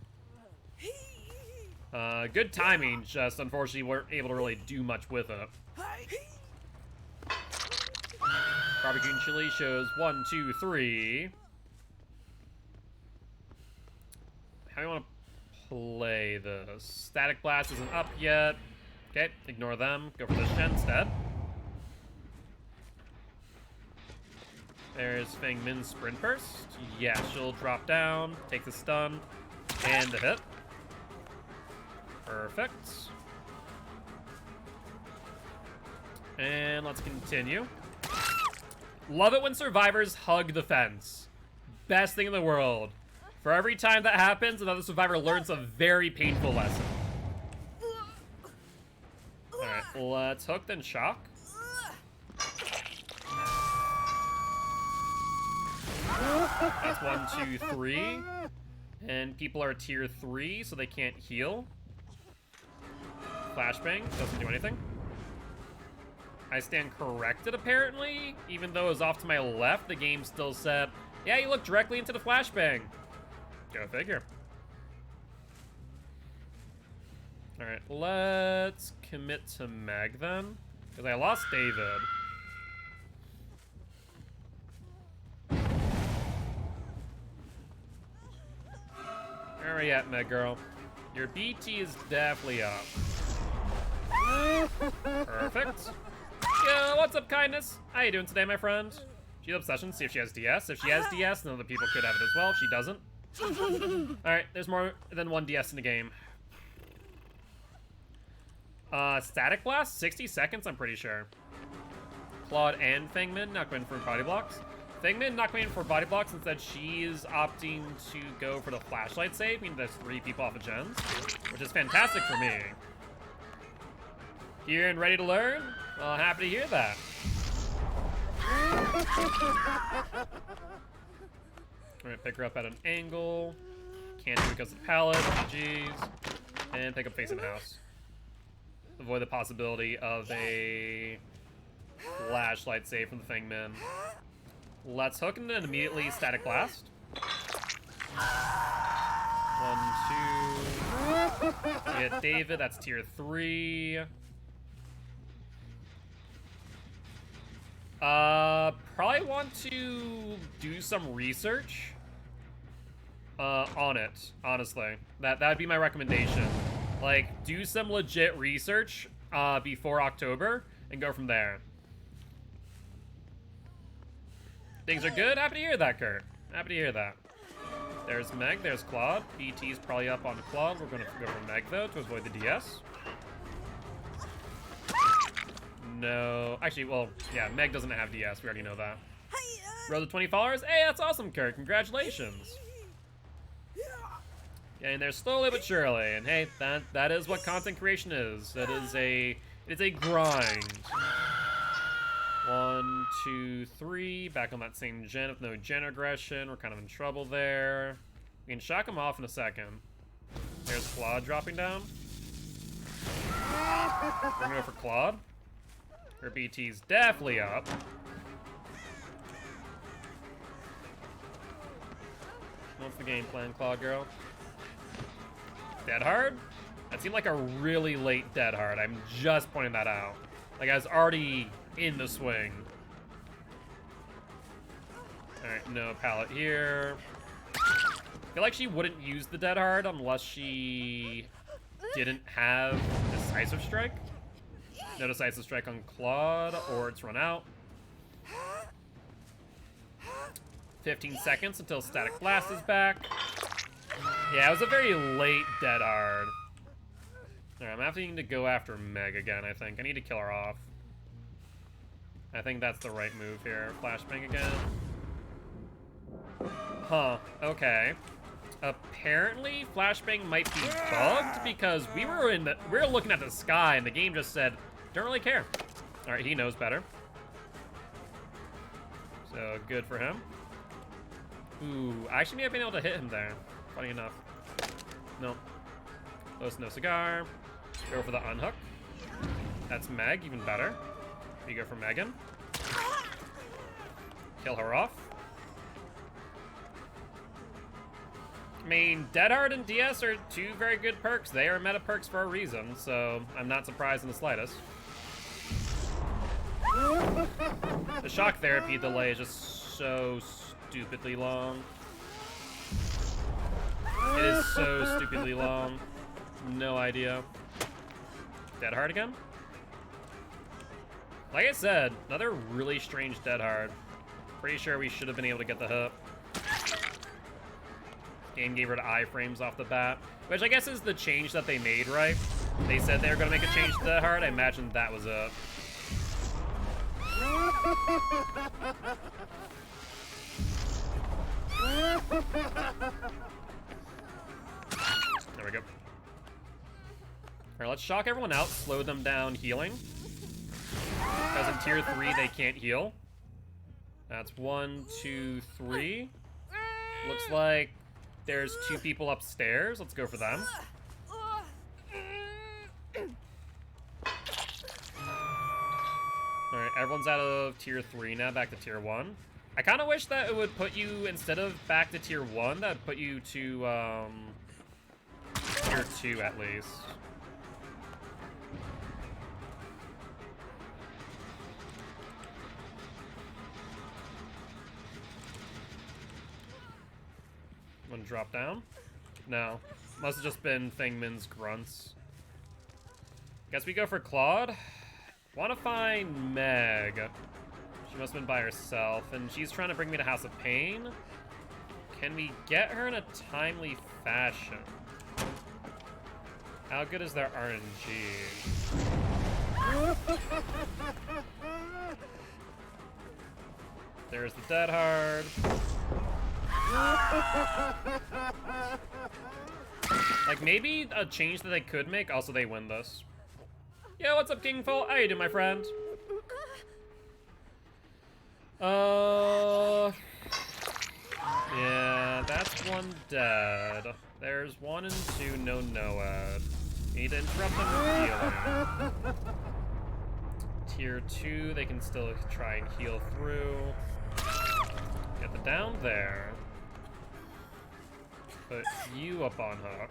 Good timing, just unfortunately weren't able to really do much with it. Barbecue and chili shows 1, 2, 3. How do you want to play this? Static Blast isn't up yet. Okay, ignore them. Go for this gen instead. There's Fang Min's Sprint Burst. Yeah, she'll drop down, take the stun, and the hit. Perfect. And let's continue. Love it when survivors hug the fence. Best thing in the world. For every time that happens, another survivor learns a very painful lesson. Alright, let's hook, then shock. That's 1, 2, 3. And people are tier 3, so they can't heal. Flashbang doesn't do anything. I stand corrected, apparently. Even though it was off to my left, the game still said, yeah, you look directly into the flashbang. Go figure. Alright, let's commit to Meg then. Because I lost David. Where are you at, Meg girl? Your BT is definitely up. Perfect. Yo, what's up, kindness? How you doing today, my friend? She's obsession, see if she has DS. If she has DS, then other people could have it as well. If she doesn't. Alright, there's more than one DS in the game. Static Blast? 60 seconds, I'm pretty sure. Claude and Fangmin not going for body blocks. Fangmin not going for body blocks, instead she's opting to go for the flashlight save, meaning there's 3 people off of gens, which is fantastic for me. Here and ready to learn? Well, happy to hear that. Alright, pick her up at an angle. Can't do it because of the pallet, GG's. And pick up facing the house. Avoid the possibility of a flashlight save from the Fangman. Let's hook and then immediately static blast. 1, 2. We hit David, that's tier 3. Probably want to do some research on it, honestly. That would be my recommendation. Like, do some legit research before October and go from there. Things are good? Happy to hear that, Kurt. Happy to hear that. There's Meg, there's Claude. BT's probably up on Claude. We're gonna go for Meg, though, to avoid the DS. No. Actually, well, yeah, Meg doesn't have DS. We already know that. Road to 20 followers? Hey, that's awesome, Kurt. Congratulations. Yeah, and they're slowly but surely. And hey, that is what content creation is. It's a grind. 1, 2, 3. Back on that same gen with no gen aggression. We're kind of in trouble there. We can shock him off in a second. There's Claude dropping down. We're gonna go for Claude. Her BT's definitely up. What's the game plan, Claude girl? Dead hard? That seemed like a really late dead hard. I'm just pointing that out. Like, I was already in the swing. Alright, no pallet here. I feel like she wouldn't use the dead hard unless she didn't have decisive strike. No decisive strike on Claude, or it's run out. 15 seconds until static blast is back. Yeah, it was a very late dead hard. Alright, I'm having to go after Meg again, I think. I need to kill her off. I think that's the right move here. Flashbang again. Huh, okay. Apparently, flashbang might be bugged because we were looking at the sky and the game just said, don't really care. Alright, he knows better. So, good for him. Ooh, I actually may have been able to hit him there. Funny enough. No. Close, no cigar. Go for the unhook. That's Meg, even better. We go for Megan. Kill her off. I mean, Dead Hard and DS are 2 very good perks. They are meta perks for a reason, so I'm not surprised in the slightest. The shock therapy delay is just so stupidly long. It is so stupidly long. No idea. Dead Hard again? Like I said, another really strange Dead Hard. Pretty sure we should have been able to get the hook. Game gave her to iframes off the bat, which I guess is the change that they made, right? They said they were going to make a change to Dead Hard. I imagine that was it. There we go. Alright, let's shock everyone out, slow them down healing. Because in tier 3 they can't heal. That's 1, 2, 3. Looks like there's 2 people upstairs. Let's go for them. Alright, everyone's out of tier 3 now, back to tier 1. I kind of wish that it would put you, instead of back to tier 1, that would put you to, tier 2 at least. One drop down? No. Must have just been Thingman's grunts. Guess we go for Claude. Want to find Meg. She must have been by herself, and she's trying to bring me to House of Pain. Can we get her in a timely fashion? How good is their RNG? There's the Dead Hard. Like, maybe a change that they could make, also they win this. Yo, what's up, Kingful? How you doing, my friend? Yeah, that's one dead. There's 1 and 2, no Noad. Need to interrupt them with healing. Tier 2, they can still try and heal through. Get the down there. Put you up on hook.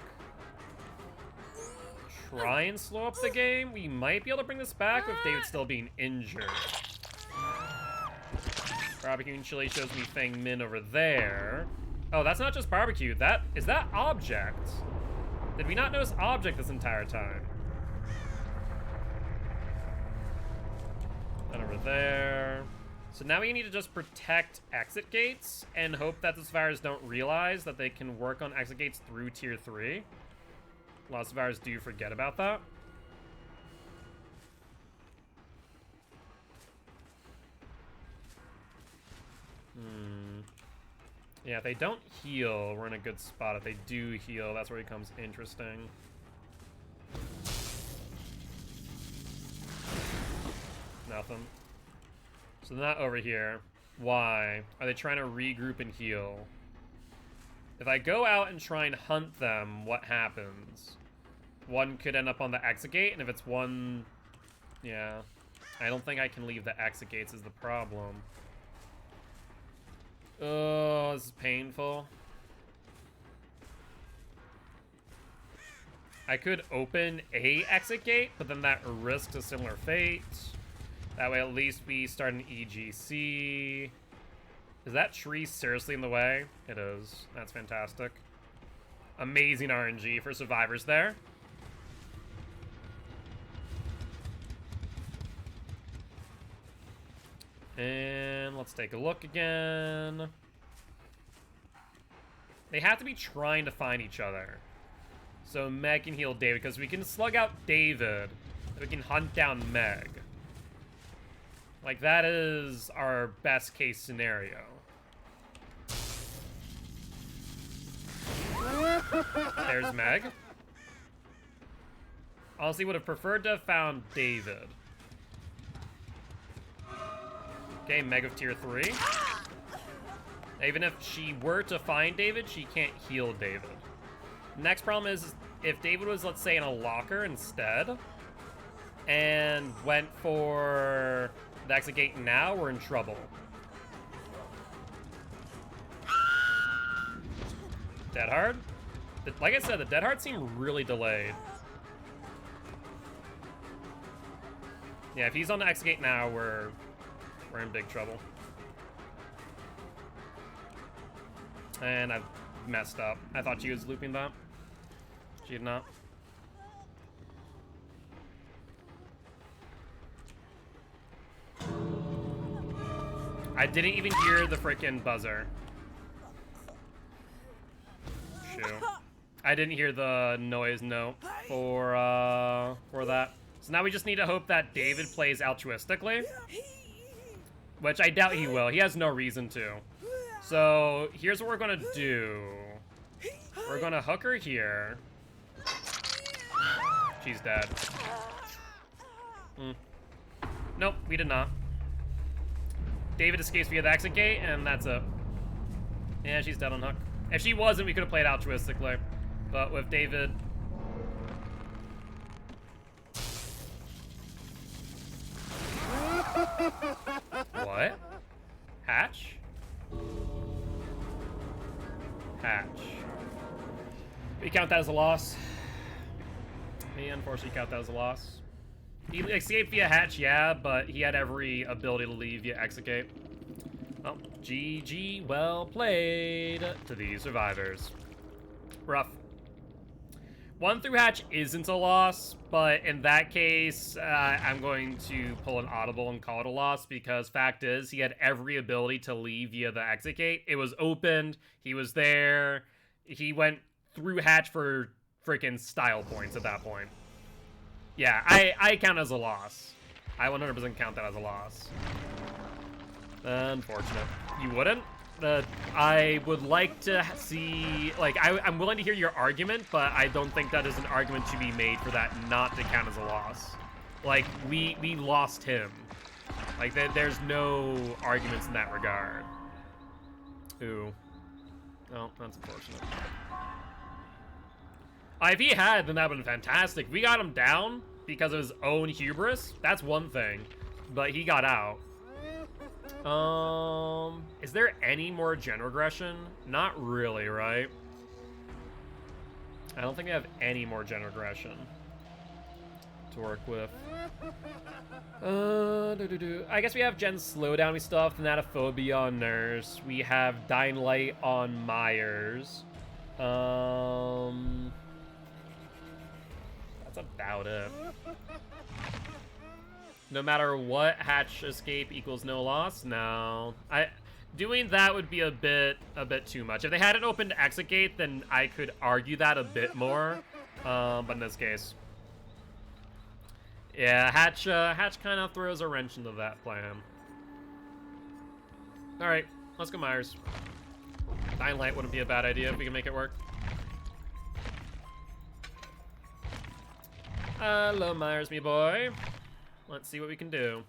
Try and slow up the game. We might be able to bring this back with David still being injured. Barbecue and Chili shows me Fang Min over there. Oh, that's not just barbecue. Is that object? Did we not notice object this entire time? And over there. So now we need to just protect exit gates and hope that the survivors don't realize that they can work on exit gates through tier 3. A lot of survivors do forget about that. Yeah, if they don't heal, we're in a good spot. If they do heal, that's where it becomes interesting. Nothing. So they're not over here. Why? Are they trying to regroup and heal? If I go out and try and hunt them, what happens? One could end up on the exit gate, and if it's one... Yeah. I don't think I can leave the exit gates is the problem. Oh, this is painful. I could open a exit gate, but then that risks a similar fate. That way at least we start an EGC. Is that tree seriously in the way? It is. That's fantastic. Amazing RNG for survivors there. And let's take a look again. They have to be trying to find each other. So Meg can heal David, because we can slug out David, and we can hunt down Meg. Like, that is our best case scenario. There's Meg. Honestly, would have preferred to have found David. Okay, Meg of tier 3. Even if she were to find David, she can't heal David. Next problem is, if David was, let's say, in a locker instead, and went for the exit gate now, we're in trouble. Dead Hard? Like I said, the Dead Hard seemed really delayed. Yeah, if he's on the exit gate now, we're in big trouble. And I've messed up. I thought she was looping that. She did not. I didn't even hear the freaking buzzer. Shoot. I didn't hear the noise note for that. So now we just need to hope that David plays altruistically. which I doubt he will. He has no reason to. So here's what we're gonna do. We're gonna hook her here. She's dead. Nope, we did not. David escapes via the exit gate, and that's it. Yeah, she's dead on hook. If she wasn't, we could have played altruistically. But with David... What? Hatch? Hatch. We count that as a loss. We unfortunately count that as a loss. He escaped via hatch, yeah, but he had every ability to leave via exit gate. Oh, GG, well played to the survivors. Rough. 1 through hatch isn't a loss, but in that case, I'm going to pull an audible and call it a loss, because fact is, he had every ability to leave via the exit gate. It was opened, he was there, he went through hatch for freaking style points at that point. Yeah, I count as a loss. I 100% count that as a loss. Unfortunate. You wouldn't? I would like to see, like, I'm willing to hear your argument, but I don't think that is an argument to be made for that not to count as a loss. Like, we lost him. Like, there's no arguments in that regard. Ooh. Oh, that's unfortunate. If he had, then that would have been fantastic. We got him down because of his own hubris. That's one thing. But he got out. Is there any more gen regression? Not really, right? I don't think we have any more gen regression to work with. I guess we have gen slowdown. We still have Thanatophobia on Nurse. We have Dying Light on Myers. That's about it. No matter what, hatch escape equals no loss? No. Doing that would be a bit too much. If they hadn't opened exit gate, then I could argue that a bit more. But in this case. Yeah, hatch kind of throws a wrench into that plan. Alright, let's go Myers. Dying Light wouldn't be a bad idea if we can make it work. Hello, Myers, me boy. Let's see what we can do.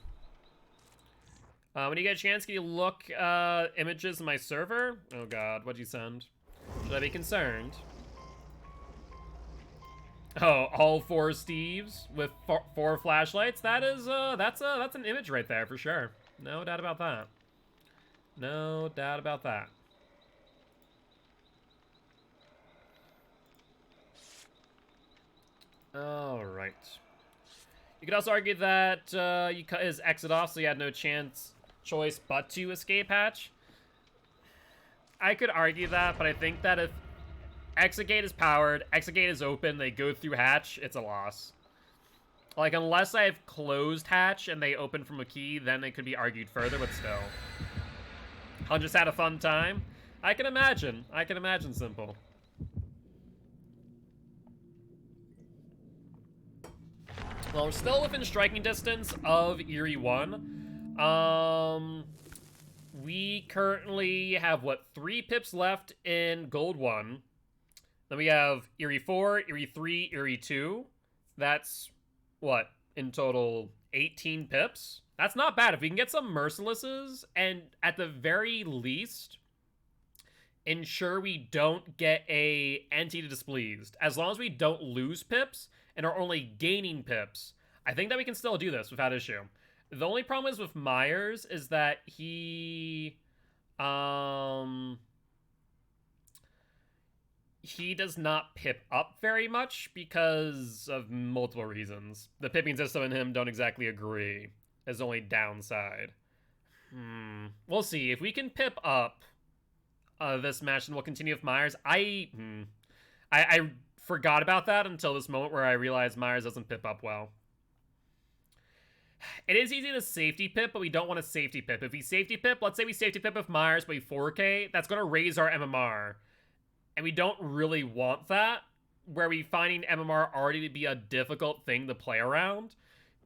When you get a chance, can you look images in my server? Oh god, what'd you send? Should I be concerned? Oh, all 4 Steves with 4 flashlights? That is, that's an image right there for sure. No doubt about that. No doubt about that. All right. You could also argue that you cut his exit off, so you had no choice but to escape hatch. I could argue that, but I think that if exit gate is powered, exit gate is open, they go through hatch, it's a loss. Like, unless I've closed hatch and they open from a key, then it could be argued further, but still. I'll just had a fun time. I can imagine. I can imagine simple. Well, we're still within striking distance of Eerie 1. We currently have, what, 3 pips left in Gold 1. Then we have Eerie 4, Eerie 3, Eerie 2. That's, what, in total 18 pips? That's not bad. If we can get some Mercilesses, and at the very least, ensure we don't get a Entity Displeased. As long as we don't lose pips, and are only gaining pips, I think that we can still do this without issue. The only problem is with Myers is that he does not pip up very much because of multiple reasons. The pipping system and him don't exactly agree. Is only downside. We'll see. If we can pip up this match, and we'll continue with Myers. I forgot about that until this moment where I realized Myers doesn't pip up well. It is easy to safety pip, but we don't want to safety pip. If we safety pip, let's say we safety pip with Myers, but we 4K, that's going to raise our MMR. And we don't really want that, where we finding MMR already to be a difficult thing to play around,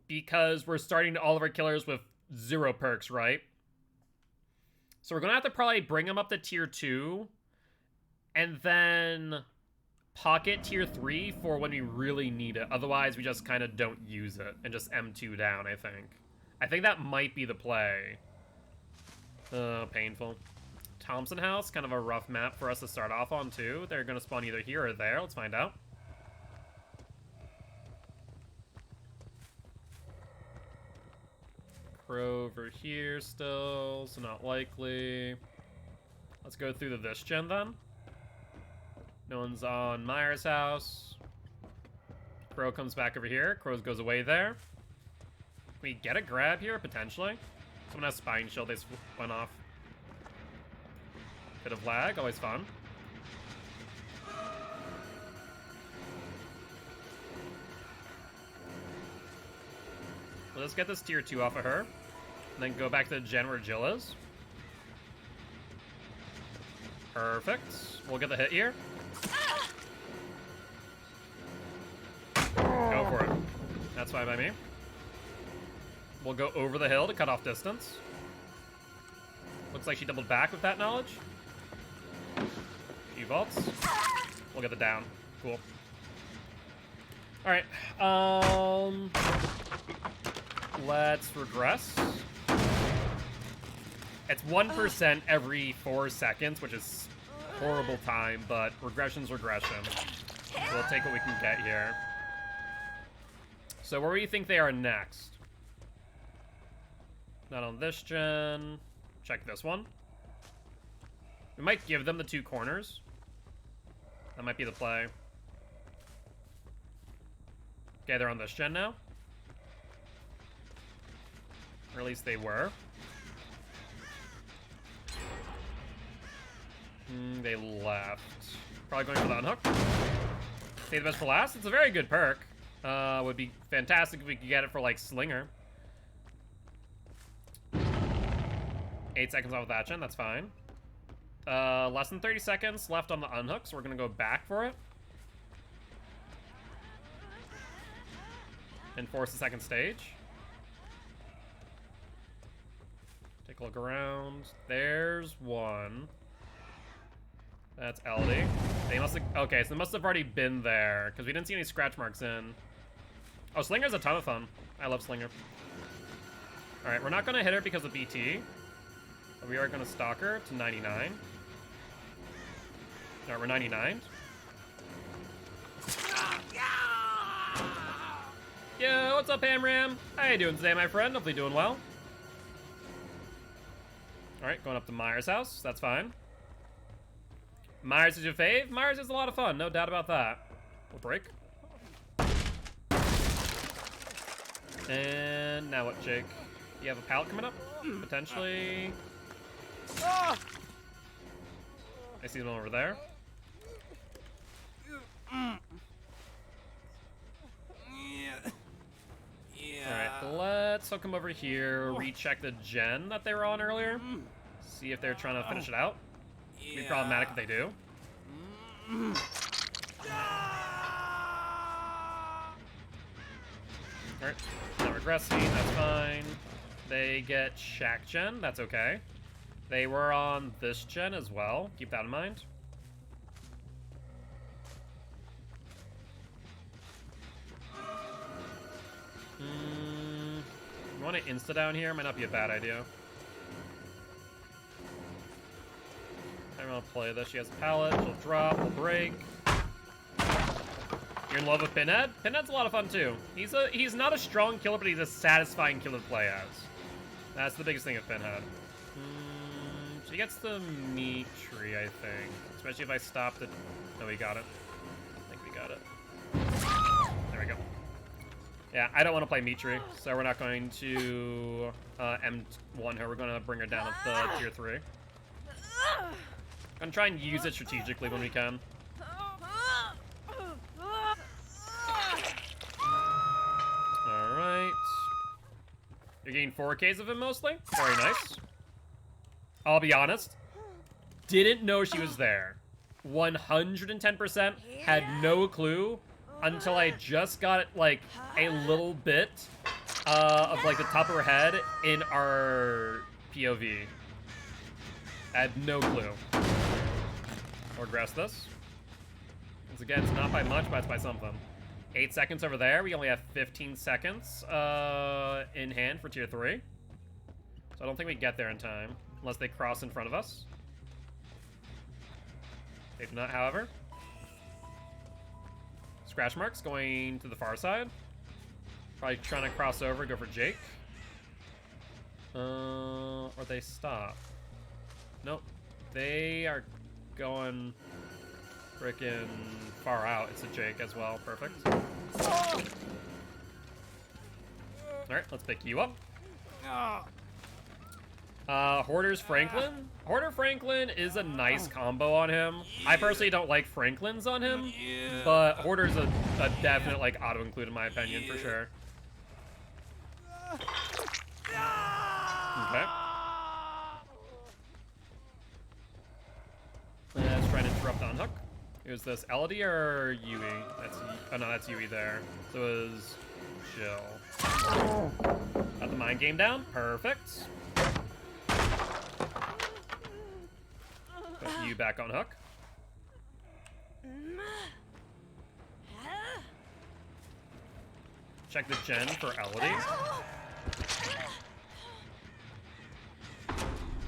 because we're starting all of our killers with 0 perks, right? So we're gonna have to probably bring him up to tier 2, and then pocket tier 3 for when we really need it. Otherwise, we just kind of don't use it and just M2 down, I think. I think that might be the play. Painful. Thompson House, kind of a rough map for us to start off on, too. They're gonna spawn either here or there. Let's find out. Crow over here still, so not likely. Let's go through to this gen then. No one's on Myers' house. Crow comes back over here. Crow goes away there. Can we get a grab here, potentially? Someone has Spine Shield, they went off. Bit of lag, always fun. Let's get this tier 2 off of her. And then go back to the gen where Jill is. Perfect. We'll get the hit here. Go for it. That's fine by me. We'll go over the hill to cut off distance. Looks like she doubled back with that knowledge. Few vaults. We'll get the down. Cool. Alright. Let's regress. It's 1% every 4 seconds, which is horrible time, but regression's regression. So we'll take what we can get here. So where do you think they are next? Not on this gen. Check this one. We might give them the 2 corners. That might be the play. Okay, they're on this gen now. Or at least they were. They left. Probably going for the unhook. Save the best for last. It's a very good perk. Would be fantastic if we could get it for, like, Slinger. 8 seconds off of that gen, that's fine. Less than 30 seconds left on the unhook, so we're gonna go back for it. And force the second stage. Take a look around. There's one. That's LD. They must have... Okay, so they must have already been there, because we didn't see any scratch marks in. Oh, Slinger's a ton of fun. I love Slinger. Alright, we're not going to hit her because of BT. But we are going to stalk her to 99. Alright, we're 99. Yo, what's up, Hamram? How you doing today, my friend? Hopefully doing well. Alright, going up to Myers' house. That's fine. Myers is your fave? Myers is a lot of fun, no doubt about that. We'll break. And now what, Jake? You have a pallet coming up? Potentially. I see them over there. Alright, let's hook them over here, recheck the gen that they were on earlier. See if they're trying to finish it out. It'd be problematic if they do. Alright, not regressing, that's fine. They get Shack gen, that's okay. They were on this gen as well, keep that in mind. You want to insta down here? Might not be a bad idea. I'm gonna play this. She has a pallet. She'll drop. We'll break. You're in love with Pinhead? Pinhead's a lot of fun too. He's not a strong killer, but he's a satisfying killer to play as. That's the biggest thing of Pinhead. She gets the meat tree, I think. Especially if I stopped it. No, we got it. I think we got it. There we go. Yeah, I don't want to play meat tree, so we're not going to M1 her. We're going to bring her down up to tier 3. I'm gonna try and use it strategically when we can. Alright. You're getting 4Ks of him mostly? Very nice. I'll be honest. Didn't know she was there. 110% had no clue until I just got it, like, a little bit of, like, the top of her head in our POV. I had no clue. We'll regress this. Once again, it's not by much, but it's by something. 8 seconds over there. We only have 15 seconds in hand for tier 3. So I don't think we get there in time, unless they cross in front of us. They do not, however. Scratch marks going to the far side. Probably trying to cross over, go for Jake. Or they stop. Nope. They are going frickin' far out. It's a Jake as well. Perfect. Alright, let's pick you up. Hoarder's Franklin. Hoarder Franklin is a nice combo on him. I personally don't like Franklin's on him, but Hoarder's a definite like auto-include in my opinion for sure. Okay. Let's try and interrupt on hook. Is this Elodie or Yui? That's oh no, that's Yui there. So it was Jill. Got the mind game down. Perfect. Put you back on hook. Check the gen for Elodie.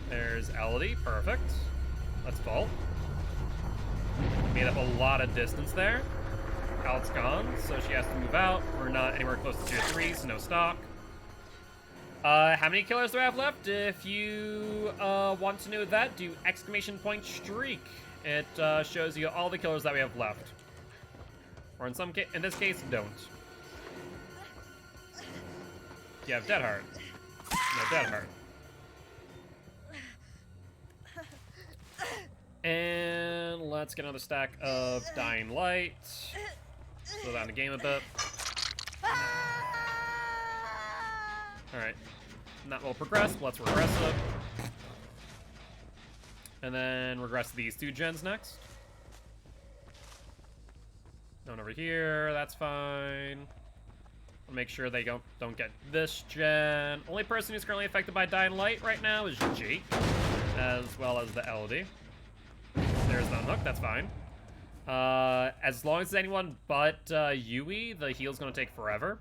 There's Elodie. Perfect. Let's vault. Made up a lot of distance there. Out's gone, so she has to move out. We're not anywhere close to tier 3, so no stock. How many killers do I have left? If you want to know that, do exclamation point streak. It shows you all the killers that we have left. Or in this case, don't. You have Dead Heart. No Dead Heart. And let's get another stack of Dying Light. Slow down the game a bit. Alright. That will progress. Let's regress it. And then regress these 2 gens next. One over here. That's fine. I'll make sure they don't get this gen. Only person who's currently affected by Dying Light right now is Jake, as well as the LD. There's the unhook, that's fine. As long as it's anyone but Yui, the heal's gonna take forever.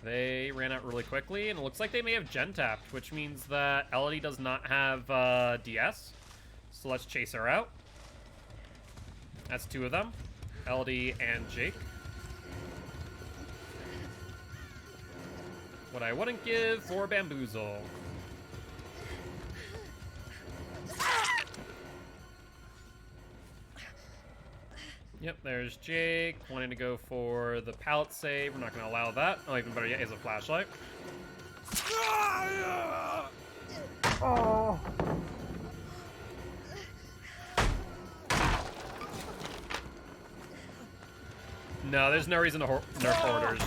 They ran out really quickly, and it looks like they may have gen tapped, which means that Elodie does not have DS. So let's chase her out. That's 2 of them, Elodie and Jake. What I wouldn't give for Bamboozle. Yep, there's Jake wanting to go for the pallet save. We're not going to allow that. Oh, even better yet, he has a flashlight. Oh. No, there's no reason to nerf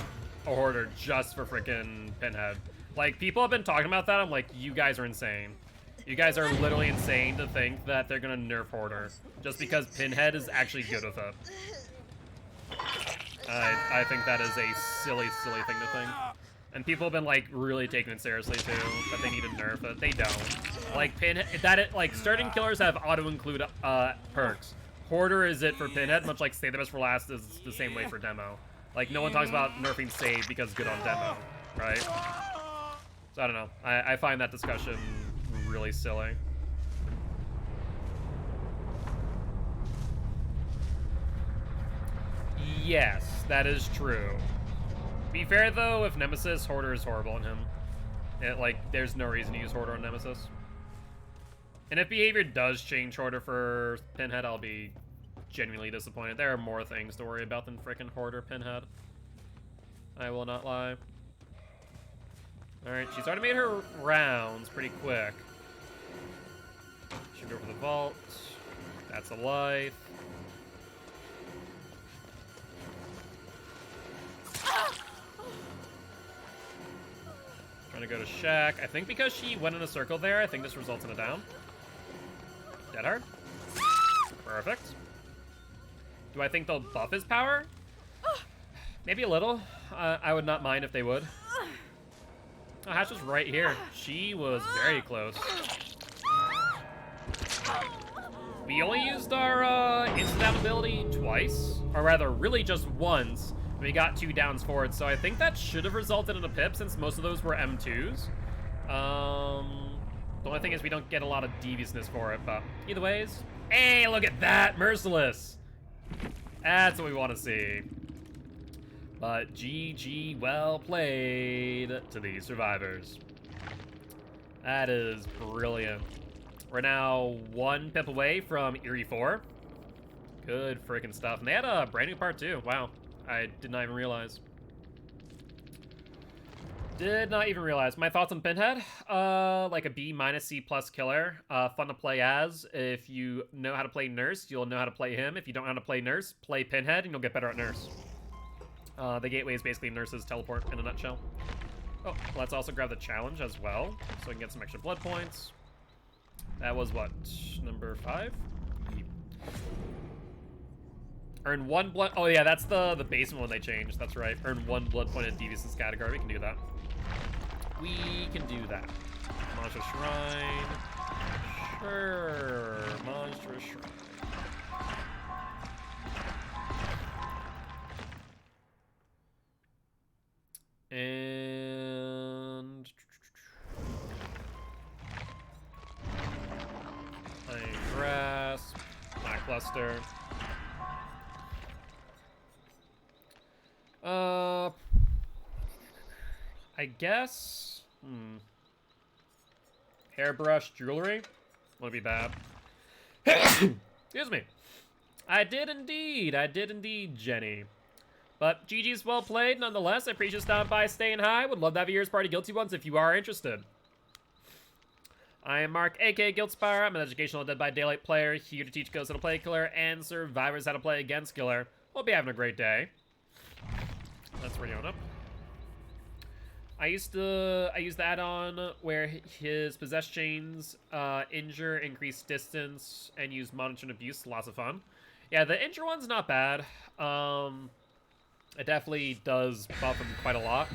a hoarder just for freaking Pinhead. Like, people have been talking about that. I'm like, you guys are insane. You guys are literally insane to think that they're gonna nerf Hoarder just because Pinhead is actually good with it. I think that is a silly thing to think. And people have been like really taking it seriously too, that they need to nerf it. They don't. Like Pinhead, like starting killers have auto-include perks. Hoarder is it for Pinhead, much like Save the Best for Last is the same way for demo. Like no one talks about nerfing save because good on demo, right? So I don't know. I find that discussion really silly. Yes, that is true. Be fair though, if Nemesis, Hoarder is horrible on him. There's no reason to use Hoarder on Nemesis. And if behavior does change Hoarder for Pinhead, I'll be genuinely disappointed. There are more things to worry about than frickin' Hoarder Pinhead. I will not lie. Alright, she's already made her rounds pretty quick. Should go for the vault. That's a life. Trying to go to Shack. I think because she went in a circle there, I think this results in a down. Dead hard. Perfect. Do I think they'll buff his power? Maybe a little. I would not mind if they would. Oh, Hatch was right here. She was very close. We only used our instant down ability twice, or rather, really just once. We got 2 downs for it, so I think that should have resulted in a pip since most of those were M2s. The only thing is we don't get a lot of deviousness for it, but either ways. Hey, look at that! Merciless! That's what we want to see. But GG, well played to these survivors. That is brilliant. We're now 1 pip away from Eerie 4. Good freaking stuff. And they had a brand new part too. Wow. I did not even realize. Did not even realize. My thoughts on Pinhead? Like a B- C+ killer. Fun to play as. If you know how to play Nurse, you'll know how to play him. If you don't know how to play Nurse, play Pinhead and you'll get better at Nurse. The gateway is basically Nurse's teleport in a nutshell. Oh, let's also grab the challenge as well, so we can get some extra blood points. That was what, number 5? Earn 1 blood. Oh yeah, that's the basement one they changed. That's right. Earn 1 blood point in Deviousness category. We can do that. We can do that. Monstrous Shrine. Sure. Monstrous Shrine. And Iron Grasp, Lackluster. I guess. Hairbrush jewelry. Wouldn't be bad. Excuse me. I did indeed, Jenny. But GG's well played, nonetheless. I appreciate you stopping by, staying high. Would love to have a year's party Guilty Ones if you are interested. I am Mark, aka Guiltspire. I'm an educational Dead by Daylight player, here to teach ghosts how to play killer and survivors how to play against killer. Hope you're having a great day. Let's ready on up. I used the add-on where his possessed chains injure, increase distance, and use monitor and abuse. Lots of fun. Yeah, the injure one's not bad. It definitely does buff him quite a lot.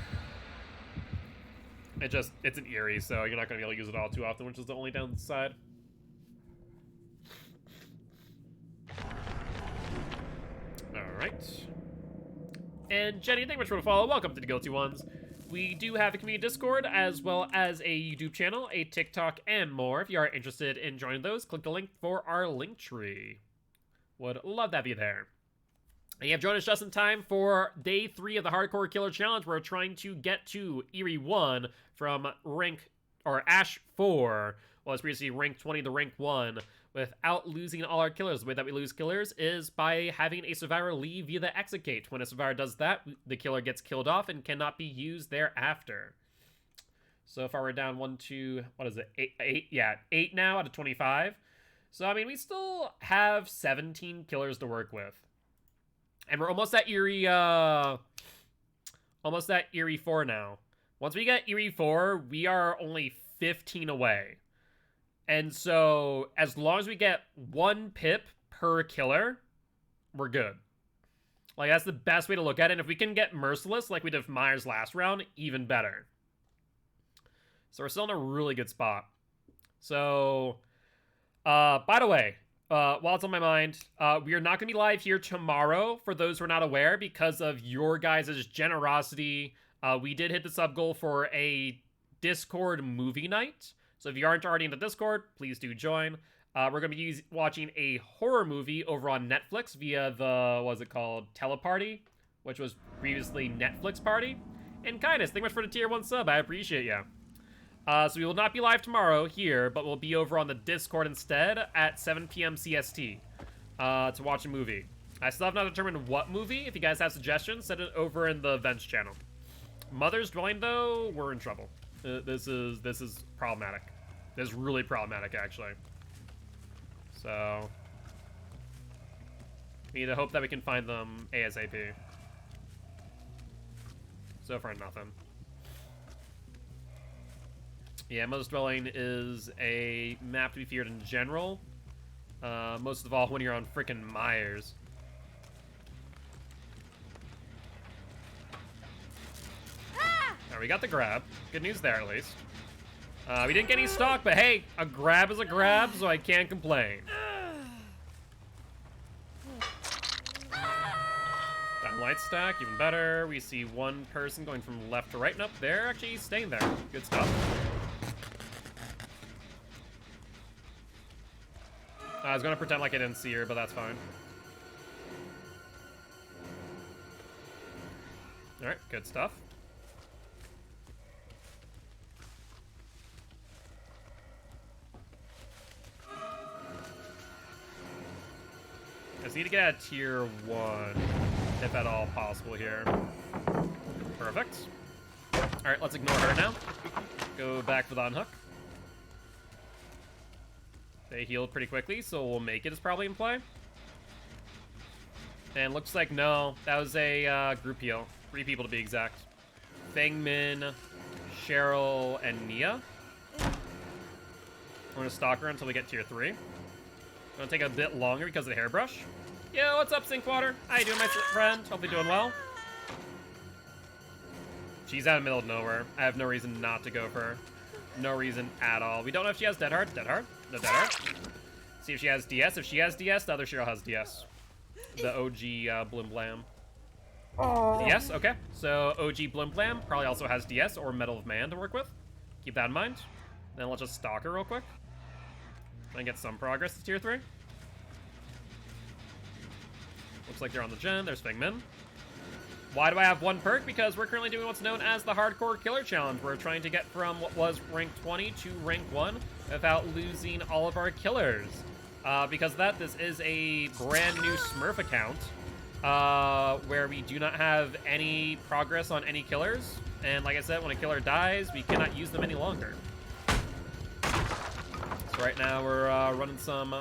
It's an Eerie, so you're not going to be able to use it all too often, which is the only downside. Alright. And Jenny, thank you much for the follow. Welcome to the Guilty Ones. We do have a community Discord, as well as a YouTube channel, a TikTok, and more. If you are interested in joining those, click the link for our link tree. Would love to have you there. And you have joined us just in time for day 3 of the Hardcore Killer Challenge. We're trying to get to Eerie 1 from Ash 4, well, it's previously rank 20 to rank 1, without losing all our killers. The way that we lose killers is by having a survivor leave via the exit gate. When a survivor does that, the killer gets killed off and cannot be used thereafter. So far we're down 1, 2, what is it, 8? Yeah, 8 now out of 25. So, I mean, we still have 17 killers to work with. And we're almost at Eerie 4 now. Once we get Eerie 4, we are only 15 away. And so, as long as we get 1 pip per killer, we're good. Like, that's the best way to look at it. And if we can get Merciless, like we did with Myers last round, even better. So we're still in a really good spot. So, by the way, while it's on my mind, we are not going to be live here tomorrow, for those who are not aware, because of your guys' generosity. We did hit the sub goal for a Discord movie night. So if you aren't already in the Discord, please do join. We're going to be watching a horror movie over on Netflix via the, what was it called, Teleparty, which was previously Netflix Party. And Kindness, thank you much for the tier 1 sub. I appreciate you. So we will not be live tomorrow here, but we'll be over on the Discord instead at 7 p.m. CST to watch a movie. I still have not determined what movie. If you guys have suggestions, send it over in the events channel. Mother's Dwelling, though, we're in trouble. This is problematic. This is really problematic, actually. So we need to hope that we can find them ASAP. So far, nothing. Yeah, Mother's Dwelling is a map to be feared in general. Most of all when you're on frickin' Myers. Alright, we got the grab. Good news there, at least. We didn't get any stock, but hey, a grab is a grab, so I can't complain. Light stack, even better. We see one person going from left to right. Nope, they're actually staying there. Good stuff. I was gonna pretend like I didn't see her, but that's fine. Alright, good stuff. Just need to get a tier 1. If at all possible here. Perfect. Alright, let's ignore her now. Go back for the unhook. They healed pretty quickly, so we'll make it is probably in play. And looks like no. That was a group heal. 3 people to be exact. Fangmin, Cheryl, and Nia. We're gonna stalk her until we get tier 3. Gonna take a bit longer because of the hairbrush. Yo, what's up, Sinkwater? How you doing, my friend? Hope you're doing well. She's out in the middle of nowhere. I have no reason not to go for her. No reason at all. We don't know if she has Dead Hard. Dead Hard? No Dead Hard. See if she has DS. If she has DS, the other Cheryl has DS. The OG Blim Blam. DS? Okay. So OG Blim Blam probably also has DS or Metal of Man to work with. Keep that in mind. Then let's just stalk her real quick. Try and get some progress to tier 3. Looks like they're on the gen. There's Fangmin. Why do I have 1 perk? Because we're currently doing what's known as the Hardcore Killer Challenge. We're trying to get from what was rank 20 to rank 1 without losing all of our killers. Because of that, this is a brand new Smurf account where we do not have any progress on any killers. And like I said, when a killer dies, we cannot use them any longer. So right now we're running some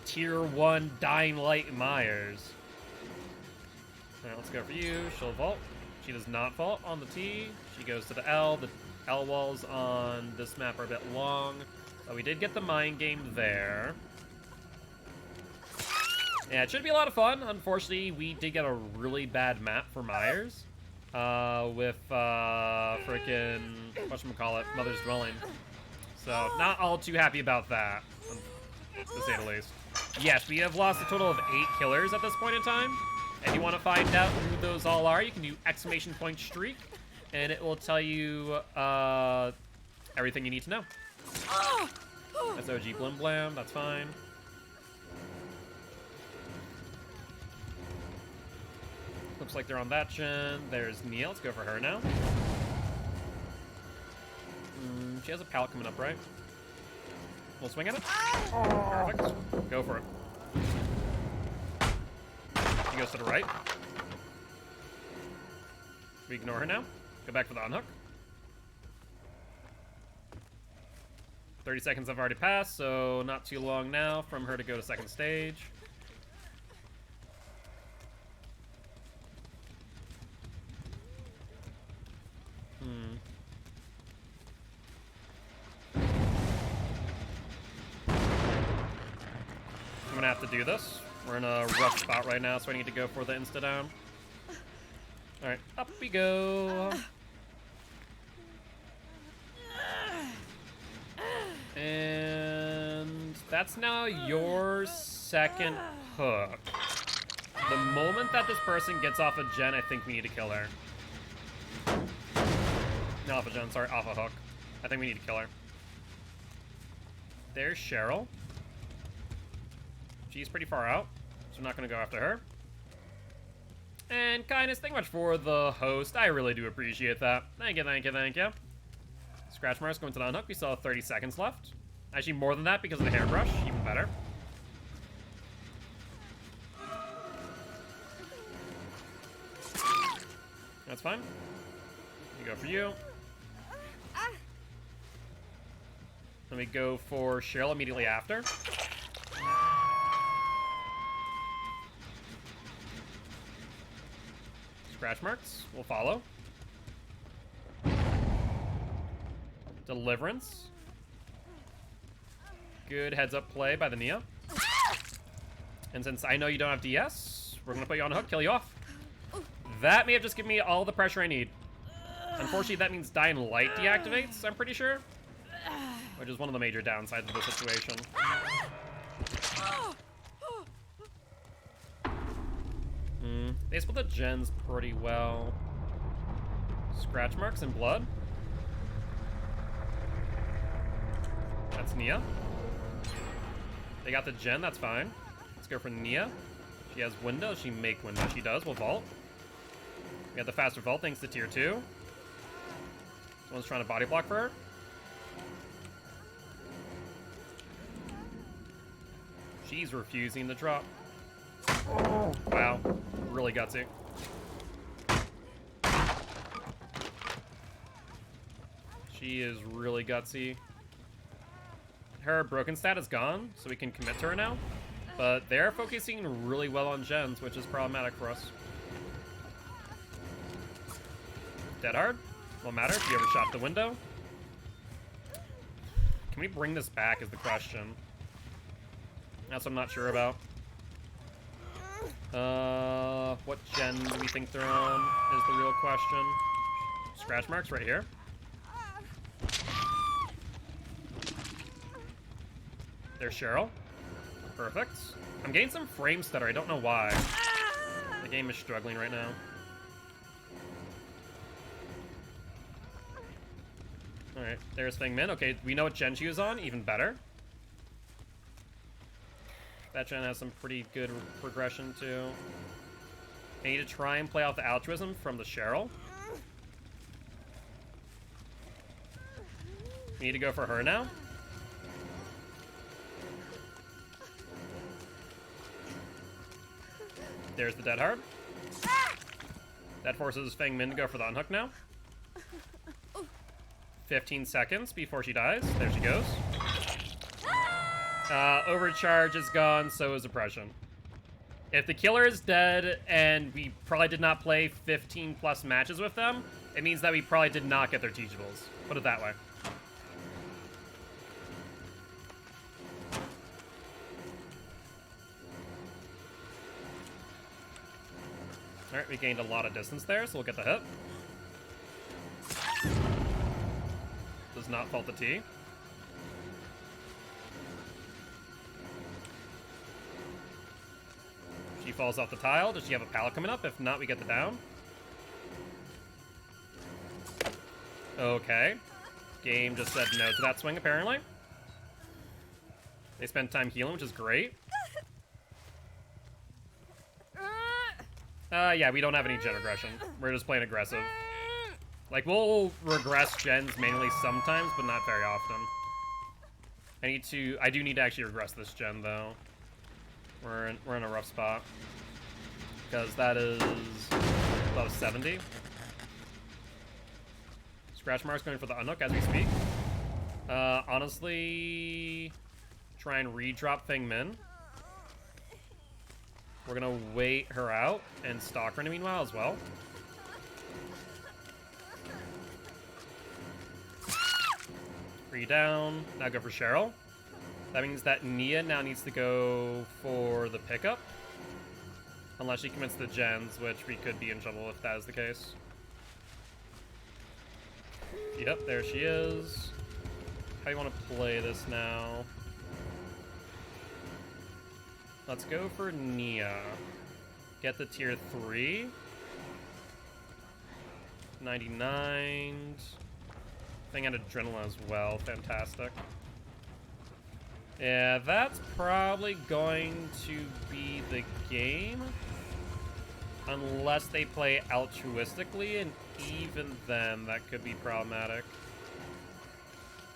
tier 1 Dying Light Myers. Alright, let's go for you. She'll vault. She does not vault on the T. She goes to the L. The L walls on this map are a bit long. But we did get the mind game there. Yeah, it should be a lot of fun. Unfortunately, we did get a really bad map for Myers. With frickin' whatchamacallit, Mother's Dwelling. So, not all too happy about that, to say the least. Yes, we have lost a total of 8 killers at this point in time. If you want to find out who those all are, you can do ! streak, and it will tell you everything you need to know. That's OG Blim Blam, that's fine. Looks like they're on that gen. There's Nia, let's go for her now. She has a pallet coming up, right? We'll swing at it. Perfect. Go for it. She goes to the right. We ignore her now. Go back for the unhook. 30 seconds have already passed, so not too long now from her to go to second stage. I'm gonna have to do this. We're in a rough spot right now, so I need to go for the insta-down. Alright, up we go. And that's now your second hook. The moment that this person gets off a gen, I think we need to kill her. Not off a gen, sorry, off a hook. I think we need to kill her. There's Cheryl. She's pretty far out, so I'm not going to go after her. And kindness, thank you much for the host. I really do appreciate that. Thank you, thank you, thank you. Scratch marks going to the unhook. We still have 30 seconds left. Actually, more than that because of the hairbrush. Even better. That's fine. We go for you. Then we go for Cheryl immediately after. Scratch marks will follow. Deliverance. Good heads up play by the Nia. And since I know you don't have DS, we're gonna put you on a hook, kill you off. That may have just given me all the pressure I need. Unfortunately, that means Dying Light deactivates, I'm pretty sure. Which is one of the major downsides of the situation. They split the gens pretty well. Scratch marks and blood. That's Nia. They got the gen, that's fine. Let's go for Nia. She has window, she make window. She does, we'll vault. We got the faster vault thanks to tier 2. Someone's trying to body block for her. She's refusing to drop. Oh, wow. Really gutsy. She is really gutsy. Her broken stat is gone, so we can commit to her now. But they're focusing really well on gens, which is problematic for us. Dead hard. Won't matter if you overshot the window. Can we bring this back is the question. That's what I'm not sure about. What gen do we think they're on is the real question. Scratch marks right here. There's Cheryl. Perfect. I'm getting some frame stutter. I don't know why. The game is struggling right now. Alright, there's Feng Min. Okay, we know what gen she was on. Even better. That gen has some pretty good progression, too. I need to try and play off the altruism from the Cheryl. We need to go for her now. There's the dead hard. That forces Feng Min to go for the unhook now. 15 seconds before she dies. There she goes. Overcharge is gone, so is oppression. If the killer is dead and we probably did not play 15 plus matches with them, it means that we probably did not get their teachables. Put it that way. Alright, we gained a lot of distance there, so we'll get the hit. Does not fault the T. She falls off the tile. Does she have a pallet coming up? If not, we get the down. Okay. Game just said no to that swing, apparently. They spent time healing, which is great. Yeah, we don't have any gen aggression. We're just playing aggressive. Like, we'll regress gens manually sometimes, but not very often. I do need to actually regress this gen, though. We're in a rough spot. Because that is above 70. Scratch marks going for the unhook as we speak. Honestly, try and redrop Feng Min. We're gonna wait her out and stalk her in the meanwhile as well. Three down. Now go for Cheryl. That means that Nia now needs to go for the pickup. Unless she commits the gens, which we could be in trouble if that is the case. Yep, there she is. How do you want to play this now? Let's go for Nia. Get the tier 3. 99. Thing had adrenaline as well. Fantastic. Yeah, that's probably going to be the game. Unless they play altruistically, and even then, that could be problematic.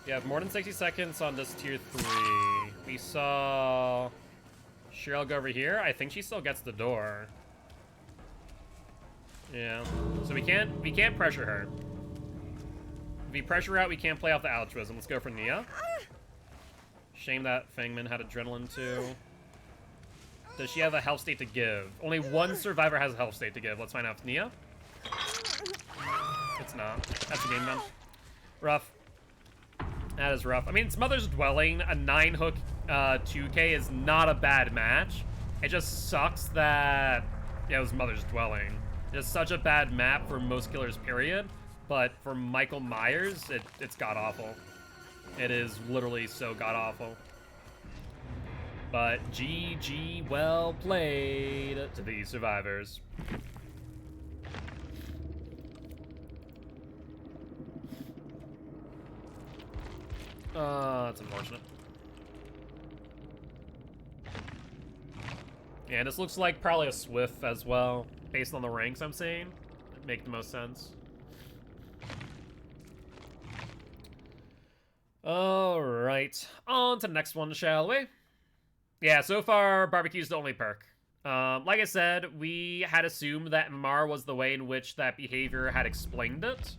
You have more than 60 seconds on this tier 3. We saw Cheryl go over here. I think she still gets the door. Yeah. So we can't pressure her. If we pressure her out, we can't play off the altruism. Let's go for Nia. Shame that Feng Min had adrenaline too. Does she have a health state to give? Only one survivor has a health state to give. Let's find out if Nia. It's not. That's the game done. Rough. That is rough. I mean, it's Mother's Dwelling. A 9-hook 2K is not a bad match. It just sucks that it was Mother's Dwelling. It's such a bad map for most killers, period. but for Michael Myers, it's god-awful. It is literally so god-awful. But GG, well played to the survivors. That's unfortunate. Yeah, this looks like probably a Swift as well, based on the ranks I'm seeing. It'd make the most sense. Alright, on to the next one, shall we? Yeah, so far, barbecue's the only perk. Like I said, we had assumed that MMR was the way in which that behavior had explained it.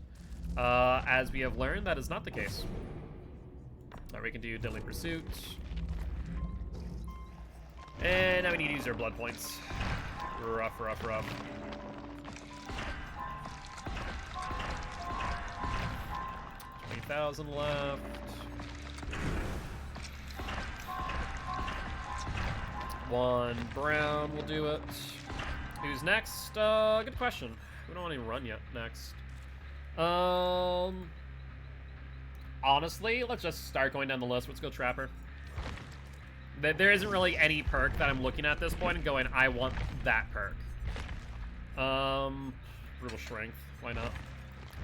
As we have learned, that is not the case. Alright, we can do Deadly Pursuit. And now we need to use our blood points. Rough, rough, rough. $20,000 left. One brown will do it. Who's next? Good question. We don't want to run yet next. Honestly, let's just start going down the list. Let's go Trapper. There isn't really any perk that I'm looking at this point and going, I want that perk. Brutal Strength. Why not?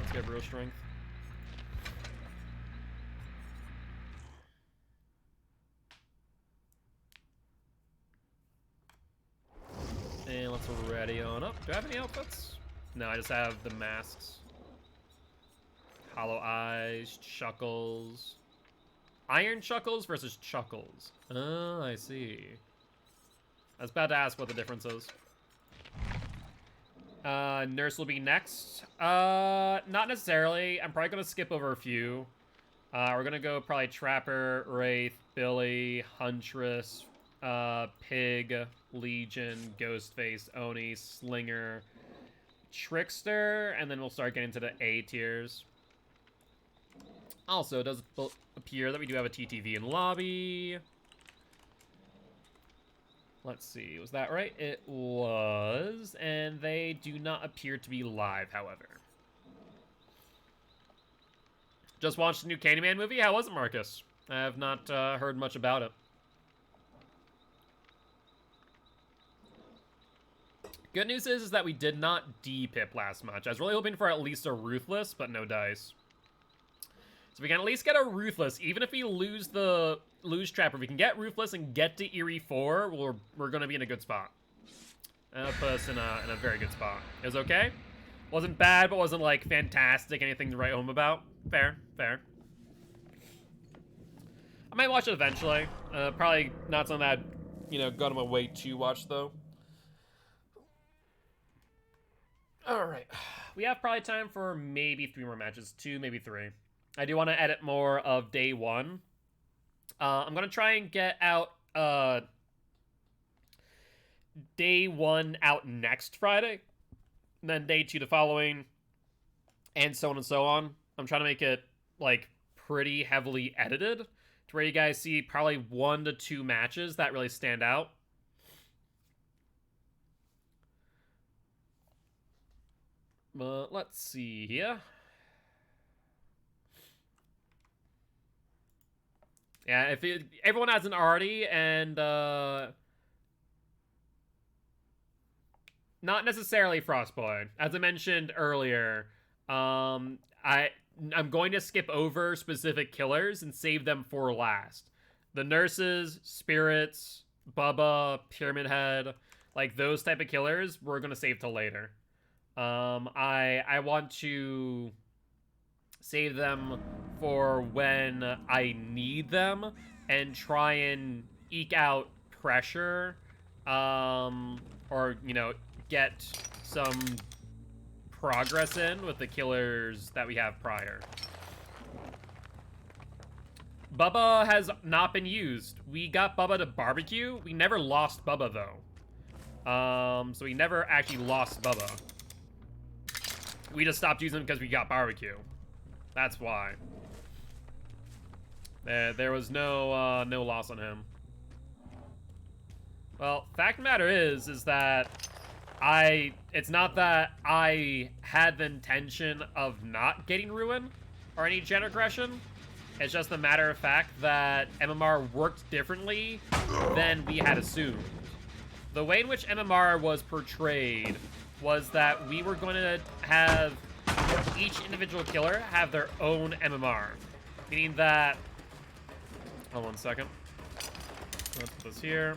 Let's get Brutal Strength. And let's ready on up. Do I have any outfits? No, I just have the masks. Hollow Eyes, Chuckles. Iron Chuckles versus Chuckles. Oh, I see. I was about to ask what the difference is. Nurse will be next. Not necessarily. I'm probably going to skip over a few. We're going to go probably Trapper, Wraith, Billy, Huntress, Pig, Legion, Ghostface, Oni, Slinger, Trickster, and then we'll start getting to the A tiers. Also, it does appear that we do have a TTV in lobby. Let's see, was that right? It was, and they do not appear to be live, however. Just watched the new Candyman movie. How was it, Marcus? I have not heard much about it. Good news is that we did not D-pip last match. I was really hoping for at least a Ruthless, but no dice. So we can at least get a Ruthless. Even if we lose Trapper, if we can get Ruthless and get to Eerie 4, we're going to be in a good spot. That put us in a very good spot. It was okay. Wasn't bad, but wasn't, like, fantastic. Anything to write home about. Fair, fair. I might watch it eventually. Probably not something that I'd, go on my way to watch, though. Alright. We have probably time for maybe 3 more matches. 2, maybe 3. I do want to edit more of day 1. I'm going to try and get out day 1 out next Friday. And then day 2 the following. And so on and so on. I'm trying to make it, like, pretty heavily edited. To where you guys see probably 1 to 2 matches that really stand out. But let's see here. Yeah, if everyone hasn't already, and not necessarily Frostboy. As I mentioned earlier, I'm going to skip over specific killers and save them for last. The nurses, spirits, Bubba, Pyramid Head, like those type of killers, we're gonna save till later. I want to save them for when I need them and try and eke out pressure, or, get some progress in with the killers that we have prior. Bubba has not been used. We got Bubba to barbecue. We never lost Bubba, though. So we never actually lost Bubba. We just stopped using him because we got barbecue. That's why. There was no loss on him. Well, fact of the matter is that It's not that I had the intention of not getting Ruin or any gen aggression. It's just a matter of fact that MMR worked differently than we had assumed. The way in which MMR was portrayed was that we were going to have each individual killer have their own MMR. Meaning that... Hold on a second. Let's put this here.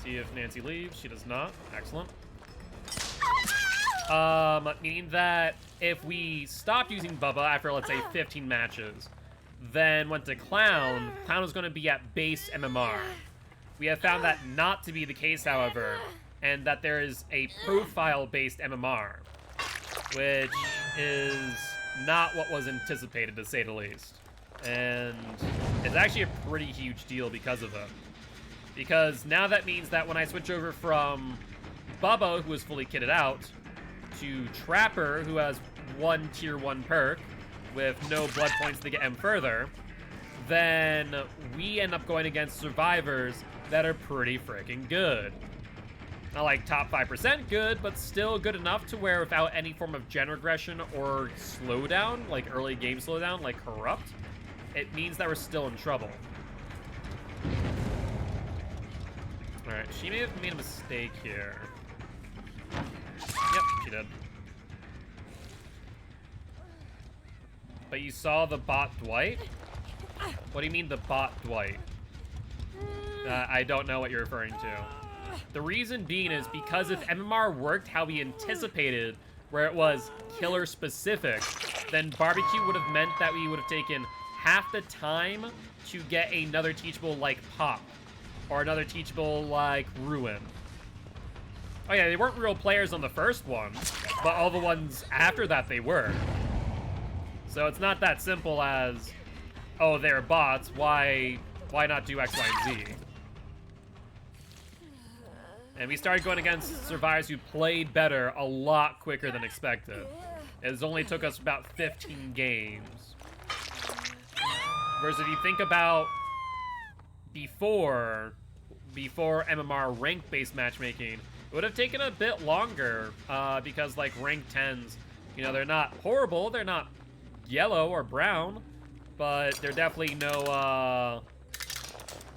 See if Nancy leaves. She does not. Excellent. Meaning that if we stopped using Bubba after, let's say, 15 matches, then went to Clown, Clown was going to be at base MMR. We have found that not to be the case, however, and that there is a profile-based MMR, which is not what was anticipated, to say the least. And it's actually a pretty huge deal because of it. Because now that means that when I switch over from Bubba, who is fully kitted out, to Trapper, who has one tier 1 perk with no blood points to get him further, then we end up going against survivors that are pretty freaking good. Not like top 5% good, but still good enough to where without any form of gen regression or slowdown, like early game slowdown, like Corrupt, it means that we're still in trouble. Alright, she may have made a mistake here. Yep, she did. But you saw the bot Dwight? What do you mean the bot Dwight? I don't know what you're referring to. The reason being is because if MMR worked how we anticipated, where it was killer specific, then barbecue would have meant that we would have taken half the time to get another teachable like Pop, or another teachable like Ruin. Oh yeah, they weren't real players on the first one, but all the ones after that they were. So it's not that simple as, oh, they're bots, why not do X, Y, and Z? And we started going against survivors who played better a lot quicker than expected. It only took us about 15 games. Versus if you think about before MMR rank-based matchmaking, it would have taken a bit longer because like rank 10s, you know, they're not horrible, they're not yellow or brown, but they're definitely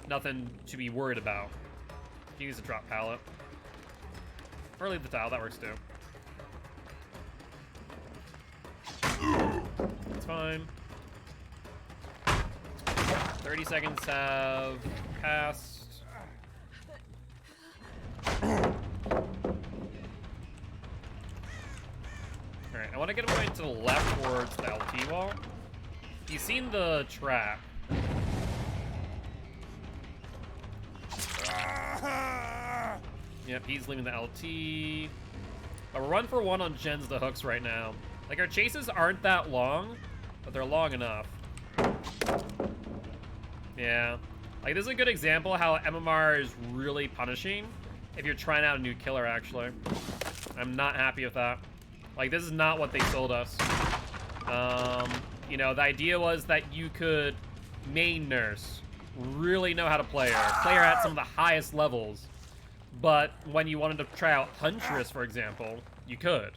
nothing to be worried about. He needs to drop pallet. Or leave the tile, that works too. That's fine. 30 seconds have passed. Alright, I want to get him going to the left towards the LT wall. He's seen the trap. Yep, he's leaving the LT. But we're 1 for 1 on gens to hooks right now. Like, our chases aren't that long, but they're long enough. Yeah. Like, this is a good example how MMR is really punishing if you're trying out a new killer, actually. I'm not happy with that. Like, this is not what they sold us. You know, the idea was that you could main nurse, really know how to play her at some of the highest levels. But when you wanted to try out Huntress, for example, you could.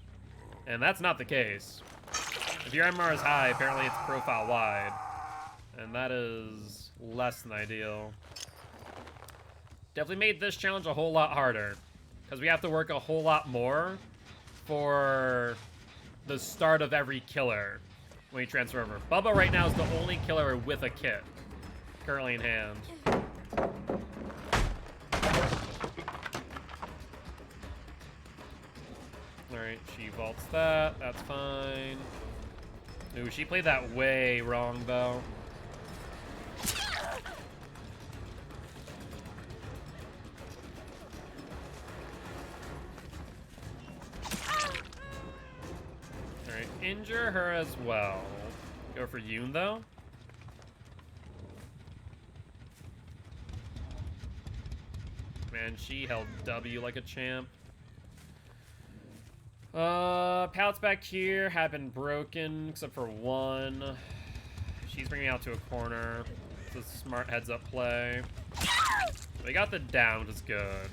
And that's not the case. If your MMR is high, apparently it's profile wide. And that is less than ideal. Definitely made this challenge a whole lot harder. Because we have to work a whole lot more for the start of every killer when you transfer over. Bubba right now is the only killer with a kit currently in hand. Alright, she vaults that. That's fine. Ooh, she played that way wrong, though. Alright, injure her as well. Go for Yoon, though. Man, she held W like a champ. Pallets back here have been broken, except for one. She's bringing me out to a corner. It's a smart heads-up play. We got the down, which is good.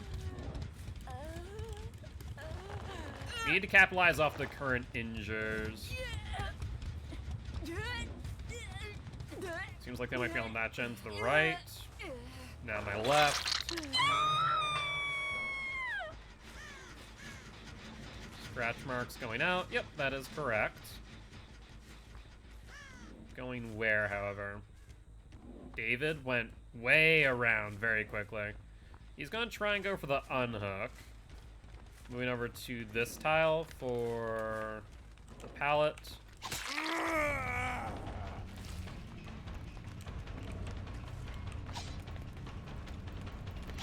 We need to capitalize off the current injures. Seems like they might be on that gen to the right. Now my left. Scratch marks going out. Yep, that is correct. Going where, however? David went way around very quickly. He's going to try and go for the unhook. Moving over to this tile for the pallet.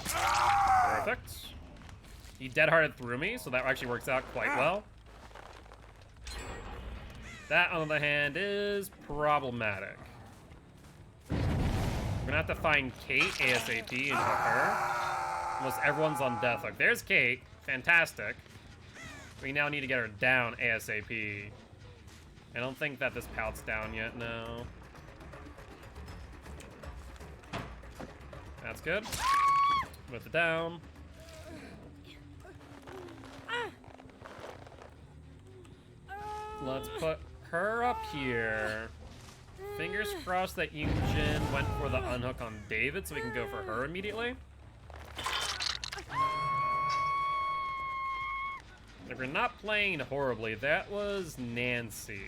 Perfect. He dead-hearted through me, so that actually works out quite well. That, on the other hand, is problematic. We're gonna have to find Kate ASAP and hook her. Almost everyone's on death hook. There's Kate. Fantastic. We now need to get her down ASAP. I don't think that this pallet's down yet, no. That's good. With it down. Let's put her up here. Fingers crossed that Yoonjin went for the unhook on David so we can go for her immediately. Like, we're not playing horribly. That was Nancy.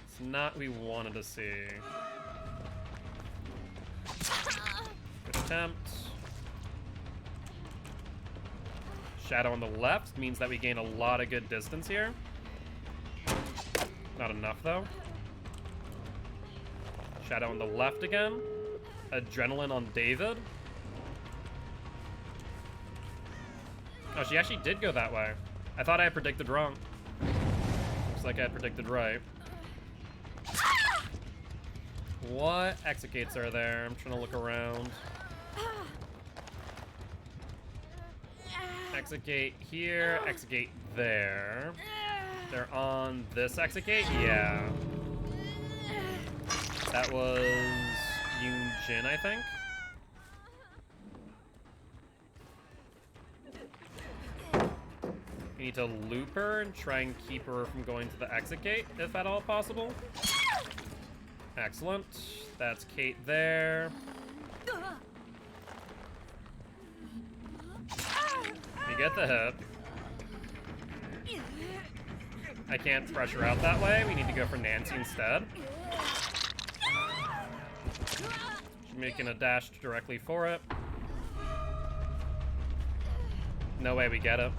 It's not what we wanted to see. Good attempt. Shadow on the left means that we gain a lot of good distance here. Not enough, though. Shadow on the left again. Adrenaline on David. Oh, she actually did go that way. I thought I had predicted wrong. Looks like I had predicted right. What exegates are there? I'm trying to look around. Exegate here, exegate there. They're on this exegate? Yeah. That was Yoonjin, I think. We need to loop her and try and keep her from going to the exit gate, if at all possible. Excellent. That's Kate there. We get the hit. I can't pressure out that way. We need to go for Nancy instead. She's making a dash directly for it. No way we get it.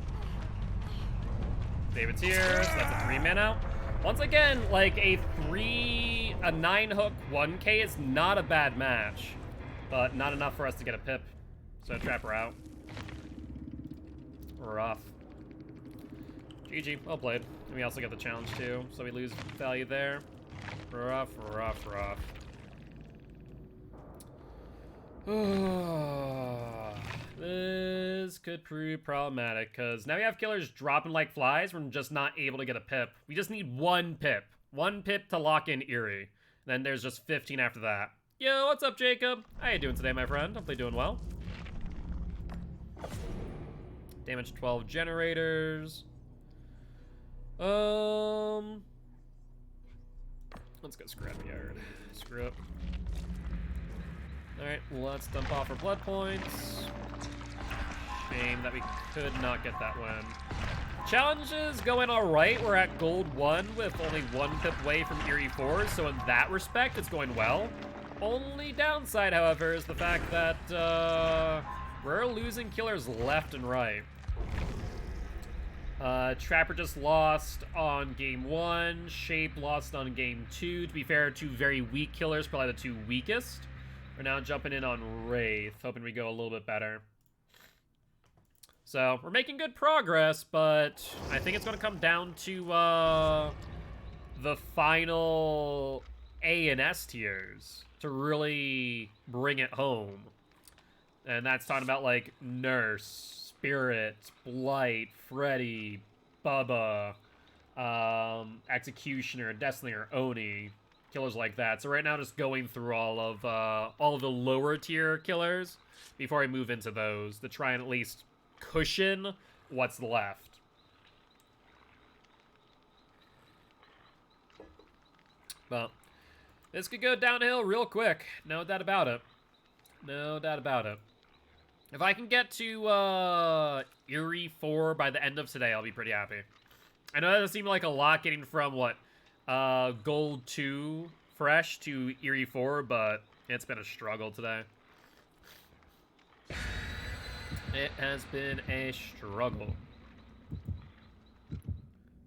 David's here, so that's a 3-man out. Once again, like a 9-hook 1K is not a bad match, but not enough for us to get a pip. So trap her out. Rough. GG, well played. And we also get the challenge too, so we lose value there. Rough, rough, rough. This could prove problematic, because now we have killers dropping like flies. We're just not able to get a pip. We just need one pip. One pip to lock in Eerie. Then there's just 15 after that. Yo, what's up, Jacob? How you doing today, my friend? Hopefully doing well. Damage 12 generators. Let's go scrapyard. Screw it. Alright, let's dump off our blood points. Shame that we could not get that win. Challenge is going alright. We're at gold 1 with only 1 pip away from Eerie 4, so in that respect, it's going well. Only downside, however, is the fact that we're losing killers left and right. Trapper just lost on game 1. Shape lost on game 2. To be fair, 2 very weak killers, probably the 2 weakest. We're now jumping in on Wraith, hoping we go a little bit better. So, we're making good progress, but I think it's going to come down to the final A and S tiers to really bring it home. And that's talking about, like, Nurse, Spirit, Blight, Freddy, Bubba, Executioner, Destiny, or Oni. Killers like that. So right now, just going through all of the lower tier killers before I move into those to try and at least cushion what's left. But this could go downhill real quick. No doubt about it. No doubt about it. If I can get to Eerie 4 by the end of today, I'll be pretty happy. I know that doesn't seem like a lot getting from, what, Gold 2 fresh to Eerie 4, but it's been a struggle today. It has been a struggle.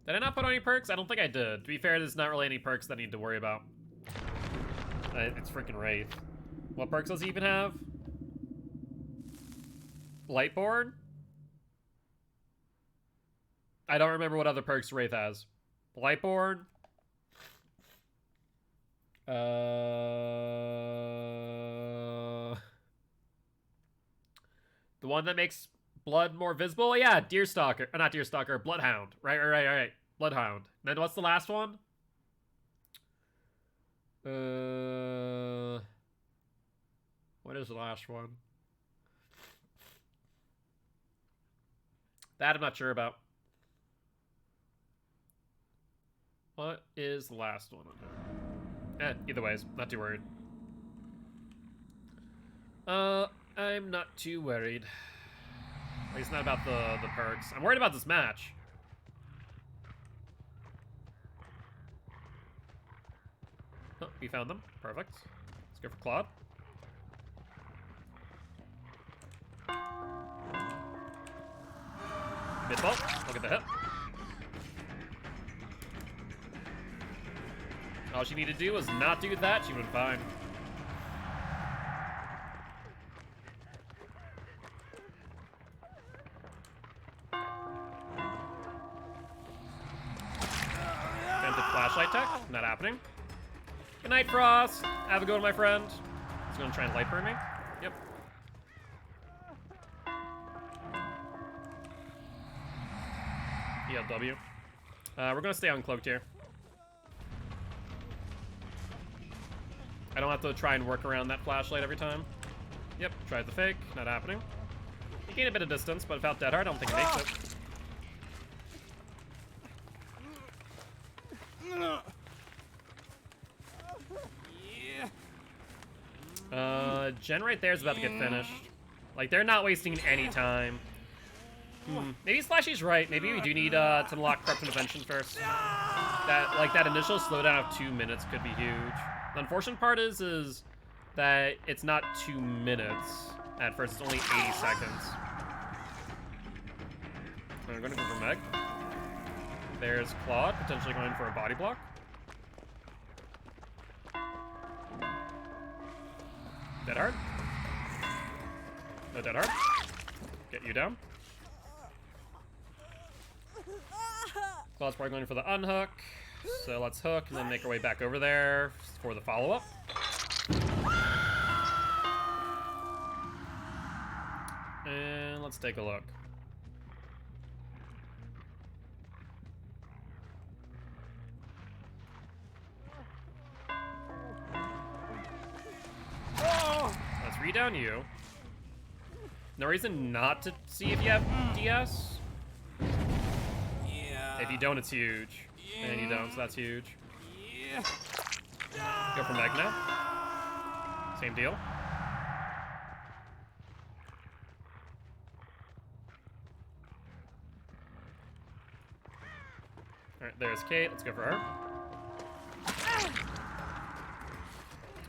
Did I not put on any perks? I don't think I did. To be fair, there's not really any perks that I need to worry about. It's freaking Wraith. What perks does he even have? Lightboard? I don't remember what other perks Wraith has. Lightboard? The one that makes blood more visible? Yeah, Deerstalker. Not Deerstalker, Bloodhound. Right. Bloodhound. Then what's the last one? What is the last one? That I'm not sure about. What is the last one on there? Either ways, not too worried. I'm not too worried. At least not about the perks. I'm worried about this match. Oh, we found them. Perfect. Let's go for Claude. Mid-ball. Look at the hit. All she needed to do was not do that. She would have been fine. Attempted flashlight tech. Not happening. Good night, Frost. Have a good one, my friend. He's going to try and light burn me. Yep. ELW. We're going to stay uncloaked here. I don't have to try and work around that flashlight every time. Yep, tried the fake. Not happening. He gained a bit of distance, but without Dead Hard, I don't think he makes it. Gen right there is about to get finished. Like, they're not wasting any time. Maybe Slashy's right. Maybe we do need to unlock Corrupt Intervention first. That initial slowdown of 2 minutes could be huge. The unfortunate part is that it's not 2 minutes at first. It's only 80 seconds. I'm going to go for Meg. There's Claude, potentially going for a body block. Dead Hard. No Dead Hard. Get you down. Claude's probably going for the unhook. So let's hook and then make our way back over there for the follow-up. And let's take a look. Let's re-down you. No reason not to see if you have DS. Yeah. If you don't, it's huge. Yeah. And you don't, so that's huge. Yeah. Go for Meg now. Same deal. Alright, there's Kate. Let's go for her.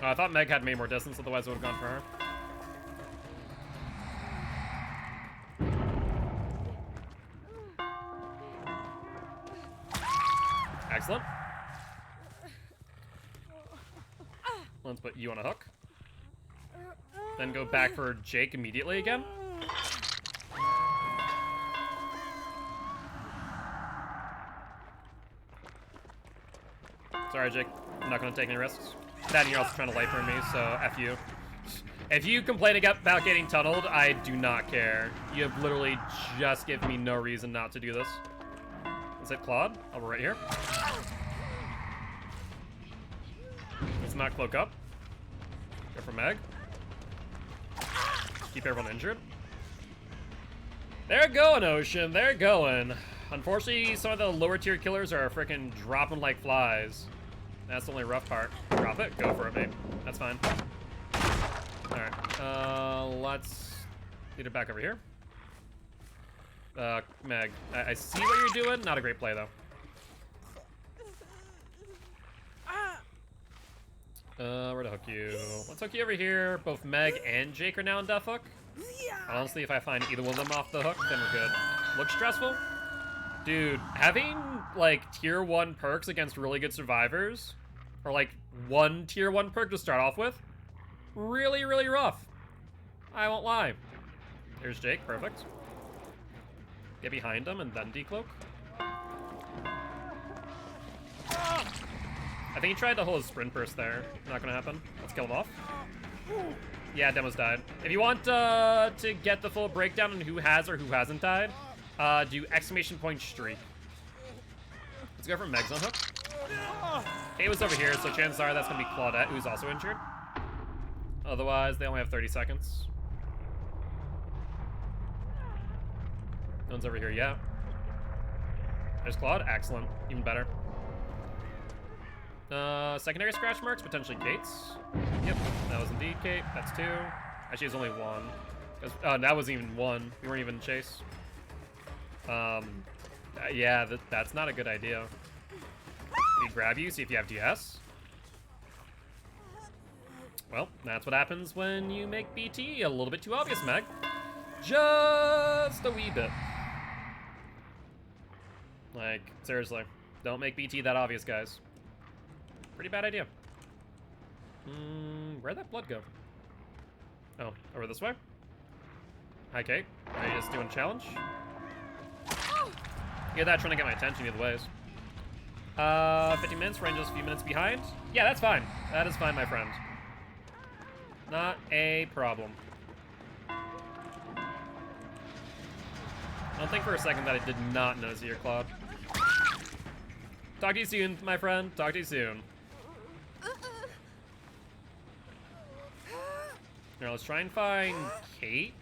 I thought Meg had made more distance, otherwise I would have gone for her. Excellent. Let's put you on a hook. Then go back for Jake immediately again. Sorry, Jake. I'm not going to take any risks. That and you're also trying to light burn me, so F you. If you complain about getting tunneled, I do not care. You have literally just given me no reason not to do this. Is it Claude? Oh, we're right here. Let's not cloak up. Go for Meg. Keep everyone injured. They're going, Ocean. They're going. Unfortunately, some of the lower tier killers are freaking dropping like flies. That's the only rough part. Drop it. Go for it, babe. That's fine. Alright. Let's get it back over here. Meg, I see what you're doing. Not a great play, though. Where to hook you? Let's hook you over here. Both Meg and Jake are now in death hook. Honestly, if I find either one of them off the hook, then we're good. Looks stressful? Dude, having, like, tier 1 perks against really good survivors, or, like, one tier 1 perk to start off with, really, really rough. I won't lie. There's Jake, perfect. Get behind him and then decloak. I think he tried to hold his sprint burst there. Not gonna happen. Let's kill him off. Yeah, Demo's died. If you want to get the full breakdown on who has or who hasn't died, do exclamation point streak. Let's go for Meg's on hook. Kate was over here, so chances are that's gonna be Claudette, who's also injured. Otherwise, they only have 30 seconds. No one's over here yet. There's Claude. Excellent. Even better. Secondary scratch marks, potentially Kate's. Yep, that was indeed Kate. That's 2. Actually, it's only 1. That wasn't even 1. We weren't even in chase. Yeah, that's not a good idea. We grab you, see if you have DS. Well, that's what happens when you make BT a little bit too obvious, Meg. Just a wee bit. Like, seriously. Don't make BT that obvious, guys. Pretty bad idea. Where'd that blood go? Oh, over this way? Hi, Kate. Are you just doing a challenge? Yeah, that trying to get my attention either ways. 50 minutes, range is a few minutes behind. Yeah, that's fine. That is fine, my friend. Not a problem. I don't think for a second that I did not notice your Claude. Talk to you soon, my friend. Talk to you soon. Now let's try and find Kate.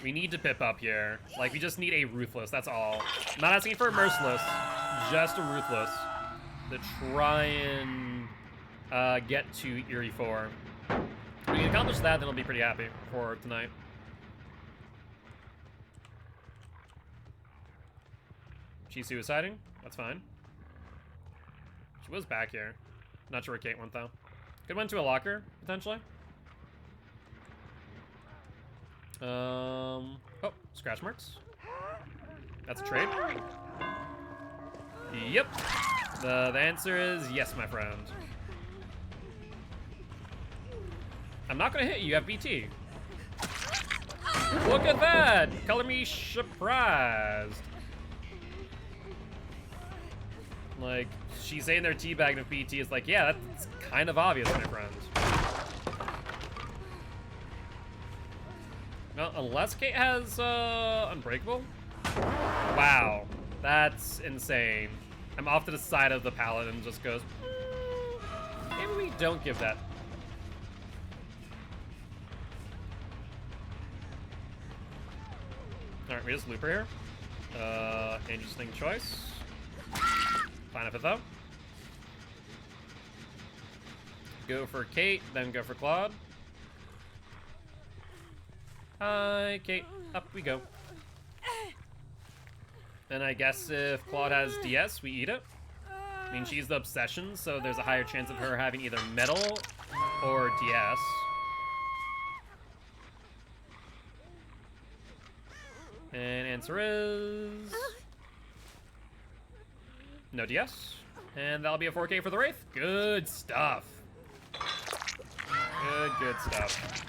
We need to pip up here. Like, we just need a Ruthless, that's all. I'm not asking for a Merciless, just a Ruthless to try and get to Eerie 4. If we can accomplish that, then I'll be pretty happy for tonight. She's suiciding? That's fine. She was back here. Not sure where Kate went, though. Could went to a locker, potentially. Oh, scratch marks. That's a trade. Yep. The answer is yes, my friend. I'm not gonna hit you, you have BT. Look at that! Color me surprised. Like, she's saying they're teabagging if BT is like, yeah, that's kind of obvious, my friend. Well, unless Kate has, Unbreakable? Wow, that's insane. I'm off to the side of the pallet and just goes, maybe we don't give that. Alright, we just loop her here. Interesting choice. Fine with it, though. Go for Kate, then go for Claude. Hi, Kate. Up we go. And I guess if Claude has DS, we eat it. I mean, she's the obsession, so there's a higher chance of her having either metal or DS. And answer is... no DS. And that'll be a 4K for the Wraith. Good stuff. Good stuff.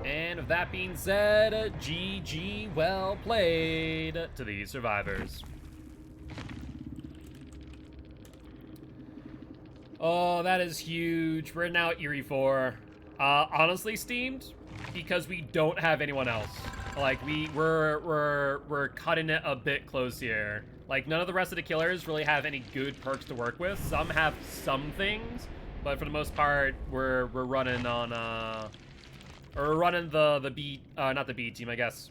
And with that being said, GG, well played to these survivors. Oh, that is huge. We're now at Eerie 4. Honestly, steamed because we don't have anyone else. Like, we're cutting it a bit close here. Like, none of the rest of the killers really have any good perks to work with. Some have some things, but for the most part, we're running on or we're running the B not the B team, I guess.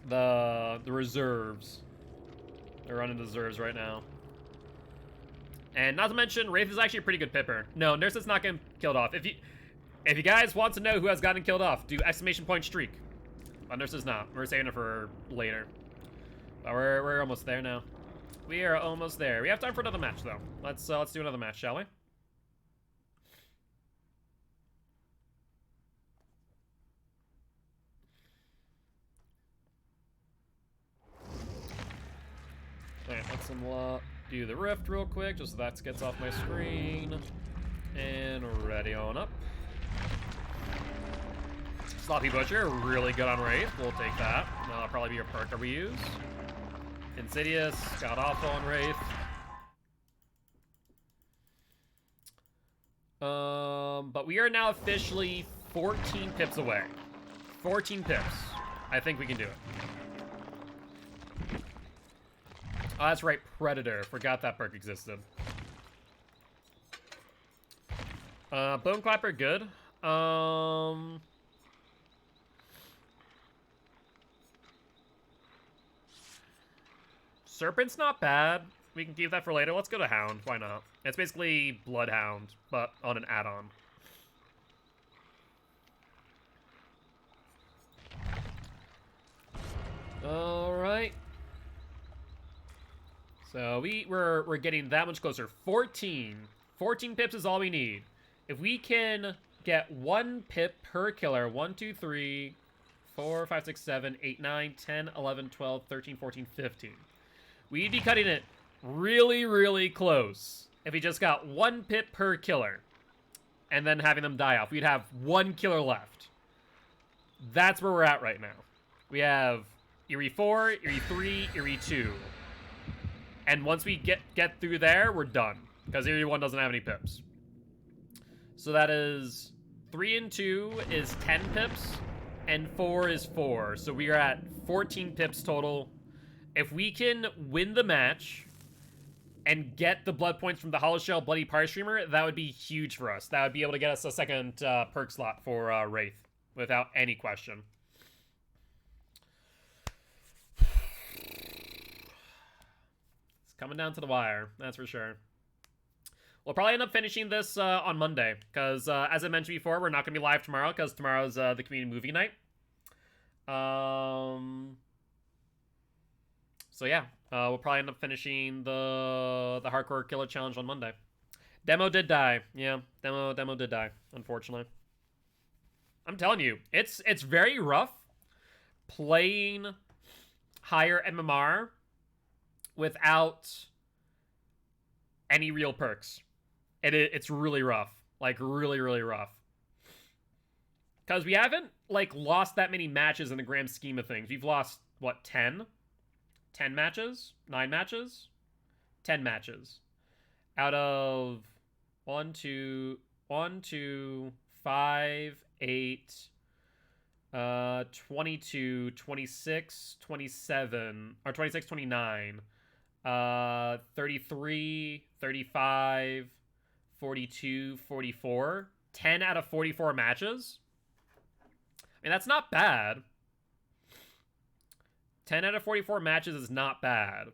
The reserves. They're running the reserves right now. And not to mention, Wraith is actually a pretty good pipper. No, Nurse is not getting killed off. If you guys want to know who has gotten killed off, do exclamation point streak. But Nurse is not. We're saving it for later. But we're almost there now. We are almost there. We have time for another match though. Let's do another match, shall we? Alright, let's do the rift real quick, just so that gets off my screen. And ready on up. Sloppy Butcher, really good on Wraith. We'll take that. That'll probably be a perk that we use. Insidious, got awful on Wraith. But we are now officially 14 pips away. 14 pips. I think we can do it. Oh, that's right, Predator. Forgot that perk existed. Bone Clapper, good. Serpent's not bad. We can keep that for later. Let's go to Hound. Why not? It's basically Bloodhound, but on an add-on. All right. So we're getting that much closer. 14 pips is all we need. If we can get 1 pip per killer, 1, 2, 3, 4, 5, 6, 7, 8, 9, 10, 11, 12, 13, 14, 15. We'd be cutting it really, really close if we just got 1 pip per killer and then having them die off. We'd have 1 killer left. That's where we're at right now. We have Eerie 4, Eerie 3, Eerie 2. And once we get through there, we're done. Because Eerie 1 doesn't have any pips. So that is 3 and 2 is 10 pips, and 4 is 4. So we are at 14 pips total. If we can win the match and get the blood points from the Hollow Shell Bloody Party Streamer, that would be huge for us. That would be able to get us a second perk slot for Wraith, without any question. It's coming down to the wire, that's for sure. We'll probably end up finishing this on Monday, because as I mentioned before, we're not going to be live tomorrow, because tomorrow's the community movie night. So yeah, we'll probably end up finishing the Hardcore Killer Challenge on Monday. Demo did die. Yeah, demo did die, unfortunately. I'm telling you, it's very rough playing higher MMR without any real perks. It's really rough. Like, really, really rough. Because we haven't, like, lost that many matches in the grand scheme of things. We've lost, what, 10? 10 matches? 9 matches? 10 matches. Out of 1, 2, 5, 8, 22, 26, 27, or 26, 29, 33, 35, 42, 44. 10 out of 44 matches. I mean, that's not bad. 10 out of 44 matches is not bad.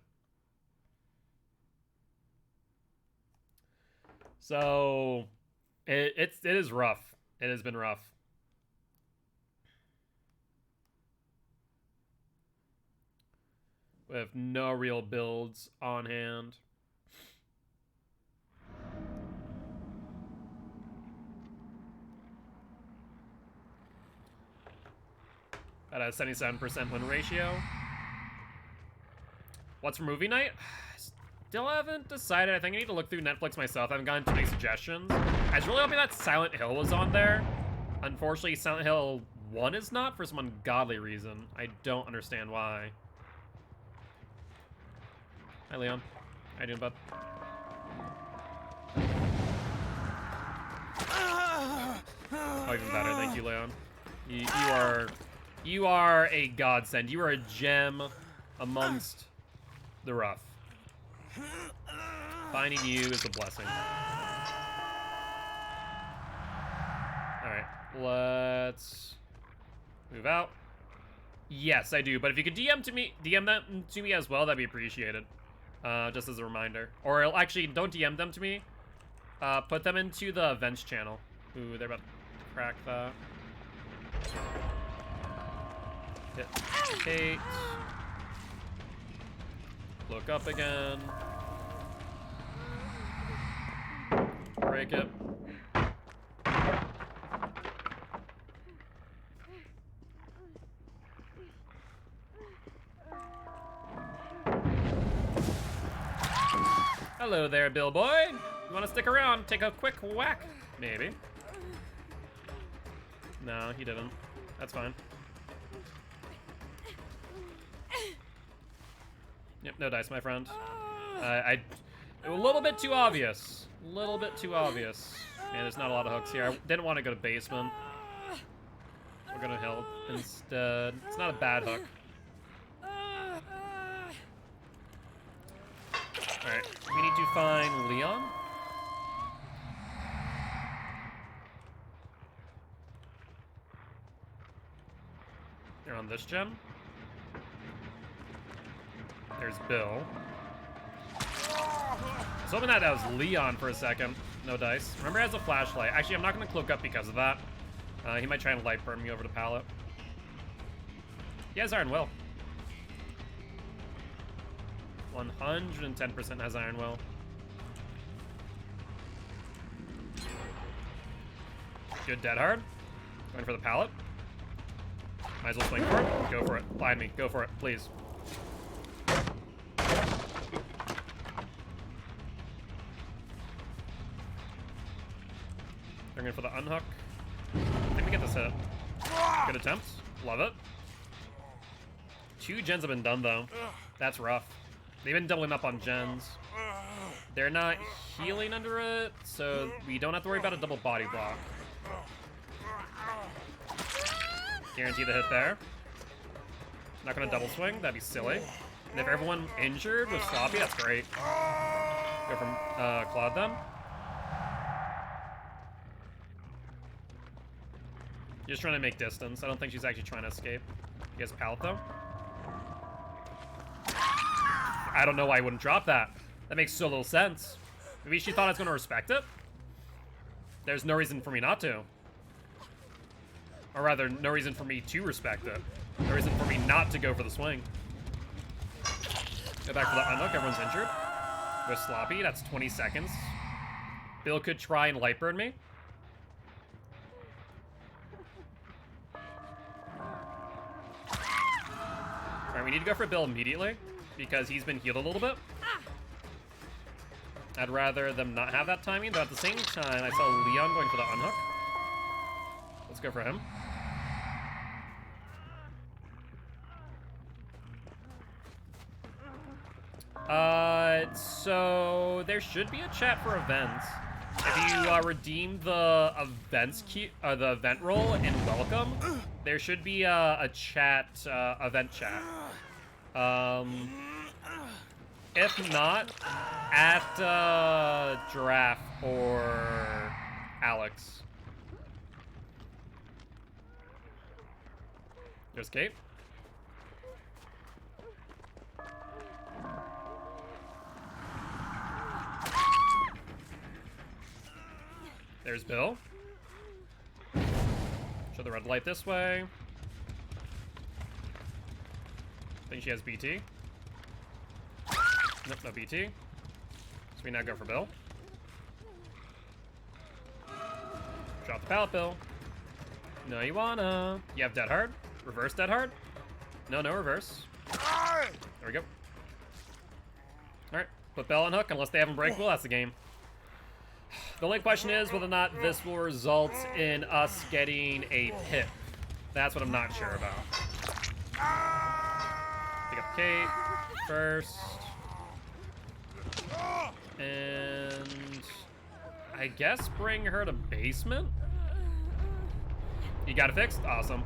So, it is rough. It has been rough. We have no real builds on hand. At a 77% win ratio. What's for movie night? Still haven't decided. I think I need to look through Netflix myself. I haven't gotten too many suggestions. I was really hoping that Silent Hill was on there. Unfortunately, Silent Hill 1 is not for some ungodly reason. I don't understand why. Hi, Leon. How you doing, bud? Oh, even better. Thank you, Leon. You are a godsend. You are a gem amongst the rough. Finding you is a blessing. Let's move out. Yes, I do. But if you could DM them to me as well, that'd be appreciated. Just as a reminder. Or actually, don't DM them to me. Put them into the events channel. Ooh, they're about to crack that. Hit Kate. Look up again. Break it. Hello there, Bill Boy. You want to stick around? Take a quick whack? Maybe. No, he didn't. That's fine. Yep, no dice, my friend. A little bit too obvious. A little bit too obvious. Man, there's not a lot of hooks here. I didn't want to go to basement. We're gonna help instead. It's not a bad hook. Alright, we need to find Leon. They're on this gen. There's Bill. I was hoping that was Leon for a second. No dice. Remember, he has a flashlight. Actually, I'm not going to cloak up because of that. He might try and light burn me over the pallet. He has Iron Will. 110% has Iron Will. Good dead hard. Going for the pallet. Might as well swing for it. Go for it. Blind me. Go for it, please. They're going for the unhook. I think we get this hit. Good attempt. Love it. 2 gens have been done, though. That's rough. They've been doubling up on gens. They're not healing under it, so we don't have to worry about a double body block. Guarantee the hit there. Not gonna double swing, that'd be silly. And if everyone injured with Sloppy, that's great. Go from Claude them. Just trying to make distance. I don't think she's actually trying to escape. He has pallet though. I don't know why I wouldn't drop that. That makes so little sense. Maybe she thought I was gonna respect it? There's no reason for me not to. Or rather, no reason for me to respect it. No reason for me not to go for the swing. Go back for the unhook, everyone's injured. With Sloppy, that's 20 seconds. Bill could try and light burn me. Alright, we need to go for Bill immediately, because he's been healed a little bit. I'd rather them not have that timing, but at the same time, I saw Leon going for the unhook. Let's go for him. So there should be a chat for events. If you redeem the events key, the event role in welcome, there should be a chat, event chat. If not, at Giraffe or Alex. There's Kate. There's Bill. Show the red light this way. I think she has BT. Nope, no BT. So we now go for Bill. Drop the pallet, Bill. No, you wanna. You have dead hard. Reverse dead hard. No, no reverse. There we go. Alright, put Bell on hook unless they have him breakable. That's the game. The only question is whether or not this will result in us getting a pip. That's what I'm not sure about. Pick up Kate first. And I guess bring her to basement? You got it fixed? Awesome.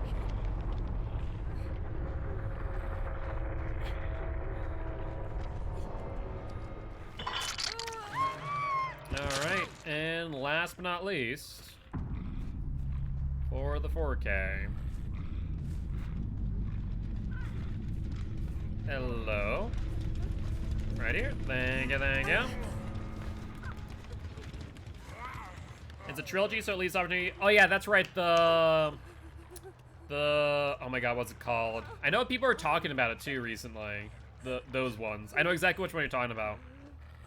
Alright, and last but not least, for the 4K. Hello. Right here. Thank you, thank you. It's a trilogy, so it leaves opportunity. Oh yeah, that's right. The oh my god, what's it called? I know people are talking about it too recently. Those ones. I know exactly which one you're talking about.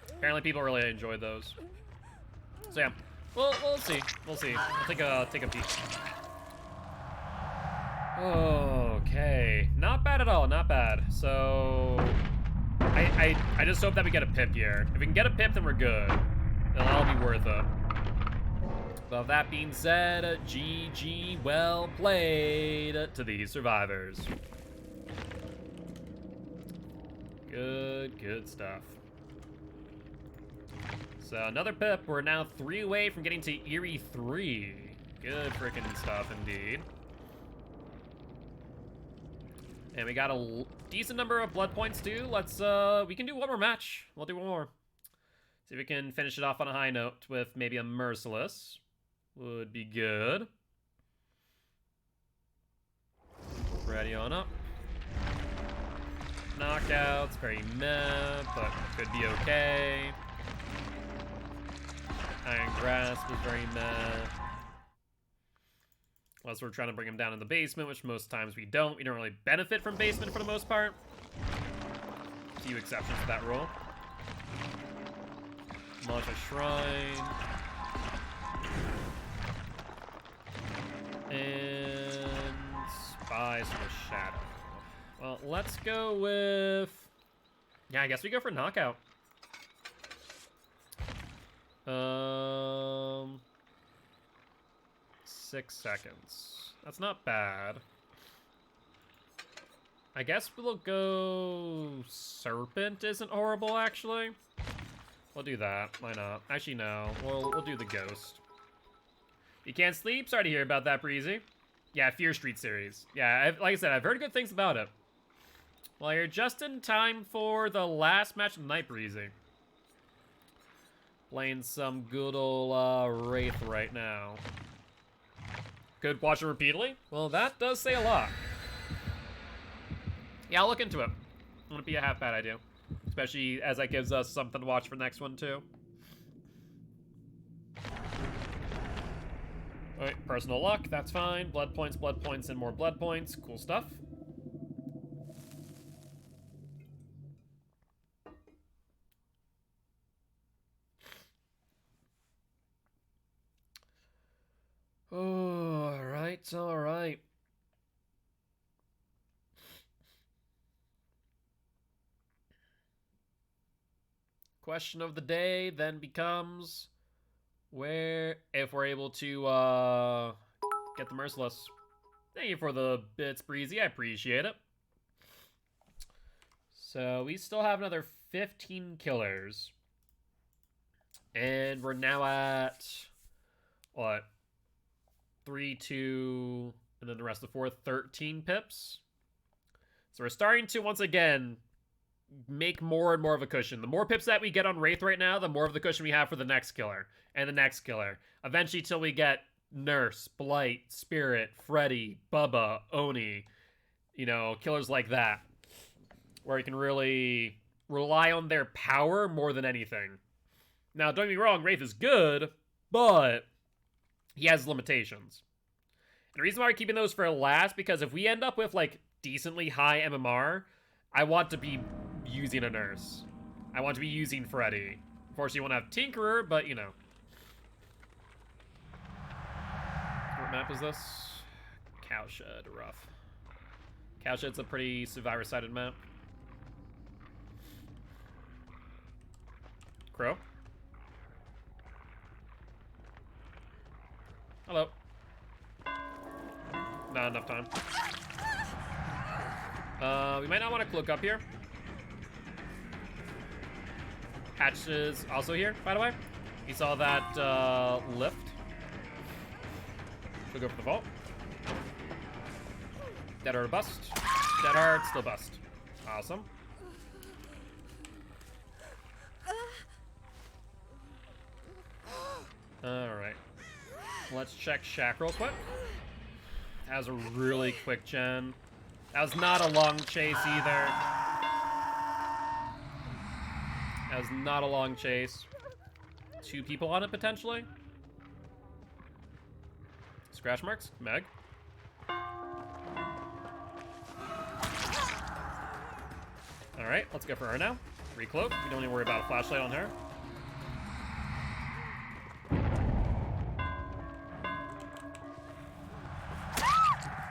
Apparently, people really enjoyed those. So yeah, we'll see. We'll see. I'll take a peek. Okay, not bad at all. Not bad. So I just hope that we get a pip here. If we can get a pip, then we're good. It'll all be worth it. But that being said, GG, well played to these survivors. Good stuff. So another pip. We're now 3 away from getting to Eerie 3. Good freaking stuff indeed. And we got a decent number of blood points too. Let's we can do one more match. We'll do one more. See if we can finish it off on a high note with maybe a Merciless. Would be good. Ready on up. Knockouts, very meh, but could be okay. Iron Grasp was very meh. Unless we're trying to bring him down in the basement, which most times we don't. We don't really benefit from basement for the most part. A few exceptions to that rule. Launch a Shrine. And Spies from the Shadow. Well, let's go with... Yeah, I guess we go for Knockout. 6 seconds. That's not bad. I guess we'll go... Serpent isn't horrible, actually. We'll do that. Why not? Actually, no. We'll do the Ghost. You can't sleep? Sorry to hear about that, Breezy. Yeah, Fear Street series. Yeah, like I said, I've heard good things about it. Well, you're just in time for the last match of the night, Breezy. Playing some good old Wraith right now. Could watch it repeatedly? Well, that does say a lot. Yeah, I'll look into it. Wouldn't be a half bad idea. Especially as that gives us something to watch for the next one, too. Alright, personal luck, that's fine. Blood points, and more blood points. Cool stuff. Alright, alright. Question of the day then becomes... where, if we're able to, get the Merciless. Thank you for the bits, Breezy. I appreciate it. So, we still have another 15 killers. And we're now at, what? 3, 2, and then the rest of the 4, 13 pips. So we're starting to, once again, make more and more of a cushion. The more pips that we get on Wraith right now, the more of the cushion we have for the next killer. And the next killer. Eventually till we get Nurse, Blight, Spirit, Freddy, Bubba, Oni. You know, killers like that. Where you can really rely on their power more than anything. Now, don't get me wrong, Wraith is good, but he has limitations. And the reason why we're keeping those for last, because if we end up with, like, decently high MMR, I want to be using a Nurse. I want to be using Freddy. Unfortunately, you won't have Tinkerer, but, you know. What map is this? Cowshed, rough. Cowshed's a pretty survivor-sided map. Crow? Hello. Not enough time. We might not want to cloak up here. Hatch is also here, by the way. You saw that lift. She'll go for the vault. Dead Heart bust. Dead Heart still bust. Awesome. Alright. Let's check Shack real quick. That was a really quick gen. That was not a long chase either. That was not a long chase. 2 people on it, potentially. Scratch marks, Meg. Alright, let's go for her now. Recloak. We don't need to worry about a flashlight on her.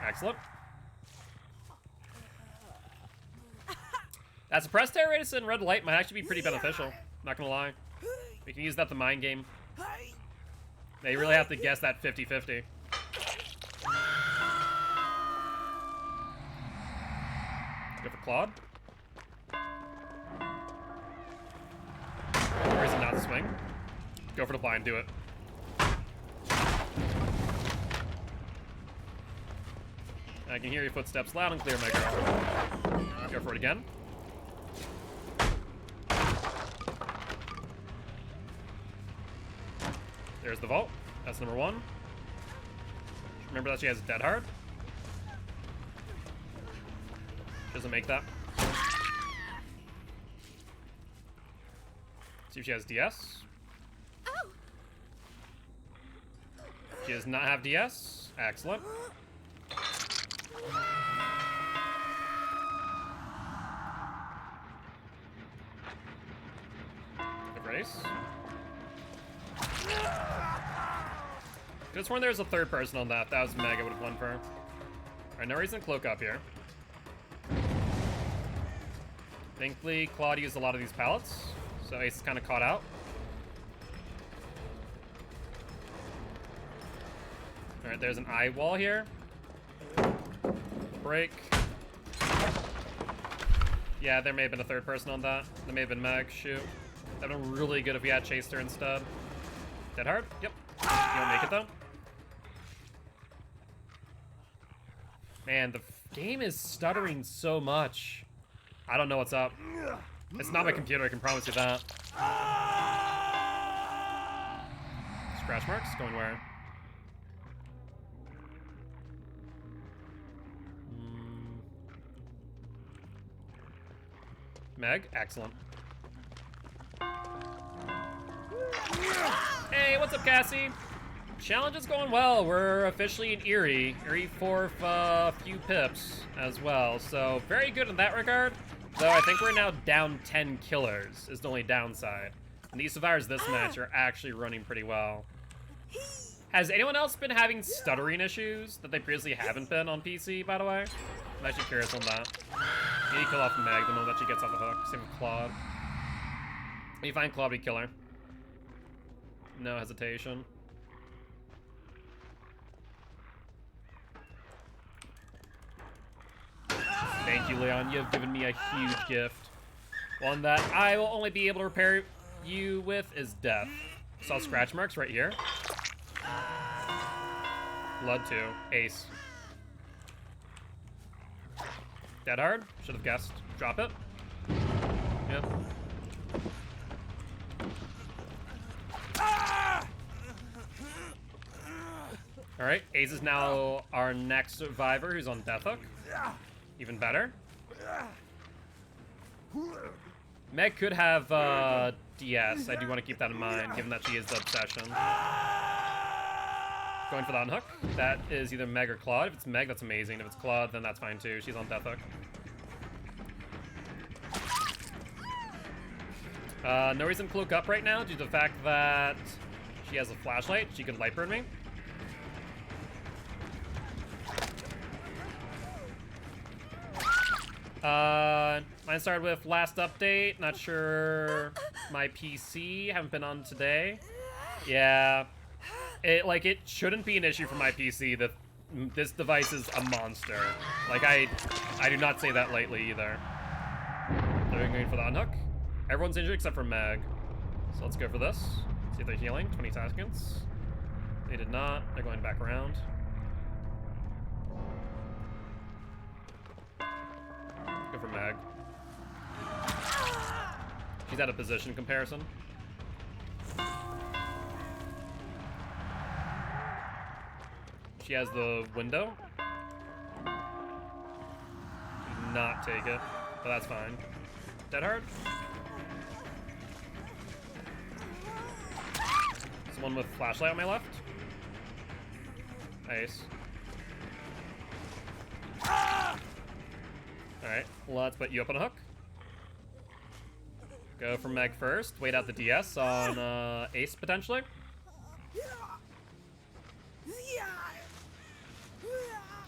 Excellent. That suppressed air radius and red light might actually be pretty beneficial. Not gonna lie. We can use that to mind game. They really have to guess that 50-50. Go for Claude. No reason not to swing. Go for the blind, do it. I can hear your footsteps loud and clear, my girl. Go for it again. There's the vault. That's number 1. Remember that she has dead hard. Doesn't make that. See if she has DS. She does not have DS. Excellent. Good race. Could have sworn there was a 3rd person on that. That was Meg. I would have won for her. Alright, no reason to cloak up here. Thankfully, Claude used a lot of these pallets, so Ace is kind of caught out. Alright, there's an eye wall here. Break. Yeah, there may have been a 3rd person on that. That may have been Meg. Shoot. That would have been really good if we had chased her instead. Dead hard? Yep. You don't make it, though. Man, the game is stuttering so much. I don't know what's up. It's not my computer, I can promise you that. Scratch marks? Going where? Meg? Excellent. Hey, what's up, Cassie? Challenge is going well. We're officially in Erie. Erie for a few pips as well. So, very good in that regard. Though I think we're now down 10 killers is the only downside. And these survivors this match are actually running pretty well. Has anyone else been having stuttering issues that they previously haven't been on PC, by the way? I'm actually curious on that. Maybe kill off Meg the moment that she gets off the hook. Same with Claude. When you find Claude, we kill her. No hesitation. Thank you, Leon. You have given me a huge gift. One that I will only be able to repair you with is death. Saw scratch marks right here. Blood 2. Ace. Dead hard? Should have guessed. Drop it. Yep. Alright, Ace is now our next survivor who's on death hook. Even better. Meg could have DS. I do want to keep that in mind, given that she is the obsession. Going for the unhook. That is either Meg or Claude. If it's Meg, that's amazing. If it's Claude, then that's fine too. She's on death hook. No reason to cloak up right now due to the fact that she has a flashlight. She could light burn me. Mine started with last update. Not sure my PC. Haven't been on today. Yeah. It shouldn't be an issue for my PC. This device is a monster. Like, I do not say that lightly either. They're going for the unhook. Everyone's injured except for Meg. So let's go for this. See if they're healing. 20 seconds. They did not. They're going back around. Go for Meg. She's out of position comparison. She has the window. not take it, but that's fine. Dead hard? Someone with flashlight on my left. Nice. Alright, let's put you up on a hook. Go for Meg first. Wait out the DS on Ace, potentially.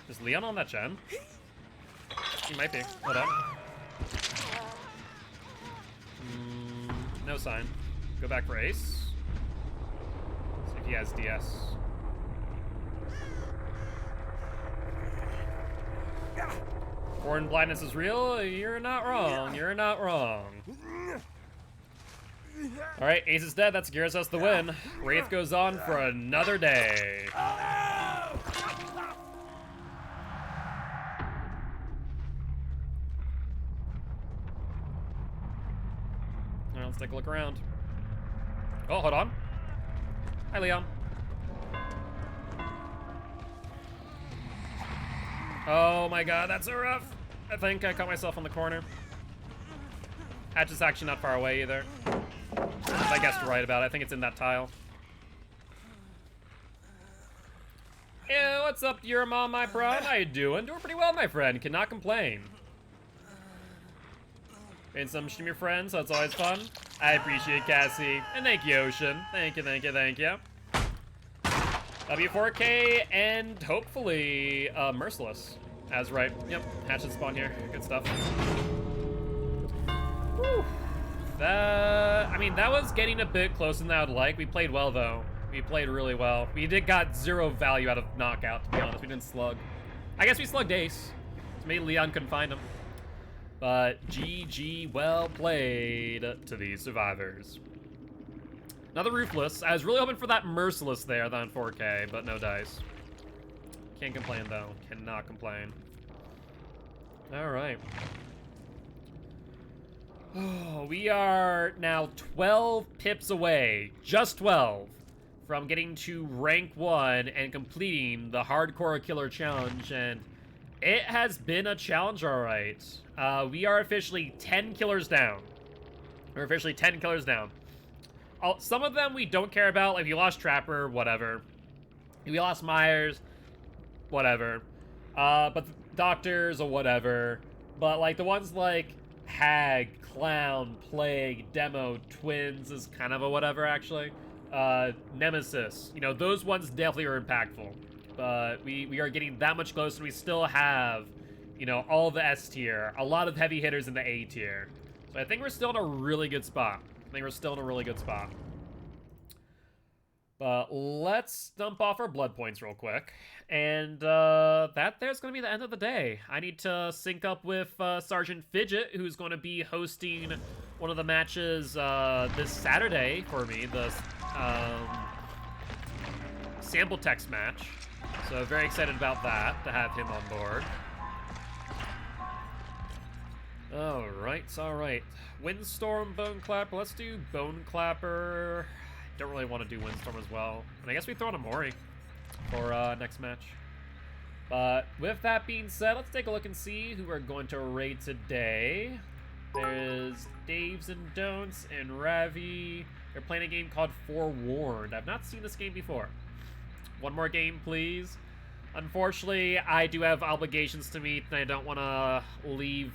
Is Leon on that gen? He might be. Hold on. No sign. Go back for Ace. See if he has DS. Foreign blindness is real? You're not wrong. You're not wrong. Alright, Ace is dead. That secures us the win. Wraith goes on for another day. Alright, let's take a look around. Oh, hold on. Hi, Leon. Oh my god, that's so rough. I think I caught myself on the corner. Hatch is actually not far away either. I guessed right about it. I think it's in that tile. Yeah, what's up, your mom, my bro? How you doing? Doing pretty well, my friend. Cannot complain. Made some stream your friends, so it's always fun. I appreciate Cassie. And thank you, Ocean. Thank you, thank you, thank you. W4K and hopefully Merciless. As right. Yep, hatchet spawn here. Good stuff. Whew. I mean, that was getting a bit closer than I would like. We played well, though. We played really well. We got 0 value out of knockout, to be honest. We didn't slug. I guess we slugged Ace. So maybe Leon couldn't find him. But GG, well played to these survivors. Another Roofless. I was really hoping for that Merciless there on 4K, but no dice. Can't complain, though. Cannot complain. All right. Oh, we are now 12 pips away, just 12, from getting to rank 1 and completing the Hardcore Killer Challenge, and it has been a challenge, all right. We are officially 10 killers down. We're officially 10 killers down. Some of them we don't care about, like if you lost Trapper, whatever. If you lost Myers, whatever. But the Doctors or whatever. But like the ones like Hag, Clown, Plague, Demo, Twins is kind of a whatever, actually. Nemesis, you know, those ones definitely are impactful. But we are getting that much closer. We still have, you know, all the S tier, a lot of heavy hitters in the A tier. So I think we're still in a really good spot. But let's dump off our blood points real quick. And that there's going to be the end of the day. I need to sync up with Sergeant Fidget, who's going to be hosting one of the matches this Saturday for me, the sample text match. So very excited about that, to have him on board. All right. Windstorm, Bone Clapper. Let's do Bone Clapper. Don't really want to do Windstorm as well. And I guess we throw in a Mori for next match. But with that being said, let's take a look and see who we're going to raid today. There's Daves and Don'ts and Ravi. They're playing a game called Forewarned. I've not seen this game before. One more game, please. Unfortunately, I do have obligations to meet, and I don't want to leave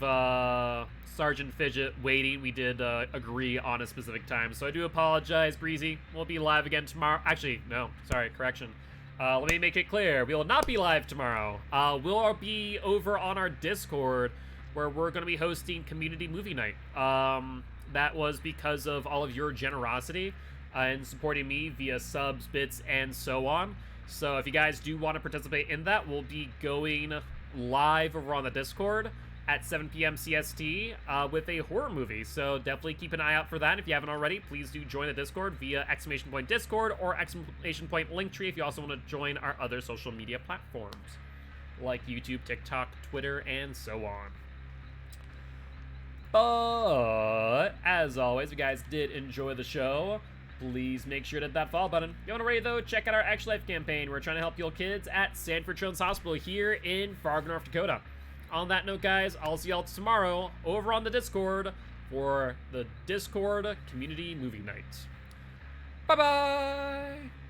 Sergeant Fidget waiting. We did agree on a specific time, so I do apologize, Breezy. We'll be live again tomorrow. Actually, no, sorry, correction. Let me make it clear. We will not be live tomorrow. We'll be over on our Discord, where we're going to be hosting Community Movie Night. That was because of all of your generosity in supporting me via subs, bits, and so on. So if you guys do want to participate in that, we'll be going live over on the Discord at 7 p.m. CST with a horror movie. So definitely keep an eye out for that. If you haven't already, please do join the Discord via !Discord or !Linktree if you also want to join our other social media platforms like YouTube, TikTok, Twitter, and so on. But as always, if you guys did enjoy the show, please make sure to hit that follow button. If you want to raid, though, check out our Extra Life campaign. We're trying to help heal kids at Sanford Children's Hospital here in Fargo, North Dakota. on that note, guys, I'll see y'all tomorrow over on the Discord for the Discord Community Movie Night. Bye-bye!